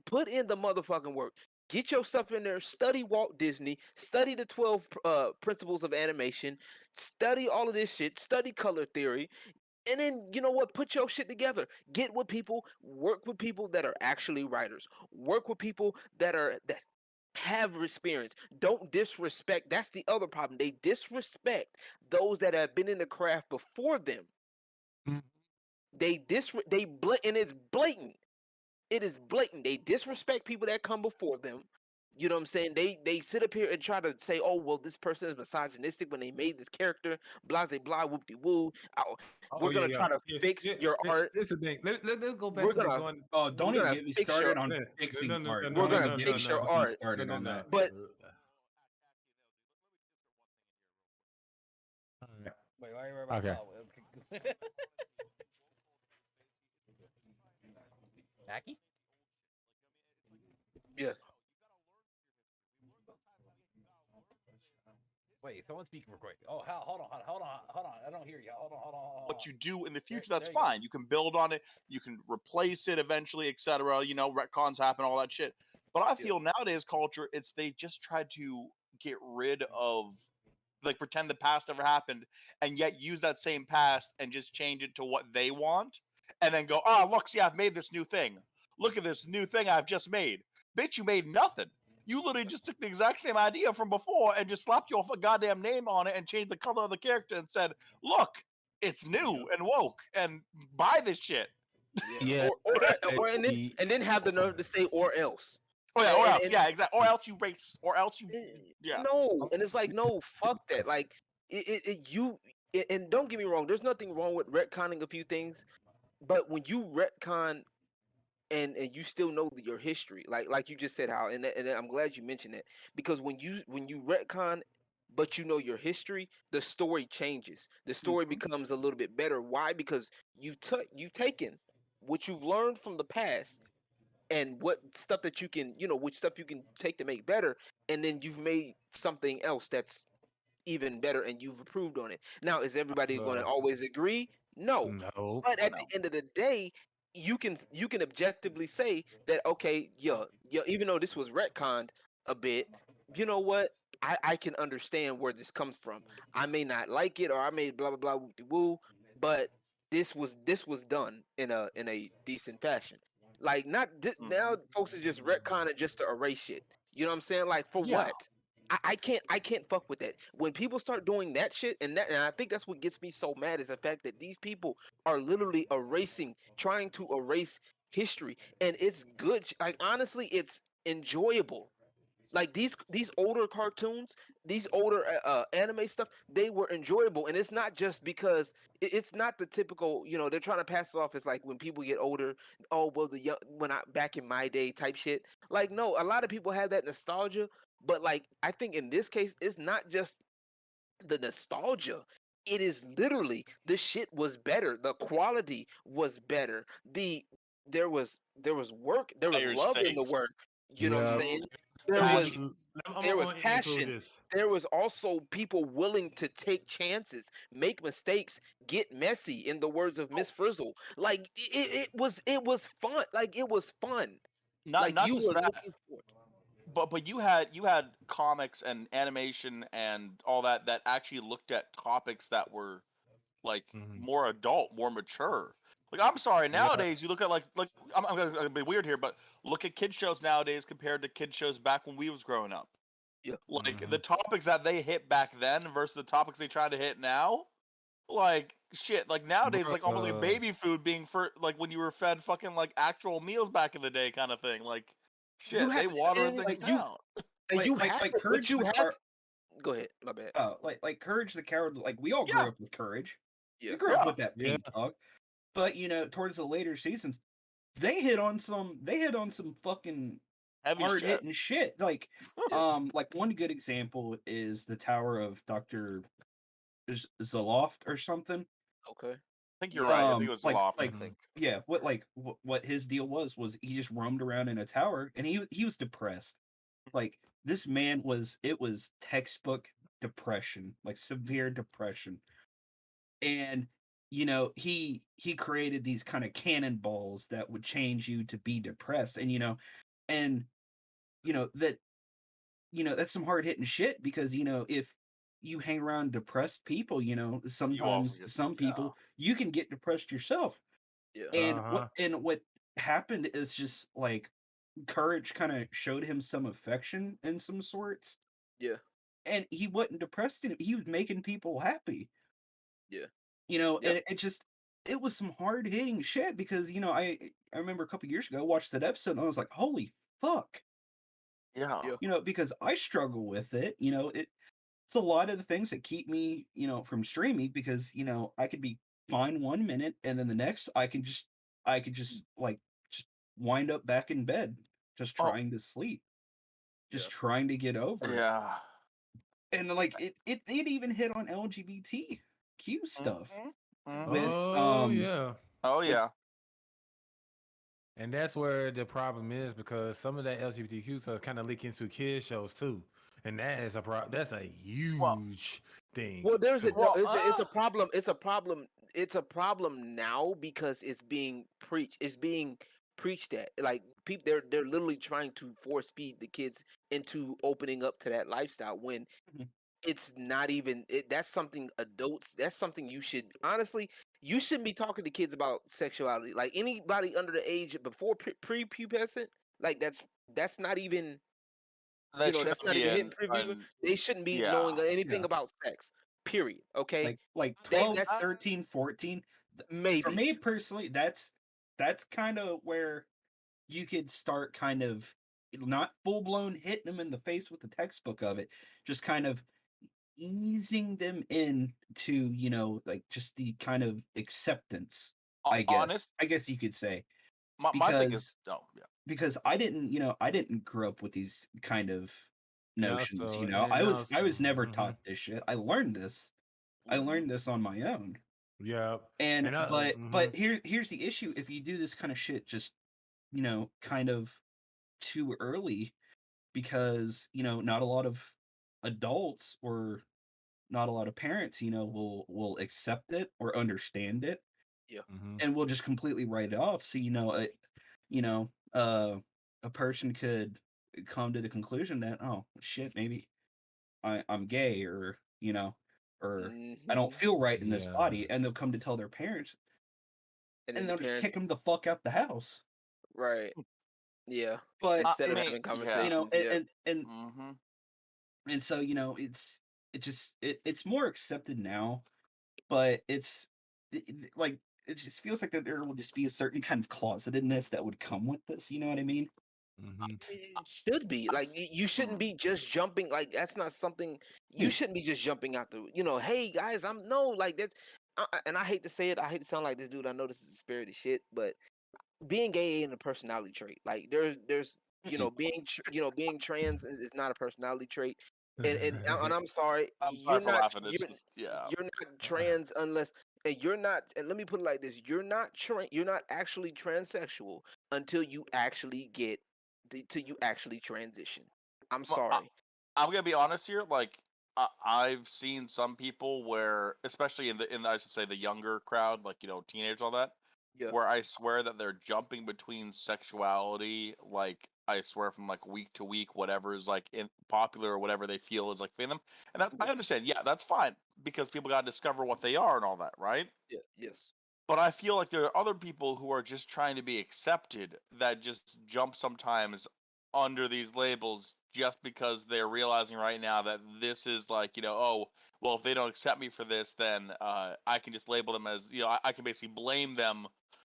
[SPEAKER 2] Put in the motherfucking work. Get your stuff in there. Study Walt Disney. Study the 12 principles of animation. Study all of this shit. Study color theory. And then, you know what? Put your shit together. Get with people. Work with people that are actually writers. Work with people that have experience. Don't disrespect. That's the other problem. They disrespect those that have been in the craft before them.
[SPEAKER 3] Mhm.
[SPEAKER 2] And it's blatant. It is blatant. They disrespect people that come before them. You know what I'm saying? They sit up here and try to say, oh, well, this person is misogynistic when they made this character, blah, blah, blah, whoop-de-woo. We're going to try to fix your art.
[SPEAKER 3] This is the thing. Let's go back
[SPEAKER 2] We're
[SPEAKER 3] to the
[SPEAKER 2] gonna-
[SPEAKER 3] going.
[SPEAKER 4] Oh, don't
[SPEAKER 2] We're
[SPEAKER 4] even
[SPEAKER 2] gonna
[SPEAKER 4] get me
[SPEAKER 2] fix
[SPEAKER 4] started
[SPEAKER 2] your-
[SPEAKER 4] on
[SPEAKER 3] No,
[SPEAKER 4] fixing
[SPEAKER 3] no, no,
[SPEAKER 4] art.
[SPEAKER 3] no,
[SPEAKER 4] Don't
[SPEAKER 2] no,
[SPEAKER 4] even
[SPEAKER 2] no,
[SPEAKER 4] get
[SPEAKER 2] no,
[SPEAKER 4] me
[SPEAKER 2] fix your
[SPEAKER 4] fucking
[SPEAKER 2] art.
[SPEAKER 4] started on that.
[SPEAKER 2] But
[SPEAKER 5] Wait, why are you worried about
[SPEAKER 3] Okay.
[SPEAKER 5] Saul? Mackie?
[SPEAKER 2] yes,
[SPEAKER 5] Wait, someone's speaking real quick. Oh, hell, hold on. I don't hear you. Hold on.
[SPEAKER 7] What you do in the future,
[SPEAKER 5] There
[SPEAKER 7] that's
[SPEAKER 5] you go.
[SPEAKER 7] fine. You can build on it. You can replace it eventually, etc. You know, retcons happen, all that shit. But I feel nowadays culture, it's they just try to get rid of, like, pretend the past never happened, and yet use that same past and just change it to what they want, and then go, oh, look, see, I've made this new thing. Look at this new thing I've just made. Bitch, you made nothing. You literally just took the exact same idea from before and just slapped your goddamn name on it and changed the color of the character and said, look, it's new and woke and buy this shit.
[SPEAKER 3] Yeah,
[SPEAKER 2] and then have the nerve to say or else.
[SPEAKER 7] Oh yeah, or
[SPEAKER 2] And-
[SPEAKER 7] else,
[SPEAKER 2] and-
[SPEAKER 7] yeah, exactly. Or else you race, or else you, yeah.
[SPEAKER 2] No, and it's like no, fuck that. Like and don't get me wrong. There's nothing wrong with retconning a few things, but when you retcon and you still know your history, like you just said, Hal, and I'm glad you mentioned that, because when you retcon, but you know your history, the story changes. The story becomes a little bit better. Why? Because you've taken what you've learned from the past and what stuff that you can, which stuff you can take to make better, and then you've made something else that's even better, and you've improved on it. Now, is everybody going to always agree? No.
[SPEAKER 3] No.
[SPEAKER 2] But at the end of the day, you can objectively say that, okay, yeah, even though this was retconned a bit, you know what? I can understand where this comes from. I may not like it, or I may blah blah blah woo, but this was done in a decent fashion. Like now, folks are just retconning just to erase shit. You know what I'm saying? Like for what? I can't fuck with that. When people start doing that shit, and I think that's what gets me so mad, is the fact that these people are literally trying to erase history, and it's good. Like honestly, it's enjoyable. Like these older cartoons, these older anime stuff, they were enjoyable, and it's not just because it's not the typical, they're trying to pass it off as like when people get older, oh well, back in my day type shit. Like no, a lot of people have that nostalgia, but like I think in this case, it's not just the nostalgia. It is literally the shit was better, the quality was better, there was work, there was love in the work. You know what I'm saying? There was passion. There was also people willing to take chances, make mistakes, get messy. In the words of Miss Frizzle, like it was fun. Like it was fun.
[SPEAKER 7] Not
[SPEAKER 2] you
[SPEAKER 7] just
[SPEAKER 2] were
[SPEAKER 7] that,
[SPEAKER 2] looking for it.
[SPEAKER 7] but you had comics and animation and all that actually looked at topics that were like more adult, more mature. Like I'm sorry, nowadays you look at like I'm gonna be weird here, but look at kids shows nowadays compared to kids shows back when we was growing up.
[SPEAKER 2] Yeah.
[SPEAKER 7] Like the topics that they hit back then versus the topics they try to hit now. Like shit, like nowadays like almost like baby food being for like when you were fed fucking like actual meals back in the day kind of thing. Like shit, they water things down.
[SPEAKER 4] Courage.
[SPEAKER 2] Go ahead, my bad.
[SPEAKER 4] Like Courage the Coward. Like we all grew up with Courage.
[SPEAKER 2] Yeah.
[SPEAKER 4] We grew up with that pink dog. But towards the later seasons, they hit on some fucking
[SPEAKER 7] heavy
[SPEAKER 4] hard hitting shit. Like like one good example is the Tower of Dr. Zoloft or something.
[SPEAKER 2] Okay.
[SPEAKER 7] I think you're right. I think it was Zoloft. I think.
[SPEAKER 4] Yeah, what his deal was he just roamed around in a tower, and he was depressed. Like this man was textbook depression, like severe depression. And he created these kind of cannonballs that would change you to be depressed, and that's some hard hitting shit, because if you hang around depressed people, sometimes some people you can get depressed yourself.
[SPEAKER 2] Yeah.
[SPEAKER 4] And what happened is just like Courage kind of showed him some affection in some sorts.
[SPEAKER 2] Yeah.
[SPEAKER 4] And he wasn't depressed, he was making people happy.
[SPEAKER 2] Yeah.
[SPEAKER 4] And it was some hard hitting shit, because I remember a couple years ago I watched that episode and I was like, holy fuck.
[SPEAKER 7] Yeah.
[SPEAKER 4] Because I struggle with it. It's a lot of the things that keep me, from streaming, because I could be fine 1 minute and then the next I could just wind up back in bed, just trying to sleep, just trying to get over it.
[SPEAKER 7] Yeah.
[SPEAKER 4] And like it even hit on LGBTQ stuff. With
[SPEAKER 3] oh yeah.
[SPEAKER 7] With,
[SPEAKER 3] and that's where the problem is, because some of that LGBTQ stuff kind of leak into kids shows too, and that is that's a huge thing.
[SPEAKER 2] Well, it's a problem. It's a problem now, because it's being preached. It's being preached at, like people they're literally trying to force feed the kids into opening up to that lifestyle, when it's not even that's something adults, that's something you should honestly, you shouldn't be talking to kids about sexuality. Like anybody under the age before prepubescent, like that's not even that's not even hitting prepubescent. They shouldn't be knowing anything about sex, period. Okay,
[SPEAKER 4] like 12, 13, 14,
[SPEAKER 2] maybe.
[SPEAKER 4] for me personally, that's that's kind of where you could start kind of not full blown hitting them in the face with the textbook of it, just kind of easing them in to, like just the kind of acceptance,
[SPEAKER 7] Honest,
[SPEAKER 4] I guess you could say.
[SPEAKER 7] my thing is,
[SPEAKER 4] Because I didn't grow up with these kind of notions,
[SPEAKER 3] so,
[SPEAKER 4] I
[SPEAKER 3] and
[SPEAKER 4] was never
[SPEAKER 3] mhm.
[SPEAKER 4] taught this shit. I learned this on my own.
[SPEAKER 3] Yeah.
[SPEAKER 4] And but
[SPEAKER 3] mhm.
[SPEAKER 4] here's the issue: if you do this kind of shit just kind of too early, because not a lot of adults or not a lot of parents will accept it or understand it,
[SPEAKER 2] Yeah.
[SPEAKER 3] Mhm.
[SPEAKER 4] and will just completely write it off. So you know uh a person could come to the conclusion that, oh shit, maybe I'm gay, or or I don't
[SPEAKER 2] Mhm.
[SPEAKER 4] feel right in this
[SPEAKER 3] Yeah.
[SPEAKER 4] body, and they'll come to tell their parents,
[SPEAKER 2] And then
[SPEAKER 4] and
[SPEAKER 2] the
[SPEAKER 4] they'll just
[SPEAKER 2] parents,
[SPEAKER 4] kick them the fuck out the house.
[SPEAKER 2] right? Yeah.
[SPEAKER 4] But
[SPEAKER 2] Instead
[SPEAKER 7] I
[SPEAKER 2] of
[SPEAKER 7] mean,
[SPEAKER 2] having
[SPEAKER 7] yeah.
[SPEAKER 2] conversations, yeah.
[SPEAKER 7] Mm-hmm.
[SPEAKER 4] and so it's more accepted now, but like it just feels like that there will just be a certain kind of closetedness that would come with this. You know what I mean?
[SPEAKER 3] Mhm.
[SPEAKER 2] It should be like you shouldn't be just jumping. Like that's not something you shouldn't be just jumping out the. Hey guys, I'm no like that's. And I hate to say it. I hate to sound like this dude. I know this is Disbearity shit, but being gay ain't a personality trait. Like there's being trans is not a personality trait. And I'm sorry,
[SPEAKER 7] I'm sorry for laughing. It's just
[SPEAKER 2] you're not trans unless and you're not. And let me put it like this: you're not you're not actually transsexual until you actually get till you actually transition. I'm sorry.
[SPEAKER 7] I'm gonna be honest here. Like I've seen some people where, especially in the I should say the younger crowd, like teenagers, all that,
[SPEAKER 2] Yeah.
[SPEAKER 7] where I swear that they're jumping between sexuality, like I swear from like week to week, whatever is like popular or whatever they feel is like fitting them, and that I understand. Yeah, that's fine because people got to discover what they are and all that, right?
[SPEAKER 2] Yeah. Yes.
[SPEAKER 7] But I feel like there are other people who are just trying to be accepted that just jump sometimes under these labels just because they're realizing right now that this is like, oh, well, if they don't accept me for this, then I can just label them as, I can basically blame them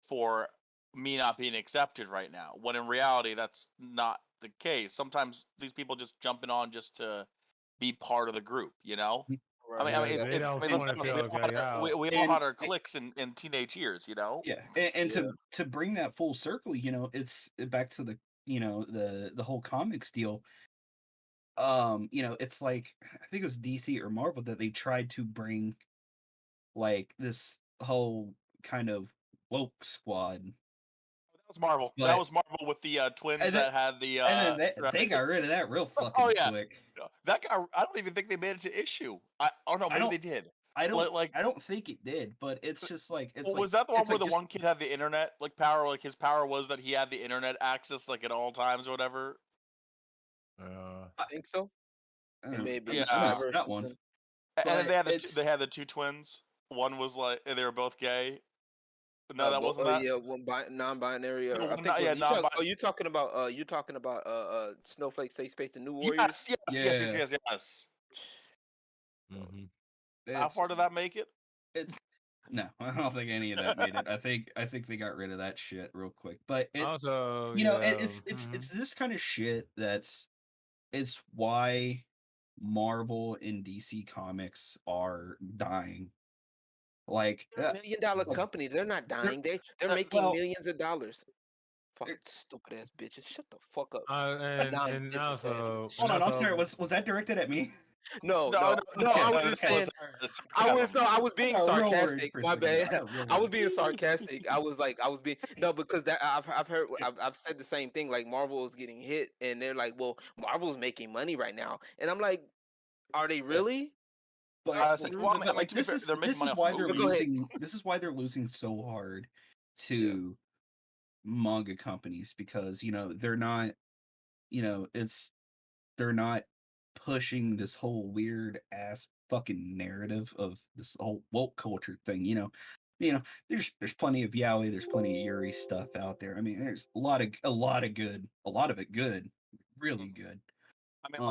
[SPEAKER 7] for me not being accepted right now. When in reality, that's not the case. Sometimes these people just jumping on just to be part of the group,
[SPEAKER 2] Right.
[SPEAKER 7] I mean,
[SPEAKER 3] Because they don't
[SPEAKER 7] let's
[SPEAKER 3] want
[SPEAKER 7] be
[SPEAKER 3] to
[SPEAKER 7] honest,
[SPEAKER 3] feel okay out.
[SPEAKER 7] we all had our cliques in teenage years,
[SPEAKER 4] Yeah, and
[SPEAKER 2] Yeah.
[SPEAKER 4] to bring that full circle, it's back to the the whole comics deal. It's like, I think it was DC or Marvel that they tried to bring like this whole kind of woke squad.
[SPEAKER 7] That was Marvel. That
[SPEAKER 4] But
[SPEAKER 7] was Marvel with the twins
[SPEAKER 4] and then,
[SPEAKER 7] that had the
[SPEAKER 4] and then they
[SPEAKER 7] right?
[SPEAKER 4] got rid of that real
[SPEAKER 7] Oh
[SPEAKER 4] fucking
[SPEAKER 7] yeah,
[SPEAKER 4] quick.
[SPEAKER 7] that guy. I don't even think they made it to issue. Oh no,
[SPEAKER 4] I
[SPEAKER 7] maybe
[SPEAKER 4] don't
[SPEAKER 7] they did.
[SPEAKER 4] I don't
[SPEAKER 7] Like,
[SPEAKER 4] I don't think it did, but it's just like
[SPEAKER 7] well, was that the one
[SPEAKER 4] it's
[SPEAKER 7] where
[SPEAKER 4] like
[SPEAKER 7] the
[SPEAKER 4] just
[SPEAKER 7] one kid had the internet like power? Like his power was that he had the internet access like at all times or whatever.
[SPEAKER 2] I think so.
[SPEAKER 4] I don't
[SPEAKER 2] It
[SPEAKER 4] know.
[SPEAKER 2] may
[SPEAKER 4] I
[SPEAKER 2] have been
[SPEAKER 7] Yeah.
[SPEAKER 4] haven't
[SPEAKER 2] Cyber
[SPEAKER 4] seen
[SPEAKER 2] or
[SPEAKER 4] that one.
[SPEAKER 2] something.
[SPEAKER 7] And then
[SPEAKER 4] But
[SPEAKER 7] they had the two twins. One was like they were both gay. No, that
[SPEAKER 2] But
[SPEAKER 7] wasn't that.
[SPEAKER 2] yeah, one non-binary.
[SPEAKER 7] No,
[SPEAKER 2] I
[SPEAKER 7] one,
[SPEAKER 2] think was
[SPEAKER 7] yeah,
[SPEAKER 2] you
[SPEAKER 7] non.
[SPEAKER 2] talk. Oh, you talking about Snowflake Safe Space, the New Warriors.
[SPEAKER 7] Yes.
[SPEAKER 3] Mhm.
[SPEAKER 7] How
[SPEAKER 4] it's
[SPEAKER 7] far did that make it?
[SPEAKER 4] it's no, I don't think any of that made it. I think they got rid of that shit real quick. But it's
[SPEAKER 3] Also,
[SPEAKER 4] it's this kind of shit it's why Marvel and DC comics are dying. Like
[SPEAKER 2] They're $1 million company. They're not dying. They're making
[SPEAKER 4] well,
[SPEAKER 2] millions of dollars. Fucking stupid ass bitches. Shut the fuck up.
[SPEAKER 3] and
[SPEAKER 2] Non-business
[SPEAKER 3] also,
[SPEAKER 2] asses.
[SPEAKER 4] hold on, I'm sorry. Was that directed at me?
[SPEAKER 2] No.
[SPEAKER 7] No.
[SPEAKER 2] I was just saying. I was being
[SPEAKER 4] I got real worried
[SPEAKER 2] sarcastic.
[SPEAKER 4] for a
[SPEAKER 2] My
[SPEAKER 4] second there.
[SPEAKER 2] bad. I was being sarcastic. I was being no because that I've heard I've said the same thing. Like Marvel is getting hit, and they're like, well, Marvel's making money right now, and I'm like, are they really?
[SPEAKER 4] But,
[SPEAKER 7] I said, well, I mean,
[SPEAKER 4] like
[SPEAKER 7] to be fair, they're making
[SPEAKER 4] this
[SPEAKER 7] money
[SPEAKER 4] is
[SPEAKER 7] off
[SPEAKER 4] why they're
[SPEAKER 7] movies.
[SPEAKER 2] Go ahead.
[SPEAKER 4] losing. This is why they're losing so hard to manga companies, because they're not they're not pushing this whole weird ass fucking narrative of this whole woke culture thing. There's plenty of yaoi, there's plenty of yuri stuff out there. I mean, there's a lot of it good, really good.
[SPEAKER 7] I mean,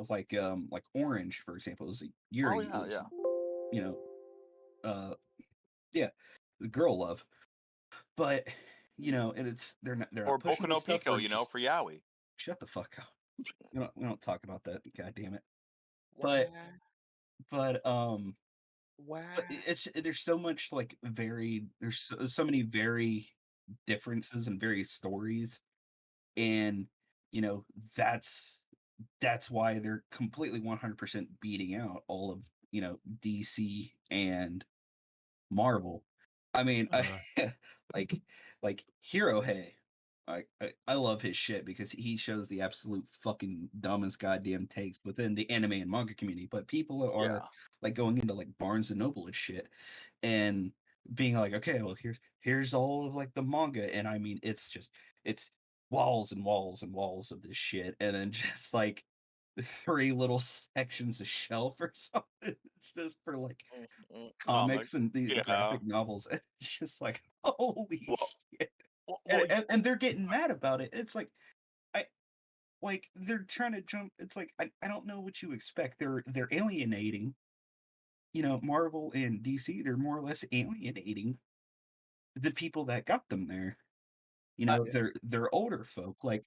[SPEAKER 7] like
[SPEAKER 4] Like Orange, for example, is
[SPEAKER 7] oh
[SPEAKER 4] Yuri
[SPEAKER 7] yeah,
[SPEAKER 4] is
[SPEAKER 7] yeah.
[SPEAKER 4] yeah, the girl love. but and they're not
[SPEAKER 7] Or
[SPEAKER 4] pushing
[SPEAKER 7] Boku
[SPEAKER 4] the
[SPEAKER 7] no
[SPEAKER 4] stuff
[SPEAKER 7] Pico,
[SPEAKER 4] where
[SPEAKER 7] for Yaoi.
[SPEAKER 4] shut the fuck up. We don't talk about that. God damn it.
[SPEAKER 2] Why?
[SPEAKER 4] But
[SPEAKER 2] Why?
[SPEAKER 4] there's so much like there's so many very differences and various stories, and that's why they're completely 100% beating out all of DC and Marvel. I mean, like Hirohei. I love his shit because he shows the absolute fucking dumbest goddamn takes within the anime and manga community. But people are like going into like Barnes and Noble and shit and being like, okay, well here's all of like the manga, and I mean it's walls and walls and walls of this shit, and then just like 3 little sections of shelf or something. It's just for like comics and the graphic novels. It's just like holy shit. And they're getting mad about it. It's like they're trying to jump. It's like I don't know what you expect. They're alienating, Marvel and DC. They're more or less alienating the people that got them there. They're older folk. Like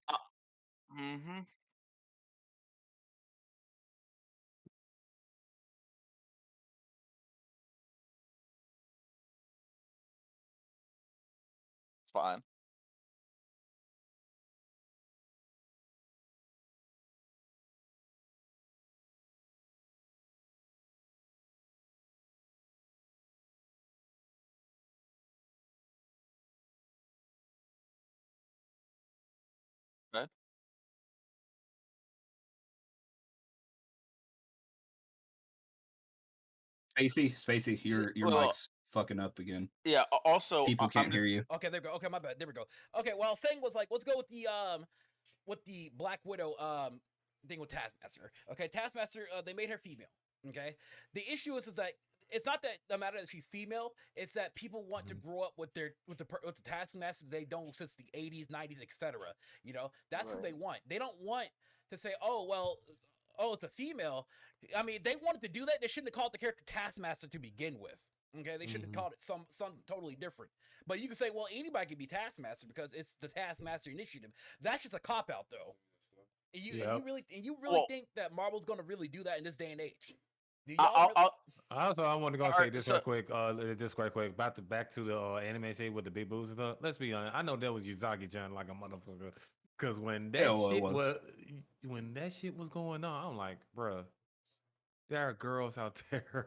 [SPEAKER 7] Mm-hmm. It's fine. Okay.
[SPEAKER 4] Spacey, your mic's fucking up again.
[SPEAKER 7] Yeah. Also,
[SPEAKER 4] people can't hear you.
[SPEAKER 5] Okay, there we go. Okay, my bad. There we go. Okay, well, saying was like, let's go with the Black Widow thing with Taskmaster. Okay, Taskmaster, they made her female. Okay, the issue is that it's not that no matter that she's female, it's that people want to grow up with the Taskmaster they don't since the 80s, 90s, etc. That's what they want. They don't want to say, oh, it's a female. I mean, they wanted to do that. They shouldn't have called the character Taskmaster to begin with. Okay, they should have called it something totally different. But you can say, well, anybody can be Taskmaster because it's the Taskmaster Initiative. That's just a cop out, though. And you really think that Marvel's going to really do that in this day and age?
[SPEAKER 3] Also, I want to go say this real quick. This quite quick. Back to the anime say with the big boobs and stuff. Let's be honest. I know that was Yuzaki-chan like a motherfucker. Because when that shit was going on, I'm like, bruh, there are girls out there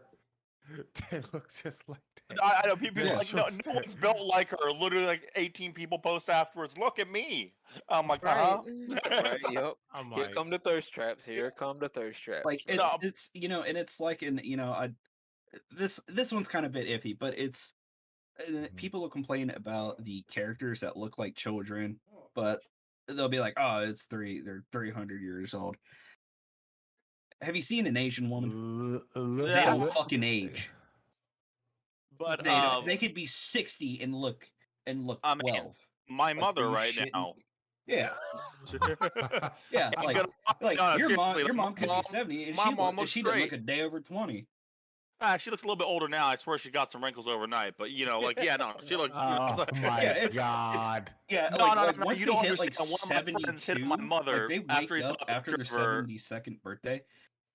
[SPEAKER 3] that look just like that.
[SPEAKER 7] I know people like no one's built like her. Literally, like 18 people post afterwards. Look at me. I'm like,
[SPEAKER 2] right, yep. Here come the thirst traps.
[SPEAKER 4] Like it's and it's like this one's kind of a bit iffy, but it's people will complain about the characters that look like children, but they'll be like, oh, they're 300 years old. Have you seen an Asian woman? They don't fucking age.
[SPEAKER 7] But
[SPEAKER 4] they could be 60 and look 12.
[SPEAKER 7] I mean, my mother right now.
[SPEAKER 4] Yeah. Yeah. Your mom could be 70 and she didn't look a day over 20.
[SPEAKER 7] She looks a little bit older now. I swear she got some wrinkles overnight, but she looked.
[SPEAKER 3] Oh my god!
[SPEAKER 7] No,
[SPEAKER 4] once
[SPEAKER 7] you don't
[SPEAKER 4] hit
[SPEAKER 7] understand. One of my friends hit my mother
[SPEAKER 4] they wake up after their 72nd birthday,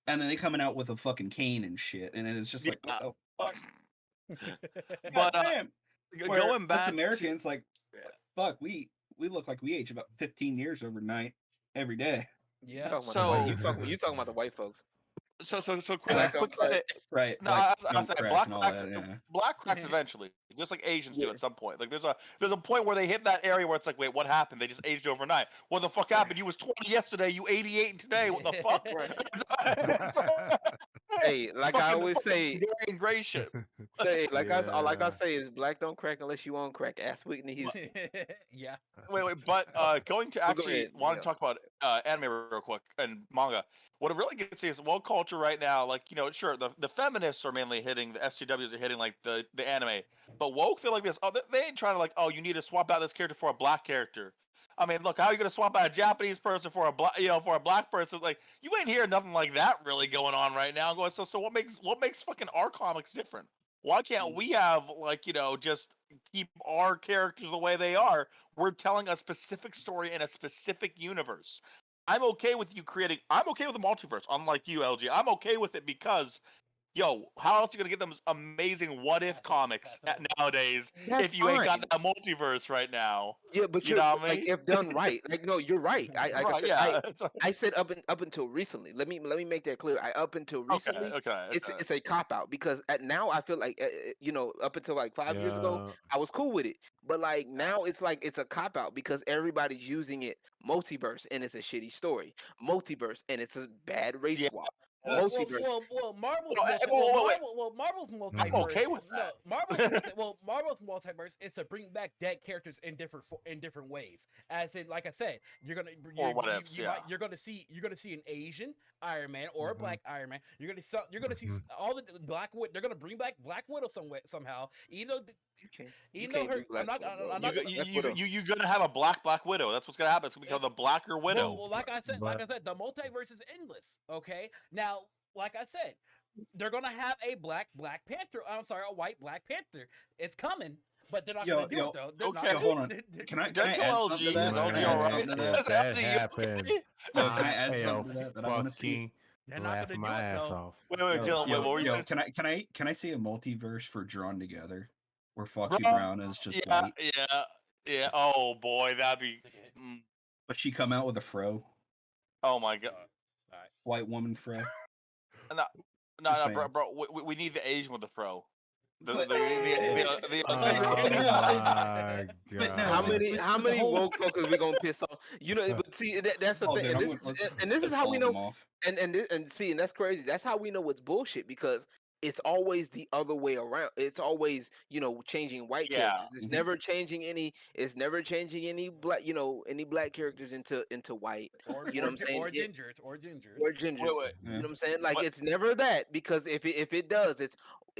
[SPEAKER 4] and then they coming out with a fucking cane and shit, and it's just like, what the fuck?
[SPEAKER 7] But going back,
[SPEAKER 4] us Americans, like, fuck, we look like we age about 15 years overnight every day.
[SPEAKER 2] Yeah. You talking about the white folks?
[SPEAKER 7] So quick,
[SPEAKER 4] right?
[SPEAKER 7] No,
[SPEAKER 4] like,
[SPEAKER 7] I said black cracks eventually, just like Asians do at some point. Like there's a point where they hit that area where it's like, wait, what happened? They just aged overnight. What the fuck happened? You was 20 yesterday, you 88 today. What the fuck?
[SPEAKER 2] Hey, like I always say,
[SPEAKER 7] gray shit.
[SPEAKER 2] Like I say, is black don't crack unless you on crack. Ask Whitney Houston.
[SPEAKER 5] Yeah.
[SPEAKER 7] Wait, but going to actually want to talk about anime real quick and manga. What it really gets is woke culture right now. Like, sure, the feminists are mainly hitting, the SJWs are hitting like the anime, but woke feel like this. Oh, they ain't trying to like, oh, you need to swap out this character for a black character. I mean, look, how are you gonna swap out a Japanese person for a black person? Like, you ain't hearing nothing like that really going on right now. So what makes fucking our comics different? Why can't we have like just keep our characters the way they are? We're telling a specific story in a specific universe. I'm okay with you creating. I'm okay with the multiverse. Unlike you, LG, I'm okay with it because. Yo, how else are you gonna get them amazing what if comics nowadays
[SPEAKER 2] That's
[SPEAKER 7] if you ain't got
[SPEAKER 2] fine.
[SPEAKER 7] that multiverse right now?
[SPEAKER 2] Yeah, but
[SPEAKER 7] You know what I
[SPEAKER 2] like
[SPEAKER 7] mean?
[SPEAKER 2] if done right, like no, you're right. I like I
[SPEAKER 7] Right,
[SPEAKER 2] said,
[SPEAKER 7] yeah.
[SPEAKER 2] I said up until recently. Let me make that clear. Up until recently,
[SPEAKER 7] Okay.
[SPEAKER 2] it's a cop out because now I feel like up until like 5 years ago, I was cool with it. But like now it's like it's a cop out because everybody's using it multiverse and it's a shitty story. Multiverse and it's a bad race
[SPEAKER 7] Yeah.
[SPEAKER 2] swap.
[SPEAKER 5] Well,
[SPEAKER 2] Multiverse.
[SPEAKER 5] Marvel's
[SPEAKER 7] Wait.
[SPEAKER 5] multiverse.
[SPEAKER 7] I'm okay with that.
[SPEAKER 5] Marvel's multiverse is to bring back dead characters in different ways. As in, like I said, you're gonna see an Asian Iron Man or a Black Iron Man. You're gonna see all the Black Widow. They're gonna bring back Black Widow somehow. Even though you're
[SPEAKER 7] gonna have a Black Widow. That's what's gonna happen. It's gonna become the Blacker Widow.
[SPEAKER 5] Well, like I said, the multiverse is endless. Okay, now, like I said, they're gonna have a Black Panther. I'm sorry, a white Black Panther. It's coming, but they're not gonna do it though. They're
[SPEAKER 4] okay, hold on. Can I add something to that?
[SPEAKER 7] LG, all right.
[SPEAKER 3] That happened.
[SPEAKER 4] Can I add something to that I want to see?
[SPEAKER 5] They're not
[SPEAKER 3] Laughing
[SPEAKER 5] gonna
[SPEAKER 3] my
[SPEAKER 5] do it
[SPEAKER 3] ass
[SPEAKER 5] though.
[SPEAKER 3] off.
[SPEAKER 7] Wait, Dylan, what were you saying?
[SPEAKER 4] Can I see a multiverse for Drawn Together, where Foxy Brown is just white,
[SPEAKER 7] Yeah. Oh boy, that'd be.
[SPEAKER 4] but she come out with a fro,
[SPEAKER 7] Oh my god.
[SPEAKER 4] white woman fro.
[SPEAKER 7] No, bro. We need the Asian with the fro.
[SPEAKER 2] How many woke folk are we gonna piss off? But see, that's the thing, and this is how we know. And see, and that's crazy. That's how we know it's bullshit because it's always the other way around. It's always changing white characters. It's never changing any. It's never changing any black. Any black characters into white.
[SPEAKER 5] What I'm saying? Or gingers.
[SPEAKER 2] You know what I'm saying? Like it's never that because if it does,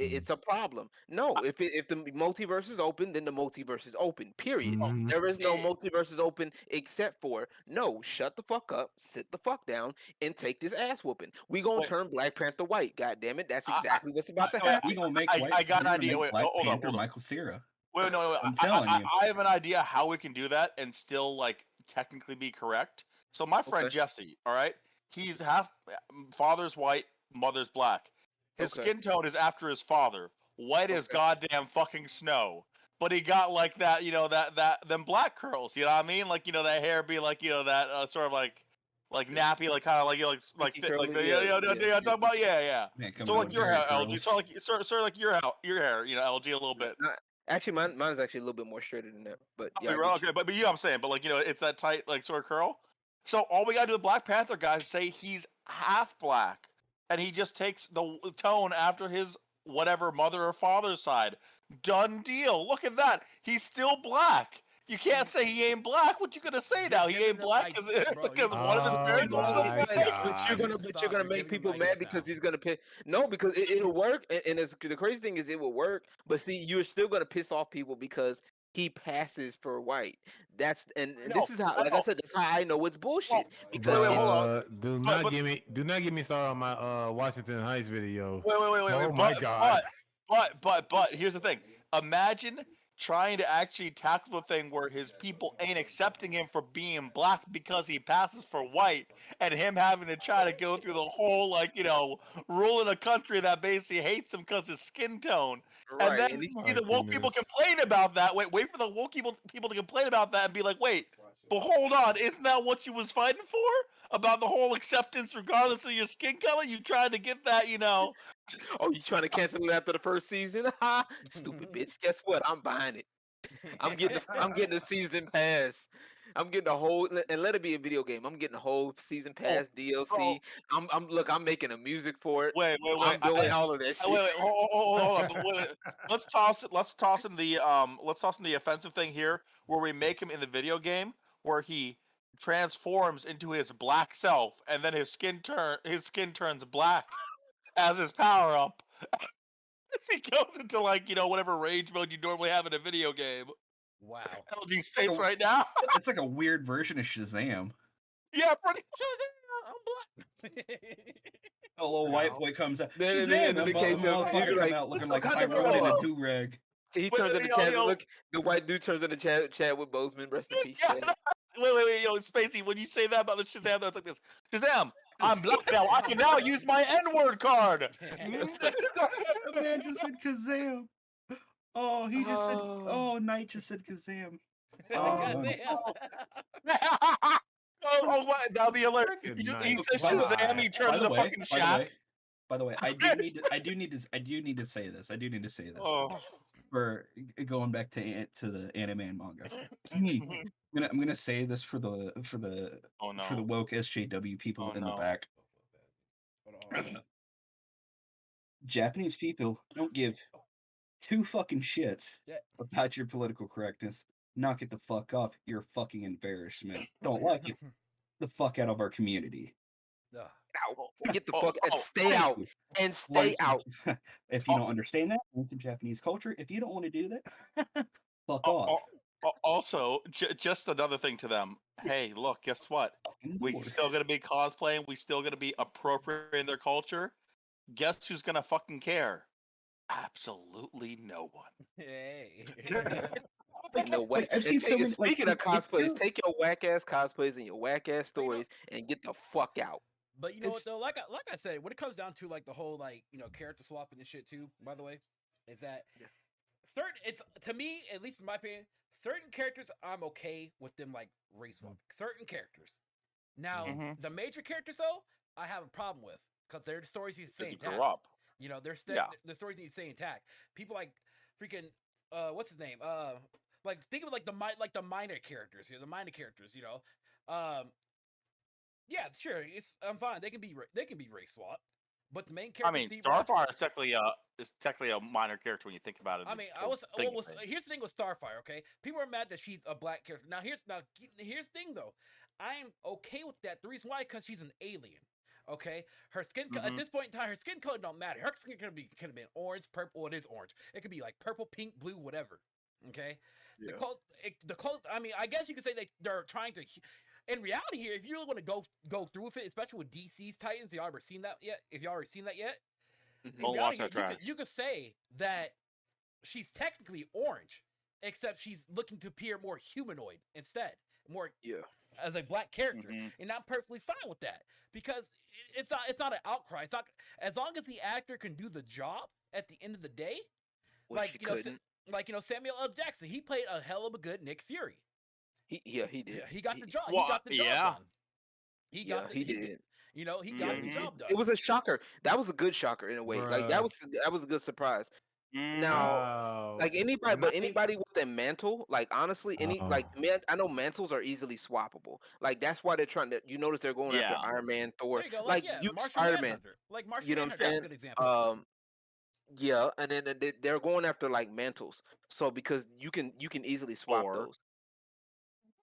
[SPEAKER 2] it's a problem. No, if the multiverse is open, then the multiverse is open. Period. There is no multiverse is open except for shut the fuck up, sit the fuck down, and take this ass whooping. We gonna turn Black Panther white. God damn it, that's exactly what's about to happen.
[SPEAKER 4] We gonna make
[SPEAKER 7] I got an idea. Wait,
[SPEAKER 4] Black
[SPEAKER 7] hold
[SPEAKER 4] Panther
[SPEAKER 7] on.
[SPEAKER 4] Michael Cera.
[SPEAKER 7] Wait, no.
[SPEAKER 4] I'm telling you.
[SPEAKER 7] I have an idea how we can do that and still like technically be correct. So my friend Jesse, all right, he's father's white, mother's black. His skin tone is after his father. White as goddamn fucking snow. But he got like that, them black curls, you know what I mean? Like, that hair be like, that sort of like nappy, like kind of like fit, like the talking about, yeah. So like your hair, LG. So like sort of like your hair, LG a little bit.
[SPEAKER 2] Actually, mine's actually a little bit more straighter than that. But yeah,
[SPEAKER 7] okay, but you know what I'm saying, but like it's that tight like sort of curl. So all we gotta do with Black Panther guys say he's half black, and he just takes the tone after his whatever mother or father's side. Done deal. Look at that. He's still black. You can't say he ain't black. What you gonna say now? He ain't black because one of his parents was
[SPEAKER 2] But you're gonna make people mad because he's gonna piss. No, because it'll work. And the crazy thing is it will work. But see, you're still gonna piss off people because he passes for white. This is how, like I said, that's how I know it's bullshit. Because
[SPEAKER 3] do not get me started on my Washington Heights video.
[SPEAKER 7] Wait.
[SPEAKER 3] Oh my god.
[SPEAKER 7] But here's the thing. Imagine trying to actually tackle the thing where his people ain't accepting him for being black because he passes for white, and him having to try to go through the whole rule in a country that basically hates him because his skin tone. Right. And then see the woke people complain about that. Wait for the woke people to complain about that and be like, wait, but hold on, isn't that what you was fighting for? About the whole acceptance regardless of your skin color? You trying to get that,
[SPEAKER 2] Oh, you trying to cancel it after the first season? Ha! Stupid bitch. Guess what? I'm buying it. I'm getting a season pass. I'm getting a whole, and let it be a video game. I'm getting a whole season pass DLC. I'm making a music for it.
[SPEAKER 7] Wait.
[SPEAKER 2] I'm doing all of that shit.
[SPEAKER 7] Wait, hold on. Wait. Let's toss in the offensive thing here, where we make him in the video game where he transforms into his black self, and then his skin turns black as his power up. As he goes into whatever rage mode you normally have in a video game.
[SPEAKER 5] Wow.
[SPEAKER 7] LG's face right now.
[SPEAKER 4] It's like a weird version of Shazam.
[SPEAKER 7] Yeah, pretty.
[SPEAKER 5] Oh I'm black.
[SPEAKER 4] A little white
[SPEAKER 2] No.
[SPEAKER 4] boy comes out.
[SPEAKER 2] Then in
[SPEAKER 4] Shazam,
[SPEAKER 2] the
[SPEAKER 4] and
[SPEAKER 2] case of
[SPEAKER 4] motherfucker
[SPEAKER 2] you're
[SPEAKER 4] come
[SPEAKER 2] like,
[SPEAKER 4] out looking
[SPEAKER 2] what
[SPEAKER 4] like
[SPEAKER 2] kind of
[SPEAKER 4] Tyrone in a
[SPEAKER 7] girl?
[SPEAKER 4] do-rag.
[SPEAKER 2] he
[SPEAKER 7] Wait,
[SPEAKER 2] turns into
[SPEAKER 7] yo,
[SPEAKER 2] Chad.
[SPEAKER 7] yo.
[SPEAKER 2] Look, the white dude turns into Chadwick Boseman. Rest in peace,
[SPEAKER 7] Yeah,
[SPEAKER 2] Chad.
[SPEAKER 7] wait, yo, Spacey, when you say that about the Shazam, that's like this. Shazam, I'm black now. I can now use my N-word card.
[SPEAKER 4] The man just said Kazam. Oh, he just said. Oh, Knight just said Kazam. Oh,
[SPEAKER 7] What? That'll be alert.
[SPEAKER 3] Freaking
[SPEAKER 7] He
[SPEAKER 3] nice.
[SPEAKER 7] says Shazam, he turns into fucking Shaq.
[SPEAKER 4] By the way, I do need to say this. I do need to say this.
[SPEAKER 7] Oh.
[SPEAKER 4] For going back to the anime and manga. I'm gonna say this for the
[SPEAKER 7] Oh no.
[SPEAKER 4] for the woke SJW people
[SPEAKER 7] Oh,
[SPEAKER 4] in the
[SPEAKER 7] no.
[SPEAKER 4] back. Japanese people don't give two fucking shits
[SPEAKER 5] Yeah.
[SPEAKER 4] about your political correctness. Knock it the fuck off. You're a fucking embarrassment. Don't like it. The fuck out of our community.
[SPEAKER 5] Ugh.
[SPEAKER 2] Out. Get the fuck and stay
[SPEAKER 4] Thank
[SPEAKER 2] out
[SPEAKER 4] you.
[SPEAKER 2] and stay out.
[SPEAKER 4] If you don't understand that, learn some Japanese culture. If you don't want to do that, fuck off.
[SPEAKER 7] Also, just another thing to them. Hey, look, guess what? We still gonna be cosplaying. We still gonna be appropriating their culture. Guess who's gonna fucking care? Absolutely no one.
[SPEAKER 5] Hey.
[SPEAKER 2] No whack.
[SPEAKER 4] I've seen so many.
[SPEAKER 2] Speaking of cosplays, take your whack ass cosplays and your whack ass stories and get the fuck out.
[SPEAKER 5] But you know what though, like I said, when it comes down to like the whole like character swapping and shit too, by the way, is that it's to me, at least in my opinion, certain characters I'm okay with them like race swap. Certain characters. Now the major characters though, I have a problem with because their stories need to stay intact. Their stories need to stay intact. People like freaking what's his name? Like think of like the minor characters here, yeah, sure. I'm fine. They can be race swapped, but the main character.
[SPEAKER 7] I mean, Starfire is technically a minor character when you think about it.
[SPEAKER 5] I mean, here's the thing with Starfire. Okay, people are mad that she's a black character. Here's the thing though. I am okay with that. The reason why, because she's an alien. Okay, her skin at this point in time, her skin color don't matter. Her skin could have been orange, purple. It is orange. It could be like purple, pink, blue, whatever. Okay, the clothes. I mean, I guess you could say they're trying to. In reality, here, if you really want to go through with it, especially with DC's Titans, y'all ever seen that yet? If y'all already seen that yet, you could say that she's technically orange, except she's looking to appear more humanoid instead, more as a black character, and I'm perfectly fine with that because it's not an outcry. It's not as long as the actor can do the job at the end of the day. Samuel L. Jackson, he played a hell of a good Nick Fury. He did. Yeah, he got the job. He got the job done. He got the job done.
[SPEAKER 2] It was a shocker. That was a good shocker in a way.
[SPEAKER 3] Bruh.
[SPEAKER 2] Like that was a good surprise. Now, like anybody with a mantle, like honestly, I know mantles are easily swappable. Like that's why they're trying to. You notice they're going after Iron Man, Thor, Spider-Man.
[SPEAKER 5] Like Martian
[SPEAKER 2] You know what I'm saying?
[SPEAKER 5] Good example.
[SPEAKER 2] Yeah, and then they're going after like mantles. So because you can easily swap those.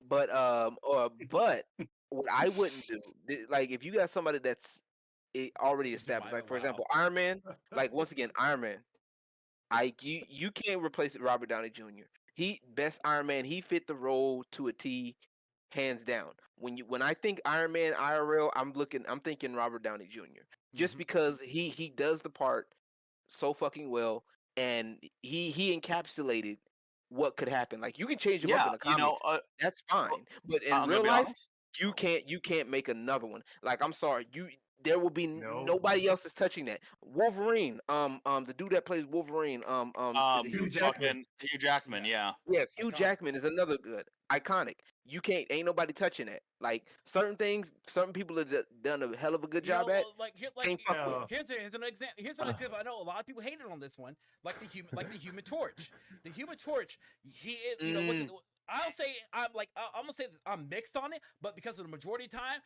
[SPEAKER 2] But what I wouldn't do, like if you got somebody that's already established, like for example, Iron Man, like once again, Iron Man, you can't replace Robert Downey Jr. He best Iron Man, he fit the role to a T, hands down. When I think Iron Man IRL, I'm thinking Robert Downey Jr. Just because he does the part so fucking well, and he encapsulated what could happen. Like you can change him up in the comics, that's fine. But in real life, you can't make another one. Like I'm sorry, there will be nobody else is touching that. Wolverine, the dude that plays Wolverine, is it Hugh Jackman?
[SPEAKER 7] Hugh Jackman, yeah.
[SPEAKER 2] Yeah, Hugh Jackman is another good iconic. Ain't nobody touching that. Like certain things, certain people have done a hell of a good job at.
[SPEAKER 5] Here's an example. Here's an example. I know a lot of people hated on this one, like the Human Torch. The Human Torch, he is, I'll say I'm gonna say this, I'm mixed on it, but because of the majority of the time,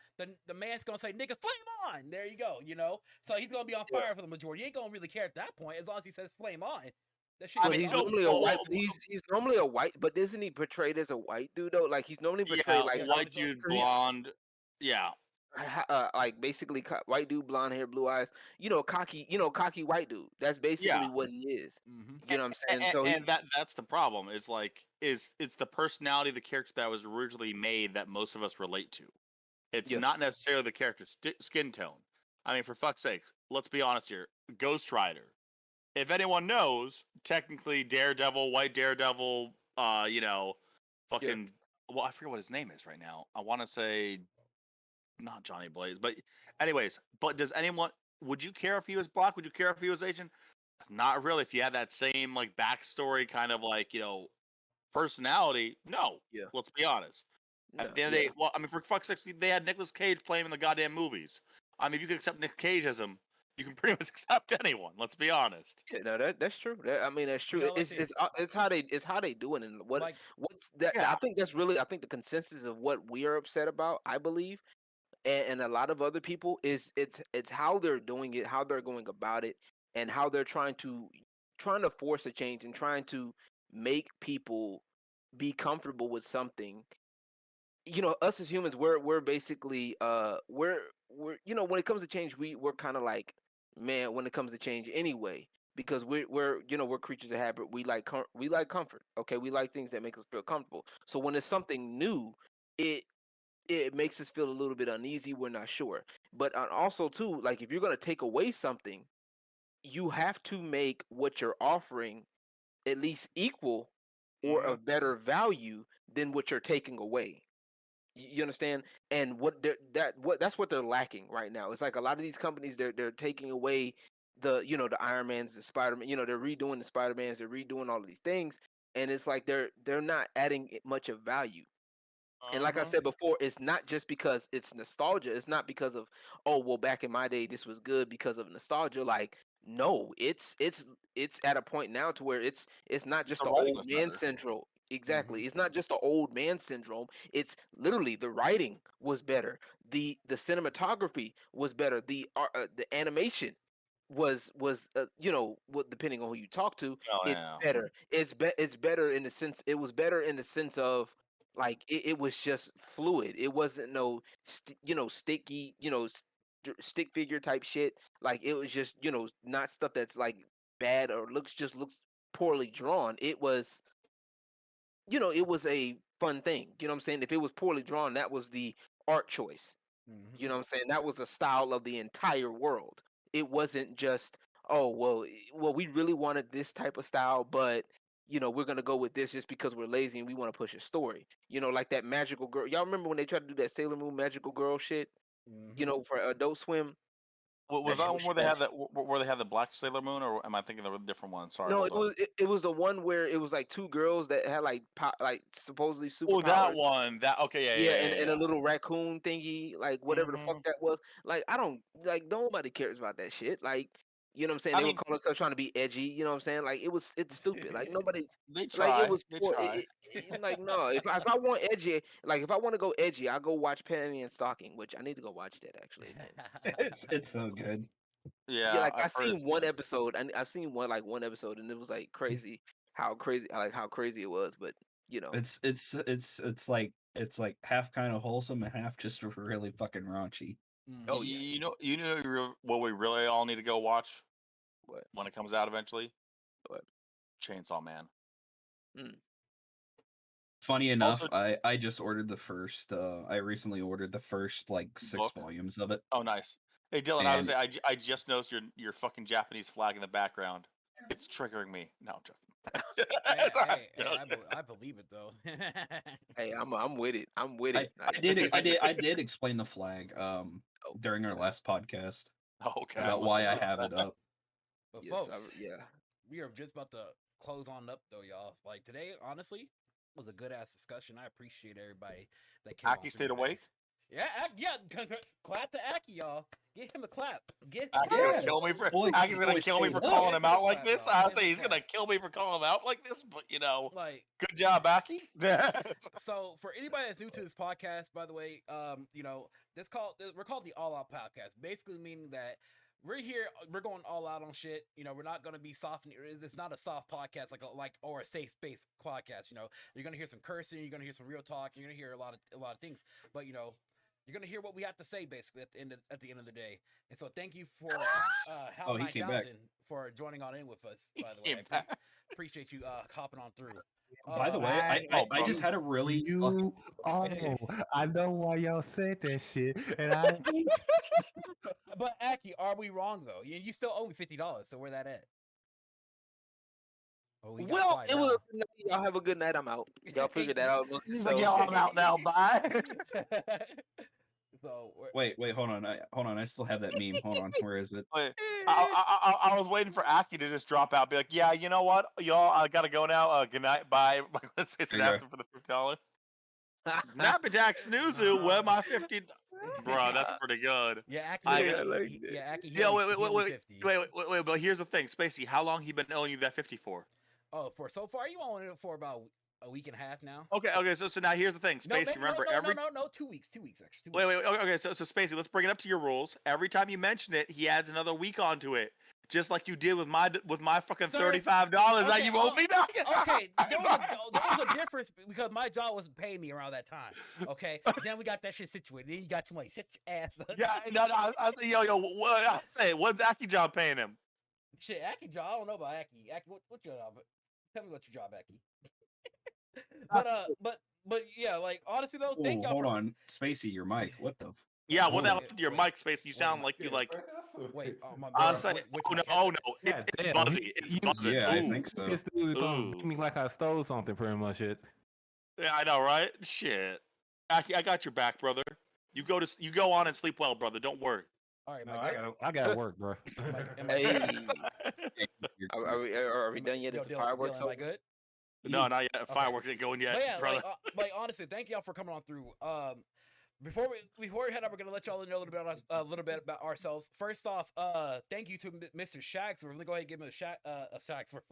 [SPEAKER 5] the man's gonna say nigga flame on. There you go, So he's gonna be on fire for the majority. He ain't gonna really care at that point as long as he says flame on.
[SPEAKER 2] He's normally a white. He's normally a white, but isn't he portrayed as a white dude though? Like he's normally portrayed like
[SPEAKER 7] white dude, blonde. Yeah.
[SPEAKER 2] Like basically white dude, blonde hair, blue eyes. Cocky white dude. That's basically what he is. You know what I'm saying?
[SPEAKER 7] And that's the problem. Is like it's the personality of the character that was originally made that most of us relate to. It's
[SPEAKER 2] Yeah.
[SPEAKER 7] not necessarily the character's skin tone. I mean, for fuck's sake, let's be honest here. Ghost Rider. If anyone knows, technically Daredevil, White Daredevil, fucking. Well, I forget what his name is right now. I want to say not Johnny Blaze, but anyways. But does anyone? Would you care if he was black? Would you care if he was Asian? Not really. If you had that same like backstory, kind of like personality. No.
[SPEAKER 2] Yeah.
[SPEAKER 7] Let's be honest.
[SPEAKER 2] No,
[SPEAKER 7] At the end of the day, well, I mean, for fuck's sake, they had Nicolas Cage playing in the goddamn movies. I mean, if you can accept Nick Cageism, you can pretty much accept anyone. Let's be honest.
[SPEAKER 2] Yeah, no, that's true. I mean, that's true.
[SPEAKER 5] You know,
[SPEAKER 2] It's how they do it, and
[SPEAKER 5] Like,
[SPEAKER 2] what's that?
[SPEAKER 7] Yeah.
[SPEAKER 2] I think that's really the consensus of what we are upset about. I believe, and a lot of other people is it's how they're doing it, how they're going about it, and how they're trying to force a change and trying to make people be comfortable with something. Us as humans, we're basically we're when it comes to change, we're kind of like, man, when it comes to change anyway, because we're creatures of habit. We like comfort. Okay, we like things that make us feel comfortable. So when it's something new, it makes us feel a little bit uneasy. We're not sure, but also too, like if you're gonna take away something, you have to make what you're offering at least equal or of better value than what you're taking away. You understand? And that's what they're lacking right now. It's like a lot of these companies, they're taking away the Iron Mans, the Spider-Man. They're redoing the Spider-Mans, they're redoing all of these things, and it's like they're not adding much of value. And like I said before, it's not just because it's nostalgia. It's not because of, oh well, back in my day this was good because of nostalgia. Like, no, it's at a point now to where it's not just the
[SPEAKER 7] writing
[SPEAKER 2] old
[SPEAKER 7] was
[SPEAKER 2] man
[SPEAKER 7] better.
[SPEAKER 2] syndrome. Exactly. It's not just the old man syndrome. It's literally the writing was better. The cinematography was better. The animation was depending on who you talk to,
[SPEAKER 7] Oh,
[SPEAKER 2] it's
[SPEAKER 7] yeah.
[SPEAKER 2] better. It's better in the sense, it was better in the sense of, like, it was just fluid. It wasn't no sticky, stick figure type shit. Like, it was just not stuff that's like bad or looks poorly drawn. It was it was a fun thing. You know what I'm saying? If it was poorly drawn, that was the art choice. You know what I'm saying? That was the style of the entire world. It wasn't just, oh well, we really wanted this type of style, but we're gonna go with this just because we're lazy and we want to push a story. Like that Magical Girl. Y'all remember when they tried to do that Sailor Moon Magical Girl shit? For Adult Swim.
[SPEAKER 7] Was
[SPEAKER 2] That
[SPEAKER 7] that
[SPEAKER 2] shit
[SPEAKER 7] one
[SPEAKER 2] was
[SPEAKER 7] where they
[SPEAKER 2] trash.
[SPEAKER 7] had where they had the black Sailor Moon, or am I thinking of a different one? Sorry.
[SPEAKER 2] No,
[SPEAKER 7] hold on.
[SPEAKER 2] it was the one where it was like two girls that had like supposedly superpowers.
[SPEAKER 7] Oh, that one. That okay, yeah.
[SPEAKER 2] And a little raccoon thingy, like whatever the fuck that was. Like, I don't like, nobody cares about that shit. Like, you know what I'm saying?
[SPEAKER 7] I
[SPEAKER 2] They
[SPEAKER 7] mean-
[SPEAKER 2] would call themselves trying to be edgy. You know what I'm saying? Like, it's stupid. Like, nobody.
[SPEAKER 7] They
[SPEAKER 2] Like,
[SPEAKER 7] try.
[SPEAKER 2] it was
[SPEAKER 7] They
[SPEAKER 2] poor.
[SPEAKER 7] try.
[SPEAKER 2] Like, no. If I want edgy, like if I want to go edgy, I go watch Penny and Stocking, which I need to go watch that actually.
[SPEAKER 4] It's so good.
[SPEAKER 7] Yeah,
[SPEAKER 2] Yeah, like
[SPEAKER 7] I've
[SPEAKER 2] I've
[SPEAKER 7] heard
[SPEAKER 2] seen
[SPEAKER 7] it's
[SPEAKER 2] one
[SPEAKER 7] good.
[SPEAKER 2] episode, and I've seen one episode, and it was like crazy how crazy it was. But
[SPEAKER 4] It's like half kind of wholesome and half just really fucking raunchy.
[SPEAKER 2] Oh, yeah.
[SPEAKER 7] You know what we really all need to go watch
[SPEAKER 2] What?
[SPEAKER 7] when it comes out eventually.
[SPEAKER 2] What?
[SPEAKER 7] Chainsaw Man.
[SPEAKER 4] Funny enough,
[SPEAKER 7] Also-
[SPEAKER 4] I just ordered the first. I recently ordered the first like 6
[SPEAKER 7] Book?
[SPEAKER 4] volumes of it.
[SPEAKER 7] Oh, nice. Hey, Dylan, I just noticed your fucking Japanese flag in the background. It's triggering me. No, I'm joking.
[SPEAKER 5] I believe it though.
[SPEAKER 2] Hey, I'm with it. I'm with it.
[SPEAKER 4] I did explain the flag during our last podcast
[SPEAKER 7] Okay.
[SPEAKER 4] about why I have it up.
[SPEAKER 5] But
[SPEAKER 2] Yes,
[SPEAKER 5] folks,
[SPEAKER 2] yeah.
[SPEAKER 5] we are just about to close on up though, y'all. Like today, honestly, was a good ass discussion. I appreciate everybody that came.
[SPEAKER 7] Aki stayed awake.
[SPEAKER 5] Yeah, clap to Aki, y'all. Get him a clap.
[SPEAKER 7] Aki's
[SPEAKER 4] Yeah.
[SPEAKER 7] gonna kill me for
[SPEAKER 4] Boy,
[SPEAKER 7] Aki's gonna
[SPEAKER 4] boy,
[SPEAKER 7] kill me for
[SPEAKER 4] stayed
[SPEAKER 7] calling
[SPEAKER 5] up.
[SPEAKER 7] him out like this.
[SPEAKER 5] Yeah.
[SPEAKER 7] I say he's gonna kill me for calling him out like this, but
[SPEAKER 5] Like,
[SPEAKER 7] good job, Aki.
[SPEAKER 5] so for anybody that's new to this podcast, by the way, we're called the All Out Podcast, basically meaning that we're here, we're going all out on shit. We're not gonna be soft. It's not a soft podcast or a safe space podcast. You're gonna hear some cursing, you're gonna hear some real talk, you're gonna hear a lot of things, but you're gonna hear what we have to say basically at the end of the day. And so thank you for Hal
[SPEAKER 4] Oh, he came back.
[SPEAKER 5] 9000 for joining on in with us. By the way,
[SPEAKER 7] Came back.
[SPEAKER 5] appreciate you hopping on through.
[SPEAKER 4] By the way, I just had a really
[SPEAKER 3] You, I know why y'all said that shit, and I hate
[SPEAKER 5] But Aki, are we wrong though? You still owe me $50, so where that at? Oh, we got
[SPEAKER 2] Well,
[SPEAKER 5] quiet
[SPEAKER 2] it
[SPEAKER 5] now.
[SPEAKER 2] was. Y'all have a good night. I'm out. Y'all figure that out amongst
[SPEAKER 1] He's like,
[SPEAKER 2] yourselves.
[SPEAKER 1] yo, I'm out now. Bye.
[SPEAKER 5] So
[SPEAKER 4] wait, hold on, I still have that meme. Hold on, where is it?
[SPEAKER 7] Wait, I was waiting for Aki to just drop out, be like, "Yeah, you know what, y'all, I gotta go now. Good night, bye." Let's face it,
[SPEAKER 4] There you
[SPEAKER 7] ask him for the $50. Napajack Snoozu, where my 50? Bro, that's pretty good.
[SPEAKER 5] yeah, Aki,
[SPEAKER 7] I-
[SPEAKER 2] Yeah, like that.
[SPEAKER 5] yeah, Aki. He
[SPEAKER 7] Yeah,
[SPEAKER 5] owed me-
[SPEAKER 7] wait,
[SPEAKER 5] he owed me
[SPEAKER 7] wait,
[SPEAKER 5] 50.
[SPEAKER 7] wait. But here's the thing, Spacey. How long he been owing you that 50 for?
[SPEAKER 5] Oh, for so far you own it for about a week and a half now.
[SPEAKER 7] Okay. So now here's the thing, Spacey. Remember every.
[SPEAKER 5] No, 2 weeks. 2 weeks actually. 2
[SPEAKER 7] Wait.
[SPEAKER 5] weeks.
[SPEAKER 7] Okay. So Spacey, let's bring it up to your rules. Every time you mention it, he adds another week onto it, just like you did with my fucking
[SPEAKER 5] Sir,
[SPEAKER 7] $35 that
[SPEAKER 5] okay,
[SPEAKER 7] you owe me back.
[SPEAKER 5] Okay, there was a difference because my job wasn't paying me around that time. Okay, then we got that shit situated. Then you got too much. Shut your ass up.
[SPEAKER 7] Yeah, no. I say, yo, what? I say, what's Aki John paying him?
[SPEAKER 5] Shit, Aki job. I don't know about Aki. Aki, what's your job? Tell me what your job, Aki. but yeah, like honestly though, thank y'all.
[SPEAKER 4] Hold on, Spacey, your mic. What the?
[SPEAKER 7] Yeah, what the hell
[SPEAKER 5] Wait,
[SPEAKER 7] happened to your
[SPEAKER 5] wait,
[SPEAKER 7] mic, Space? You sound like you like.
[SPEAKER 5] Wait, my
[SPEAKER 7] I'll say,
[SPEAKER 5] which
[SPEAKER 7] oh no,
[SPEAKER 5] mic?
[SPEAKER 7] it's
[SPEAKER 3] damn,
[SPEAKER 7] buzzy. It's buzzing.
[SPEAKER 4] Yeah, I
[SPEAKER 7] Ooh.
[SPEAKER 4] think so.
[SPEAKER 3] this dude gonna
[SPEAKER 7] Ooh.
[SPEAKER 3] beat me like I stole something, pretty much. It.
[SPEAKER 7] Yeah, I know, right? Shit, Aki, I got your back, brother. You go on and sleep well, brother. Don't worry.
[SPEAKER 5] All right,
[SPEAKER 3] No,
[SPEAKER 5] my
[SPEAKER 3] I gotta work, bro.
[SPEAKER 2] Hey,
[SPEAKER 4] You're
[SPEAKER 2] are we done yet? Is the fireworks
[SPEAKER 5] Am I
[SPEAKER 2] over?
[SPEAKER 5] good?
[SPEAKER 7] No, not yet. Fireworks ain't going yet,
[SPEAKER 5] But yeah,
[SPEAKER 7] brother.
[SPEAKER 5] like honestly, thank y'all for coming on through. Before we head up, we're gonna let y'all know a little bit about ourselves. First off, thank you to Mr. Shagsworth. Let me go ahead and give him a Shagsworth.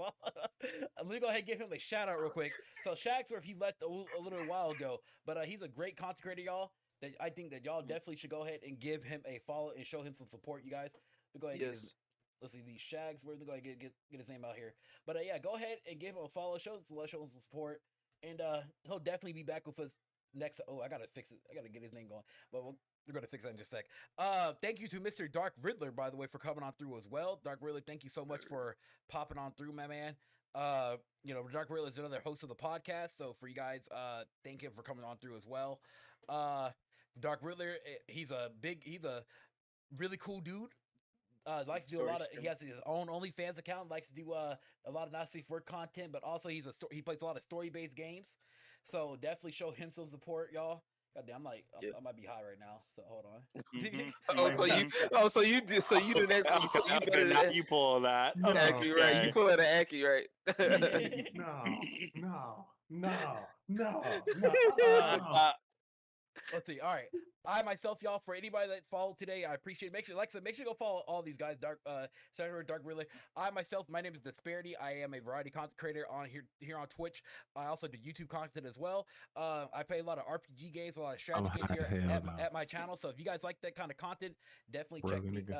[SPEAKER 5] Let me go ahead and give him a shout out real quick. So Shagsworth, he left a little while ago, but he's a great content creator, y'all. That I think that y'all definitely should go ahead and give him a follow and show him some support, you guys. But go ahead.
[SPEAKER 2] Yes.
[SPEAKER 5] Let's see these Shagsworth. Go ahead and get his name out here. But yeah, go ahead and give him a follow. Show him some support, and he'll definitely be back with us next. Oh, I gotta fix it. I gotta get his name going. But we're gonna fix that in just a sec. Thank you to Mr. Dark Riddler, by the way, for coming on through as well. Dark Riddler, thank you so much for popping on through, my man. Dark Riddler is another host of the podcast, so for you guys, thank him for coming on through as well. Dark Riddler, he's a really cool dude. Likes to do a lot of. He has his own OnlyFans account. Likes to do a lot of not safe for work content, but also he plays a lot of story based games. So definitely show him some support, y'all. Goddamn, I might be high right now. So hold on.
[SPEAKER 2] So you the next one. So you better
[SPEAKER 7] Now
[SPEAKER 2] than
[SPEAKER 7] you pull that.
[SPEAKER 2] Aki, right? You pull out an Aki, right?
[SPEAKER 3] No.
[SPEAKER 5] Let's see. All right. I myself, y'all, for anybody that followed today, I appreciate it. Make sure to go follow all these guys. Dark Riddler. I myself, my name is Disbearity. I am a variety content creator on here on Twitch. I also do YouTube content as well. I play a lot of RPG games, a lot of strategy games here at my channel. So if you guys like that kind of content, definitely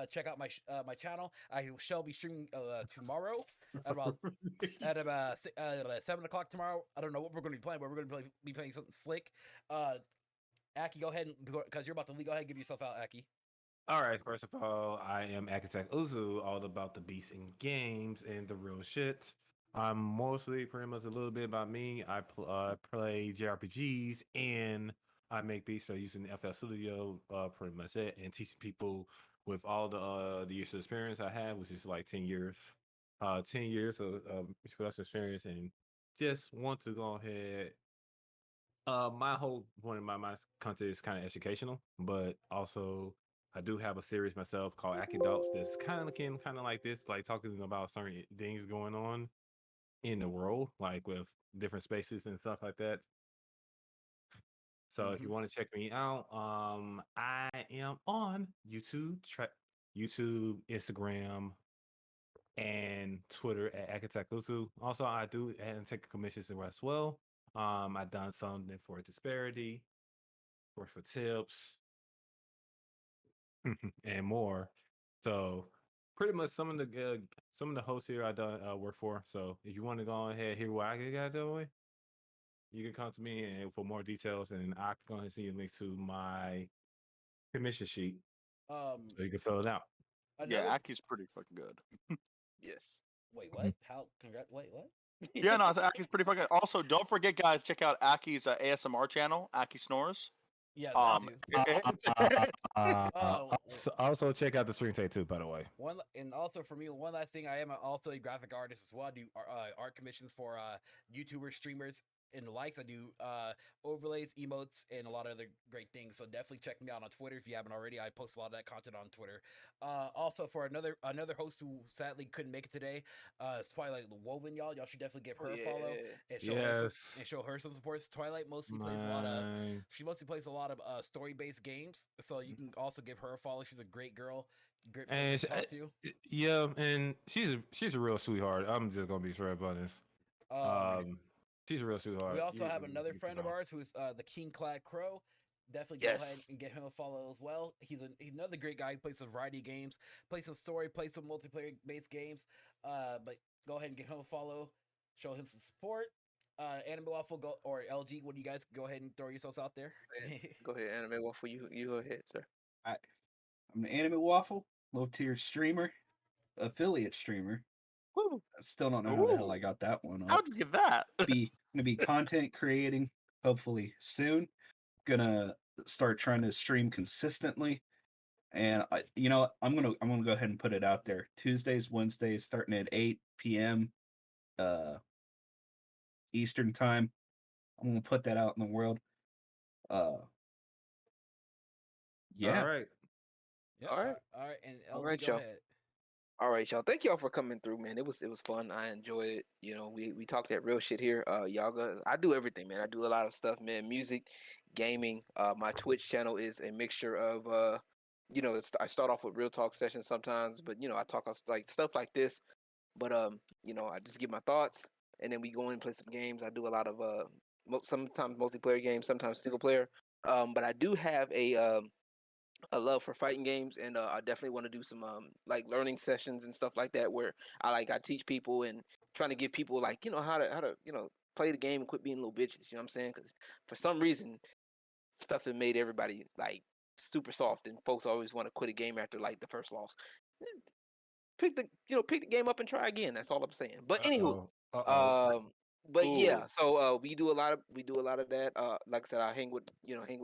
[SPEAKER 5] check out my channel. I shall be streaming tomorrow at about 7 o'clock tomorrow. I don't know what we're going to be playing, but we're going to be playing something slick. Aki, go ahead, because you're about to leave. Go ahead and give yourself out, Aki.
[SPEAKER 3] All right, first of all, I am Akitak Uzu, all about the beats and games and the real shit. I'm mostly pretty much a little bit about me. I play JRPGs and I make beats so using the FL Studio, pretty much it, and teaching people with all the years of experience I have, which is like 10 years. 10 years of production experience, and just want to go ahead. My whole point of my content is kind of educational, but also I do have a series myself called Akidots that's kind of like this, like talking about certain things going on in the world, like with different spaces and stuff like that. So if you want to check me out, I am on YouTube, Instagram, and Twitter at Akitak Uzu. Also, I do and take commissions as well. I've done something for Disbearity, for tips, and more. So pretty much some of the hosts here I done work for. So if you want to go ahead hear what I got doing, you can come to me and for more details, and I can go ahead and see a link to my commission sheet, so you can fill it out.
[SPEAKER 7] Yeah, Aki's pretty fucking good.
[SPEAKER 2] Yes.
[SPEAKER 5] Wait, what? How? Wait, what?
[SPEAKER 7] Yeah, no, Aki's pretty fucking. Also, don't forget, guys, check out Aki's ASMR channel, Aki Snores.
[SPEAKER 5] Yeah, that too.
[SPEAKER 3] Also check out the stream tape too, by the way.
[SPEAKER 5] And also for me, one last thing, I am also a graphic artist as well. I do art commissions for YouTubers, streamers, and the likes. I do overlays, emotes, and a lot of other great things. So definitely check me out on Twitter if you haven't already. I post a lot of that content on Twitter. Also for another host who sadly couldn't make it today, Twilight Woven, y'all should definitely give her a follow and show her some support. Twilight mostly plays a lot of. She mostly plays a lot of story-based games, so you can also give her a follow. She's a great girl. Great person to talk to.
[SPEAKER 3] Yeah, and she's a real sweetheart. I'm just gonna be straight up honest. She's a real sweetheart.
[SPEAKER 5] We also have another friend of ours who's the King Clad Crowe. Definitely go ahead and get him a follow as well. He's another great guy. He plays a variety of games, plays some story, plays some multiplayer based games. But go ahead and get him a follow. Show him some support. Anime Waffle or LG, what do you guys go ahead and throw yourselves out there?
[SPEAKER 2] Go ahead, Anime Waffle. You go ahead, sir.
[SPEAKER 4] I'm the Anime Waffle, low tier streamer, affiliate streamer.
[SPEAKER 2] Woo.
[SPEAKER 4] I still don't know how the hell I got that one.
[SPEAKER 7] How'd you get that?
[SPEAKER 4] Gonna be content creating hopefully soon. Gonna start trying to stream consistently, and I'm gonna go ahead and put it out there. Tuesdays, Wednesdays, starting at 8 p.m. Eastern time. I'm gonna put that out in the world. Yeah.
[SPEAKER 3] All right.
[SPEAKER 5] Yep.
[SPEAKER 2] All right.
[SPEAKER 5] All right. And LG,
[SPEAKER 2] All right,
[SPEAKER 5] go
[SPEAKER 2] y'all.
[SPEAKER 5] ahead.
[SPEAKER 2] All right, y'all. Thank y'all for coming through, man. It was fun. I enjoyed it. We talked that real shit here. I do everything, man. I do a lot of stuff, man. Music, gaming. My Twitch channel is a mixture of I start off with real talk sessions sometimes, but I talk like stuff like this. But I just give my thoughts, and then we go in and play some games. I do a lot of sometimes multiplayer games, sometimes single player. But I do have a love for fighting games, and I definitely want to do some like learning sessions and stuff like that, where I teach people and trying to give people how to play the game and quit being little bitches. You know what I'm saying? Because for some reason, stuff that made everybody like super soft, and folks always want to quit a game after like the first loss. Pick the game up and try again. That's all I'm saying. But anywho, but yeah, so we do a lot of that. Like I said, I hang with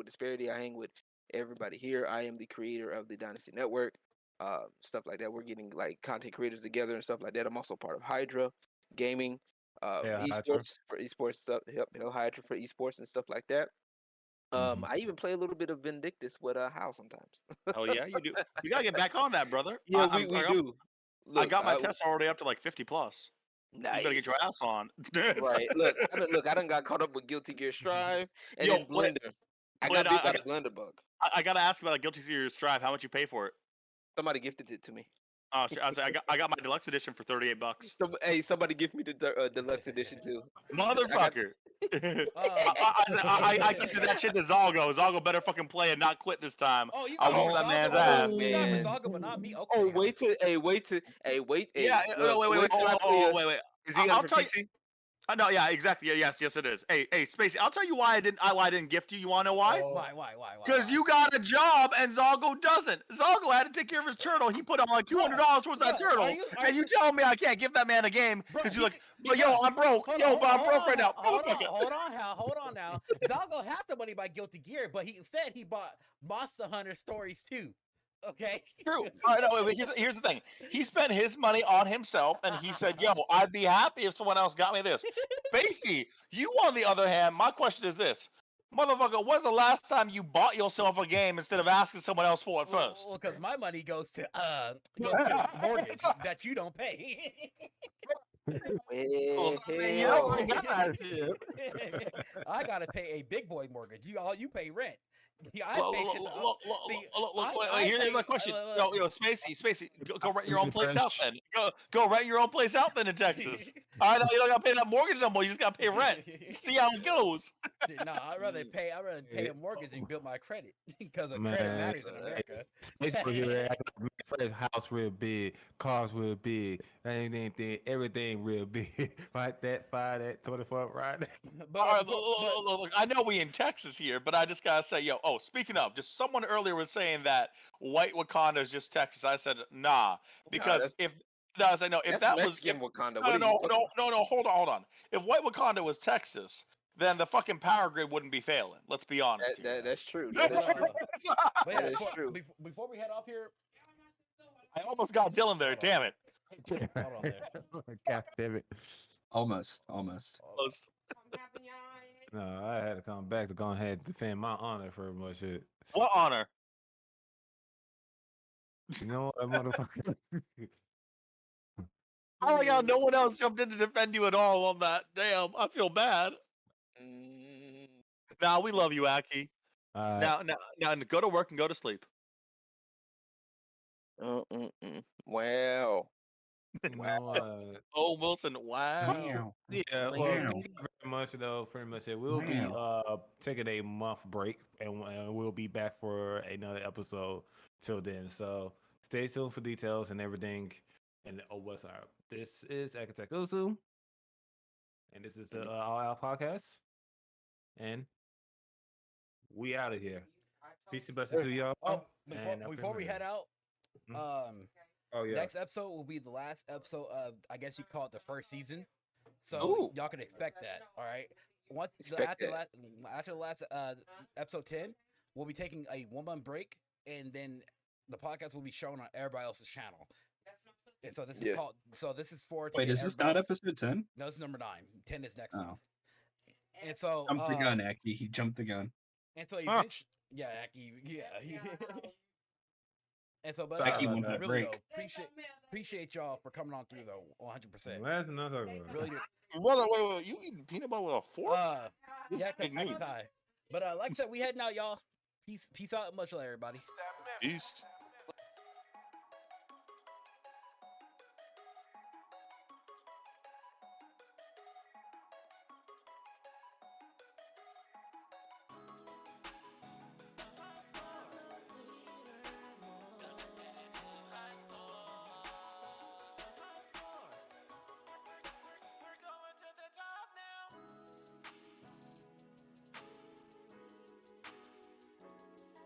[SPEAKER 2] Disbearity. I hang with everybody here. I am the creator of the Dynasty Network, stuff like that. We're getting like content creators together and stuff like that. I'm also part of Hydra Gaming, esports for esports stuff. Hell Hydra for esports and stuff like that. I even play a little bit of Vindictus with Hal sometimes.
[SPEAKER 7] Oh yeah, you do. You gotta get back on that, brother.
[SPEAKER 2] Yeah, we do. Look,
[SPEAKER 7] I got my test already up to like 50 plus.
[SPEAKER 2] Nice.
[SPEAKER 7] You better get your ass on.
[SPEAKER 2] Right. Look, I done got caught up with Guilty Gear Strive and then Blender. I got beat by the Blender bug.
[SPEAKER 7] I gotta ask about Guilty Gear Strive. How much you pay for it?
[SPEAKER 2] Somebody gifted it to me.
[SPEAKER 7] Oh, I got my deluxe edition for $38.
[SPEAKER 2] Somebody give me the deluxe edition too.
[SPEAKER 7] Motherfucker. I gifted that shit to Zalgo. Zalgo better fucking play and not quit this time.
[SPEAKER 5] Oh, you
[SPEAKER 7] I'll whoop that man's ass.
[SPEAKER 5] You got Zalgo, but not me. Okay.
[SPEAKER 2] Oh, wait.
[SPEAKER 7] Yeah, wait.
[SPEAKER 2] Is he on PC?
[SPEAKER 7] No, yeah, exactly. Yes, it is. Hey, Spacey, I'll tell you why I didn't gift you. You want to know why?
[SPEAKER 5] Why?
[SPEAKER 7] Because you got a job and Zalgo doesn't. Zalgo had to take care of his turtle. He put on like $200 towards that turtle. And you telling me I can't give that man a game because you're like, but yo, I'm broke. I'm broke right now.
[SPEAKER 5] Hold on now. Zalgo had the money by Guilty Gear, but instead he bought Monster Hunter Stories 2. Okay.
[SPEAKER 7] True. All right, no, here's the thing. He spent his money on himself, and he said, "Yo, I'd be happy if someone else got me this." Spacey, you on the other hand, my question is this: motherfucker, when's the last time you bought yourself a game instead of asking someone else for it first?
[SPEAKER 5] Well, because my money goes to mortgage that you don't pay. I gotta pay a big boy mortgage. You pay rent. Yeah,
[SPEAKER 7] Here's my question. Spacey, go rent your own place out then. Go rent your own place out then in Texas. All right, you don't gotta pay that mortgage no more. You just gotta pay rent. See how it goes.
[SPEAKER 5] No, I'd rather pay a mortgage and build my credit because credit matters in America.
[SPEAKER 3] Basically, house real big, cars real big, everything real big. Like that 5, that 24, right?
[SPEAKER 7] Look, I know we in Texas here, but I just gotta say, yo. Oh, speaking of, just someone earlier was saying that white Wakanda is just Texas. I said, nah, because No, I say no. If
[SPEAKER 2] That's
[SPEAKER 7] that was
[SPEAKER 2] Mexican Wakanda.
[SPEAKER 7] no,
[SPEAKER 2] What are
[SPEAKER 7] no,
[SPEAKER 2] you
[SPEAKER 7] no, no. Hold on. If White Wakanda was Texas, then the fucking power grid wouldn't be failing. Let's be honest here.
[SPEAKER 2] That's true.
[SPEAKER 5] But,
[SPEAKER 2] That is true.
[SPEAKER 5] but
[SPEAKER 2] That
[SPEAKER 5] yeah,
[SPEAKER 2] is true.
[SPEAKER 5] before we head off here,
[SPEAKER 7] I almost got Dylan there. Damn it.
[SPEAKER 5] hold on there.
[SPEAKER 3] God damn it.
[SPEAKER 4] Almost.
[SPEAKER 7] Close.
[SPEAKER 3] No, I had to come back to go ahead and defend my honor for much shit.
[SPEAKER 7] What honor?
[SPEAKER 3] You know what, motherfucker?
[SPEAKER 7] Oh my god, no one else jumped in to defend you at all on that. Damn, I feel bad. Nah, we love you, Aki. Now, go to work and go to sleep.
[SPEAKER 2] Wow.
[SPEAKER 3] You know,
[SPEAKER 7] Oh, Wilson, wow.
[SPEAKER 3] yeah, well, thank you very much, though. Pretty much it. We'll be taking a month break, and we'll be back for another episode till then. So stay tuned for details and everything. And what's up? This is Akitak Uzu, and this is the All Out Podcast, and we out of here. Peace and blessings to y'all.
[SPEAKER 5] Oh,
[SPEAKER 3] and
[SPEAKER 5] before we head out,
[SPEAKER 3] oh yeah,
[SPEAKER 5] next episode will be the last episode of, I guess you call it the first season. So
[SPEAKER 2] Ooh.
[SPEAKER 5] y'all can expect that. All right.
[SPEAKER 2] Expect
[SPEAKER 5] After the last episode 10, we'll be taking a 1 month break, and then the podcast will be shown on everybody else's channel. And so this is called. So this is for.
[SPEAKER 4] Wait, is this not episode 10?
[SPEAKER 5] No, it's number 9. 10 is next one. And so
[SPEAKER 4] Jumped the gun, Aki. He jumped the gun.
[SPEAKER 5] And so eventually, yeah, Aki, yeah. And so, but
[SPEAKER 4] Aki wants that
[SPEAKER 5] really,
[SPEAKER 4] break.
[SPEAKER 5] though, appreciate y'all for coming on through though, 100%.
[SPEAKER 3] That's another one.
[SPEAKER 5] Really do.
[SPEAKER 7] Brother, wait, you eating peanut butter with a fork? This
[SPEAKER 5] Yeah,
[SPEAKER 7] is big news.
[SPEAKER 5] But like I said, we heading out, y'all. Peace out, much love, everybody.
[SPEAKER 7] Peace.